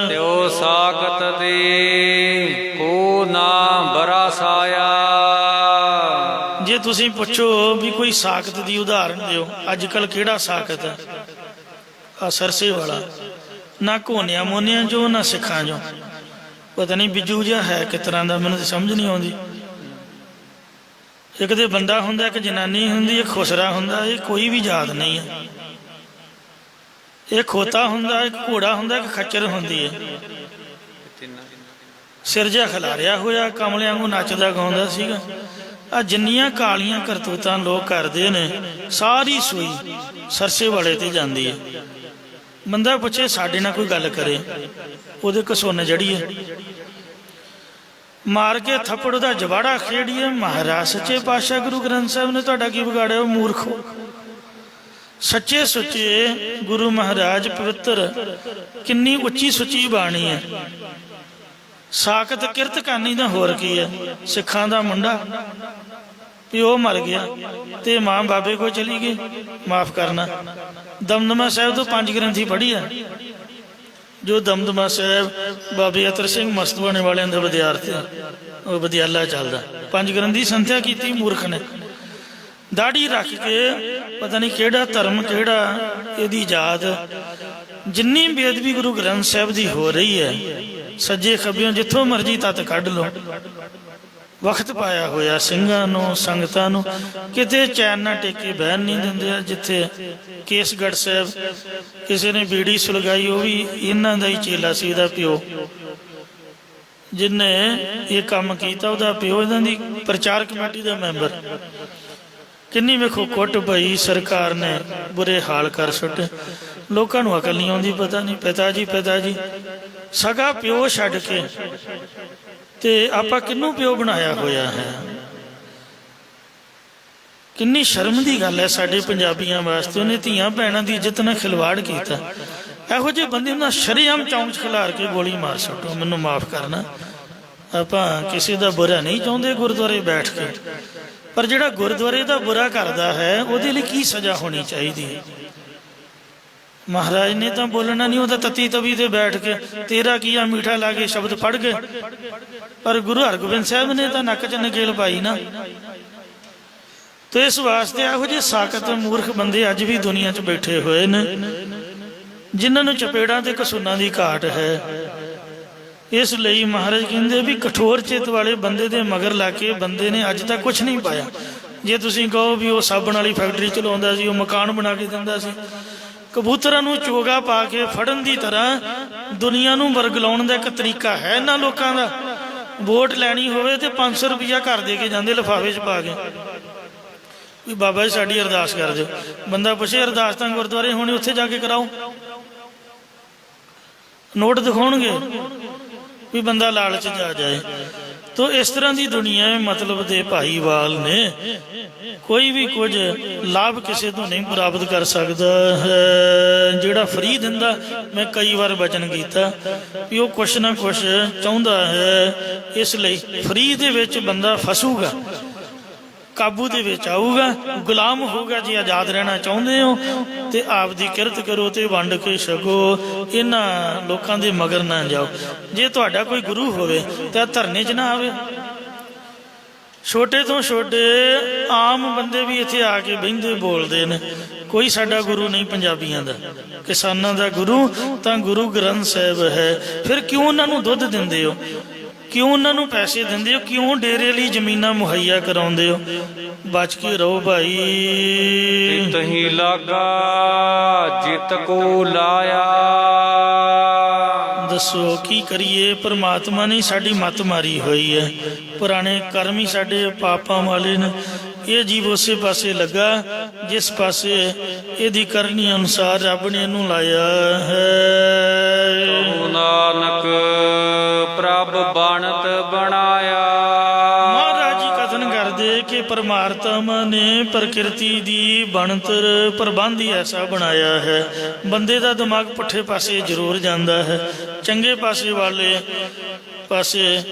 ਤਿਉ ਸਾਖਤ ਤੇ ਕੋ ਨਾ ਬਰਸਾਇਆ। ਜੇ ਤੁਸੀਂ ਪੁੱਛੋ ਵੀ ਕੋਈ ਸਾਖਤ ਦੀ ਉਦਾਹਰਨ ਦਿਓ, ਅੱਜ ਕੱਲ੍ਹ ਕਿਹੜਾ ਸਾਖਤ ਹੈ? ਆ ਸਰਸੇ ਵਾਲਾ, ਨਾ ਘੋਨਿਆਂ ਮੋਨਿਆਂ ਜੋ ਨਾ ਸਿੱਖਾਂ ਜੋ, ਪਤਾ ਨਹੀਂ ਬਿੱਜੂ ਜਿਹਾ ਹੈ ਕਿਸ ਤਰ੍ਹਾਂ ਦਾ, ਮੈਨੂੰ ਤਾਂ ਸਮਝ ਨਹੀਂ ਆਉਂਦੀ। ਇੱਕ ਤੇ ਬੰਦਾ ਹੁੰਦਾ, ਇੱਕ ਜਨਾਨੀ ਹੁੰਦੀ, ਇੱਕ ਖੁਸਰਾ ਹੁੰਦਾ। ਇਹ ਕੋਈ ਵੀ ਜਾਤ ਨਹੀਂ ਹੈ। ਇਹ ਖੋਤਾ ਹੁੰਦਾ, ਇੱਕ ਘੋੜਾ ਹੁੰਦਾ, ਇੱਕ ਖੱਚਰ ਹੁੰਦੀ ਹੈ। ਸਿਰ ਜਿਹਾ ਖਿਲਾਰਿਆ ਹੋਇਆ ਕਮਲਿਆਂ ਵਾਂਗੂ ਨੱਚਦਾ ਗਾਉਂਦਾ ਸੀਗਾ। ਆ ਜਿੰਨੀਆਂ ਕਾਲੀਆਂ ਕਰਤੂਤਾਂ ਲੋਕ ਕਰਦੇ ਨੇ, ਸਾਰੀ ਸੂਈ ਸਰਸੇ ਵਾਲੇ ਤੇ ਜਾਂਦੀ ਹੈ। ਬੰਦਾ ਪੁੱਛੇ ਸਾਡੇ ਨਾਲ ਕੋਈ ਗੱਲ ਕਰੇ, ਉਹਦੇ ਘਸੁੰਨ ਜੜੀਏ, ਮਾਰ ਕੇ ਥੱਪੜ ਉਹਦਾ ਜਵਾੜਾ ਖੇੜੀਏ। ਮਹਾਰਾਜ ਸੱਚੇ ਪਾਤਸ਼ਾਹ ਗੁਰੂ ਗ੍ਰੰਥ ਸਾਹਿਬ ਨੇ ਤੁਹਾਡਾ ਕੀ ਵਿਗਾੜਿਆ? ਮੂਰਖੋ, ਸੱਚੇ ਸੁੱਚੇ ਗੁਰੂ ਮਹਾਰਾਜ ਪਵਿੱਤਰ ਕਿੰਨੀ ਉੱਚੀ ਸੁੱਚੀ ਬਾਣੀ ਹੈ। ਸਾਖਤ ਕਿਰਤ ਕਾਨੀ ਦਾ ਹੋਰ ਕੀ ਹੈ। ਸਿੱਖਾਂ ਦਾ ਮੁੰਡਾ ਪਿਓ ਮਰ ਗਿਆ ਤੇ ਮਾਂ ਬਾਬੇ ਕੋਲ ਚਲੀ ਗਈ, ਮਾਫ ਕਰਨਾ। ਦਮਦਮਾ ਸਾਹਿਬ ਤੋਂ 5 ਗ੍ਰੰਥੀ ਪੜ੍ਹੀ ਆ। ਜੋ ਦਮਦਮਾ ਸਾਹਿਬ ਬਾਬੇ ਅਤਰ ਸਿੰਘ ਮਸਤਵਾਣੇ ਵਾਲਿਆਂ ਦਾ ਵਿਦਿਆਰਥੀ, ਉਹ ਵਿਦਿਆਲਾ ਚੱਲਦਾ, 5 ਗ੍ਰੰਥੀ ਸੰਥਿਆ ਕੀਤੀ ਮੂਰਖ ਨੇ। ਦਾੜੀ ਰੱਖ ਕੇ ਪਤਾ ਨਹੀਂ ਕਿਹੜਾ ਧਰਮ ਕਿਹੜਾ ਇਹਦੀ ਜਾਤ, ਜਿੰਨੀ ਬੇਅਦਬੀ ਗੁਰੂ ਗ੍ਰੰਥ ਸਾਹਿਬ ਦੀ ਹੋ ਰਹੀ ਹੈ, ਸੱਜੇ ਖੱਬਿਓਂ ਜਿੱਥੋਂ ਮਰਜੀ ਤੱਤ ਕੱਢ ਲਓ। ਵਕਤ ਪਾਇਆ ਹੋਇਆ ਸਿੰਘਾਂ ਨੂੰ, ਸੰਗਤਾਂ ਨੂੰ, ਕਿਤੇ ਚੈਨ ਨਾ ਟੇਕੇ ਬਹਿਣ ਨਹੀਂ ਦਿੰਦੇ। ਜਿੱਥੇ ਕੇਸਗੜ੍ਹ ਸਾਹਿਬ ਕਿਸੇ ਨੇ ਬੀੜੀ ਸੁਲਗਾਈ, ਉਹ ਵੀ ਇਹਨਾਂ ਦਾ ਹੀ ਚੇਲਾ ਸੀ, ਉਹਦਾ ਪਿਓ ਜਿਹਨੇ ਇਹ ਕੰਮ ਕੀਤਾ, ਉਹਦਾ ਪਿਓ ਇਹਨਾਂ ਦੀ ਪ੍ਰਚਾਰ ਕਮੇਟੀ ਦਾ ਮੈਂਬਰ। ਕਿੰਨੀ ਵੇਖੋ ਕੁੱਟ ਪਈ, ਸਰਕਾਰ ਨੇ ਬੁਰੇ ਹਾਲ ਕਰ ਸੁੱਟੇ। ਲੋਕਾਂ ਨੂੰ ਅਕਲ ਨਹੀਂ ਆਉਂਦੀ, ਪਤਾ ਨਹੀਂ ਪਿਤਾ ਜੀ ਸਗਾ ਪਿਓ ਛੱਡ ਕੇ ਤੇ ਆਪਾਂ ਕਿਹਨੂੰ ਪਿਓ ਬਣਾਇਆ ਹੋਇਆ ਹੈ। ਕਿੰਨੀ ਸ਼ਰਮ ਦੀ ਗੱਲ ਹੈ ਸਾਡੇ ਪੰਜਾਬੀਆਂ ਵਾਸਤੇ। ਉਹਨੇ ਧੀਆਂ ਭੈਣਾਂ ਦੀ ਇੱਜ਼ਤ ਨਾਲ ਖਿਲਵਾੜ ਕੀਤਾ। ਇਹੋ ਜਿਹੇ ਬੰਦੇ ਨੂੰ ਸ਼ਰੇਆਮ ਚੌਂਕ 'ਚ ਖਿਲਾਰ ਕੇ ਗੋਲੀ ਮਾਰ ਸੁੱਟੋ। ਮੈਨੂੰ ਮਾਫ ਕਰਨਾ, ਆਪਾਂ ਕਿਸੇ ਦਾ ਬੁਰਾ ਨਹੀਂ ਚਾਹੁੰਦੇ ਗੁਰਦੁਆਰੇ ਬੈਠ ਕੇ, ਪਰ ਜਿਹੜਾ ਗੁਰਦੁਆਰੇ ਦਾ ਬੁਰਾ ਕਰਦਾ ਹੈ ਉਹਦੇ ਲਈ ਕੀ ਸਜ਼ਾ ਹੋਣੀ ਚਾਹੀਦੀ ਹੈ। ਮਹਾਰਾਜ ਨੇ ਤਾਂ ਬੋਲਣਾ ਨਹੀਂ, ਉਹਦਾ ਤਤੀ ਤਵੀ ਤੇ ਬੈਠ ਕੇ ਤੇਰਾ ਕੀ ਆ ਮੀਠਾ ਲਾ ਕੇ ਸ਼ਬਦ ਪੜ੍ਹ ਗਏ। ਪਰ ਗੁਰੂ ਹਰਗੋਬਿੰਦ ਸਾਹਿਬ ਨੇ ਤਾਂ ਨੱਕ 'ਚ ਨਕੇਲ ਪਾਈ ਨਾ। ਤੇ ਇਸ ਵਾਸਤੇ ਇਹੋ ਜਿਹੇ ਸਾਕਤ ਮੂਰਖ ਬੰਦੇ ਅੱਜ ਵੀ ਦੁਨੀਆ 'ਚ ਬੈਠੇ ਹੋਏ ਨੇ, ਜਿਨ੍ਹਾਂ ਨੂੰ ਚਪੇੜਾਂ ਤੇ ਕਸੂਨਾਂ ਦੀ ਘਾਟ ਹੈ। ਇਸ ਲਈ ਮਹਾਰਾਜ ਕਹਿੰਦੇ ਵੀ ਕਠੋਰ ਚਿੱਤ ਵਾਲੇ ਬੰਦੇ ਦੇ ਮਗਰ ਲਾ ਕੇ ਬੰਦੇ ਨੇ ਅੱਜ ਤੱਕ ਕੁਛ ਨਹੀਂ ਪਾਇਆ। ਜੇ ਤੁਸੀਂ ਕਹੋ ਵੀ ਉਹ ਸਾਬਣ ਵਾਲੀ ਫੈਕਟਰੀ ਚਲਾਉਂਦਾ ਸੀ, ਉਹ ਮਕਾਨ ਬਣਾ ਕੇ ਦਿੰਦਾ ਸੀ, ਕਬੂਤਰਾਂ ਨੂੰ ਚੋਗਾ ਪਾ ਕੇ ਫੜਨ ਦੀ ਤਰ੍ਹਾਂ ਦੁਨੀਆ ਨੂੰ ਵਰਗਲਾਉਣ ਦਾ ਇੱਕ ਤਰੀਕਾ ਹੈ ਇਹਨਾਂ ਲੋਕਾਂ ਦਾ। ਵੋਟ ਲੈਣੀ ਹੋਵੇ ਤੇ 500 ਰੁਪਇਆ ਘਰ ਦੇ ਕੇ ਜਾਂਦੇ ਲਿਫਾਫੇ 'ਚ ਪਾ ਕੇ, ਵੀ ਬਾਬਾ ਜੀ ਸਾਡੀ ਅਰਦਾਸ ਕਰ ਦਿਓ। ਬੰਦਾ ਪੁੱਛੇ ਅਰਦਾਸ ਤਾਂ ਗੁਰਦੁਆਰੇ ਹੋਣੀ, ਉੱਥੇ ਜਾ ਕੇ ਕਰਾਓ। ਨੋਟ ਦਿਖਾਉਣਗੇ ਵੀ ਬੰਦਾ ਲਾਲਚ ਜਾ ਜਾਏ। ਤੋ ਇਸ ਤਰ੍ਹਾਂ ਦੀ ਦੁਨੀਆ ਮਤਲਬ ਦੇ ਭਾਈਵਾਲ ਨੇ। ਕੋਈ ਵੀ ਕੁਝ ਲਾਭ ਕਿਸੇ ਤੋਂ ਨਹੀਂ ਪ੍ਰਾਪਤ ਕਰ ਸਕਦਾ ਹੈ। ਜਿਹੜਾ ਫਰੀ ਦਿੰਦਾ, ਮੈਂ ਕਈ ਵਾਰ ਬਚਨ ਕੀਤਾ ਵੀ ਉਹ ਕੁਛ ਨਾ ਕੁਛ ਚਾਹੁੰਦਾ ਹੈ। ਇਸ ਲਈ ਫਰੀ ਦੇ ਵਿੱਚ ਬੰਦਾ ਫਸੂਗਾ, ਕਾਬੂ ਦੇ ਵਿੱਚ ਆਊਗਾ, ਗੁਲਾਮ ਹੋਊਗਾ। ਜੇ ਆਜ਼ਾਦ ਰਹਿਣਾ ਚਾਹੁੰਦੇ ਹੋ ਤੇ ਆਪ ਦੀ ਕਿਰਤ ਕਰੋ ਤੇ ਵੰਡ ਕੇ ਛਕੋ। ਇਹਨਾਂ ਲੋਕਾਂ ਦੇ ਮਗਰ ਨਾ ਜਾਓ। ਜੇ ਤੁਹਾਡਾ ਕੋਈ ਗੁਰੂ ਹੋਵੇ ਤਾਂ ਧਰਨੇ 'ਚ ਨਾ ਆਵੇ। ਛੋਟੇ ਤੋਂ ਛੋਟੇ ਆਮ ਬੰਦੇ ਵੀ ਇੱਥੇ ਆ ਕੇ ਬਹਿੰਦੇ ਬੋਲਦੇ ਨੇ। ਕੋਈ ਸਾਡਾ ਗੁਰੂ ਨਹੀਂ ਪੰਜਾਬੀਆਂ ਦਾ। ਕਿਸਾਨਾਂ ਦਾ ਗੁਰੂ ਤਾਂ ਗੁਰੂ ਗ੍ਰੰਥ ਸਾਹਿਬ ਹੈ। ਫਿਰ ਕਿਉਂ ਉਹਨਾਂ ਨੂੰ ਦੁੱਧ ਦਿੰਦੇ ਹੋ? ਕਿਉਂ ਉਹਨਾਂ ਨੂੰ ਪੈਸੇ ਦਿੰਦੇ ਹੋ? ਕਿਉਂ ਡੇਰੇ ਲਈ ਜ਼ਮੀਨਾਂ ਮੁਹੱਈਆ ਕਰਾਉਂਦੇ ਹੋ? ਬਚ ਕੇ ਰਹੋ ਭਾਈ। ਤਿਤਹਿ ਲਾਗਾ ਜਿਤ ਕੋ ਲਾਇਆ। ਦੱਸੋ ਕੀ ਕਰੀਏ? ਪਰਮਾਤਮਾ ਨੇ ਸਾਡੀ ਮੱਤ ਮਾਰੀ ਹੋਈ ਹੈ। ਪੁਰਾਣੇ ਕਰਮ ਹੀ ਸਾਡੇ ਪਾਪਾਂ ਵਾਲੇ ਨੇ। ਇਹ ਜੀਵ ਉਸੇ ਪਾਸੇ ਲੱਗਾ ਜਿਸ ਪਾਸੇ ਇਹਦੀ ਕਰਨੀ ਅਨੁਸਾਰ ਰੱਬ ਨੇ ਇਹਨੂੰ ਲਾਇਆ ਹੈ। ਨਾਨਕ ਪ੍ਰਭ ਬਣਤ ਬਣਾਇਆ। ਮਹਾਰਾਜ ਜੀ ਕਥਨ ਕਰਦੇ ਕਿ ਪਰਮਾਤਮਾ ਨੇ ਪ੍ਰਕਿਰਤੀ ਦੀ ਬਣਤਰ ਪ੍ਰਬੰਧ ਹੀ ਐਸਾ ਬਣਾਇਆ ਹੈ। ਬੰਦੇ ਦਾ ਦਿਮਾਗ ਪੁੱਠੇ ਪਾਸੇ ਜ਼ਰੂਰ ਜਾਂਦਾ ਹੈ, ਚੰਗੇ ਪਾਸੇ ਵਾਲੇ ਪਾਸੇ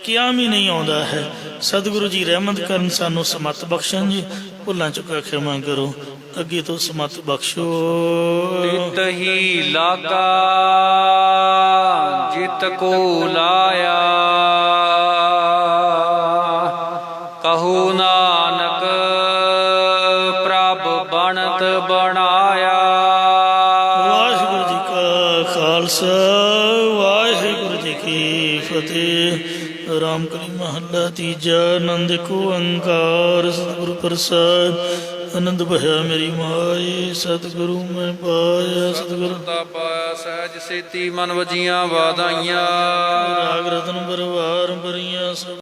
ਕਿਆ ਵੀ ਨਹੀਂ ਆਉਂਦਾ ਹੈ। ਸਤਿਗੁਰੂ ਜੀ ਰਹਿਮਤ ਕਰਨ, ਸਾਨੂੰ ਸਮਤ ਬਖਸ਼ਣ ਜੀ। ਭੁੱਲਾਂ ਚੁੱਕਾ ਖਿਮਾ ਕਰੋ, ਅੱਗੇ ਤੋਂ ਸਮਤ ਬਖਸ਼ੋ। ਤਿਤਹਿ ਲਾਗਾ ਜਿਤ ਕੋ ਲਾਇਆ। ਕਹੂ ਨਾਨਕ ਪ੍ਰਭ ਬਣਤ ਬਣਾਇਆ। ਵਾਹਿਗੁਰੂ ਜੀ ਕਾ ਖਾਲਸਾ, ਵਾਹਿਗੁਰੂ ਜੀ ਕੀ ਫਤਿਹ। ਰਾਮ ਕਲੀ ਮਹੱਲਾ ਤੀਜਾ। ਆਨੰਦ ਕੋ ਓੰਕਾਰ ਸਤਿਗੁਰੂ ਪ੍ਰਸਾਦ। ਆਨੰਦ ਭਇਆ ਮੇਰੀ ਮਾਏ, ਸਤਿਗੁਰੂ ਮੈਂ ਪਾਇਆ। ਸਤਿਗੁਰੂ ਦਾ ਪਾਇਆ ਸਹਿਜ ਸੇਤੀ ਮਨ ਵਜੀਆਂ ਵਾਧਾਈਆਂ। ਰਾਗ ਰਤਨ ਪਰਵਾਰ ਭਰੀਆਂ।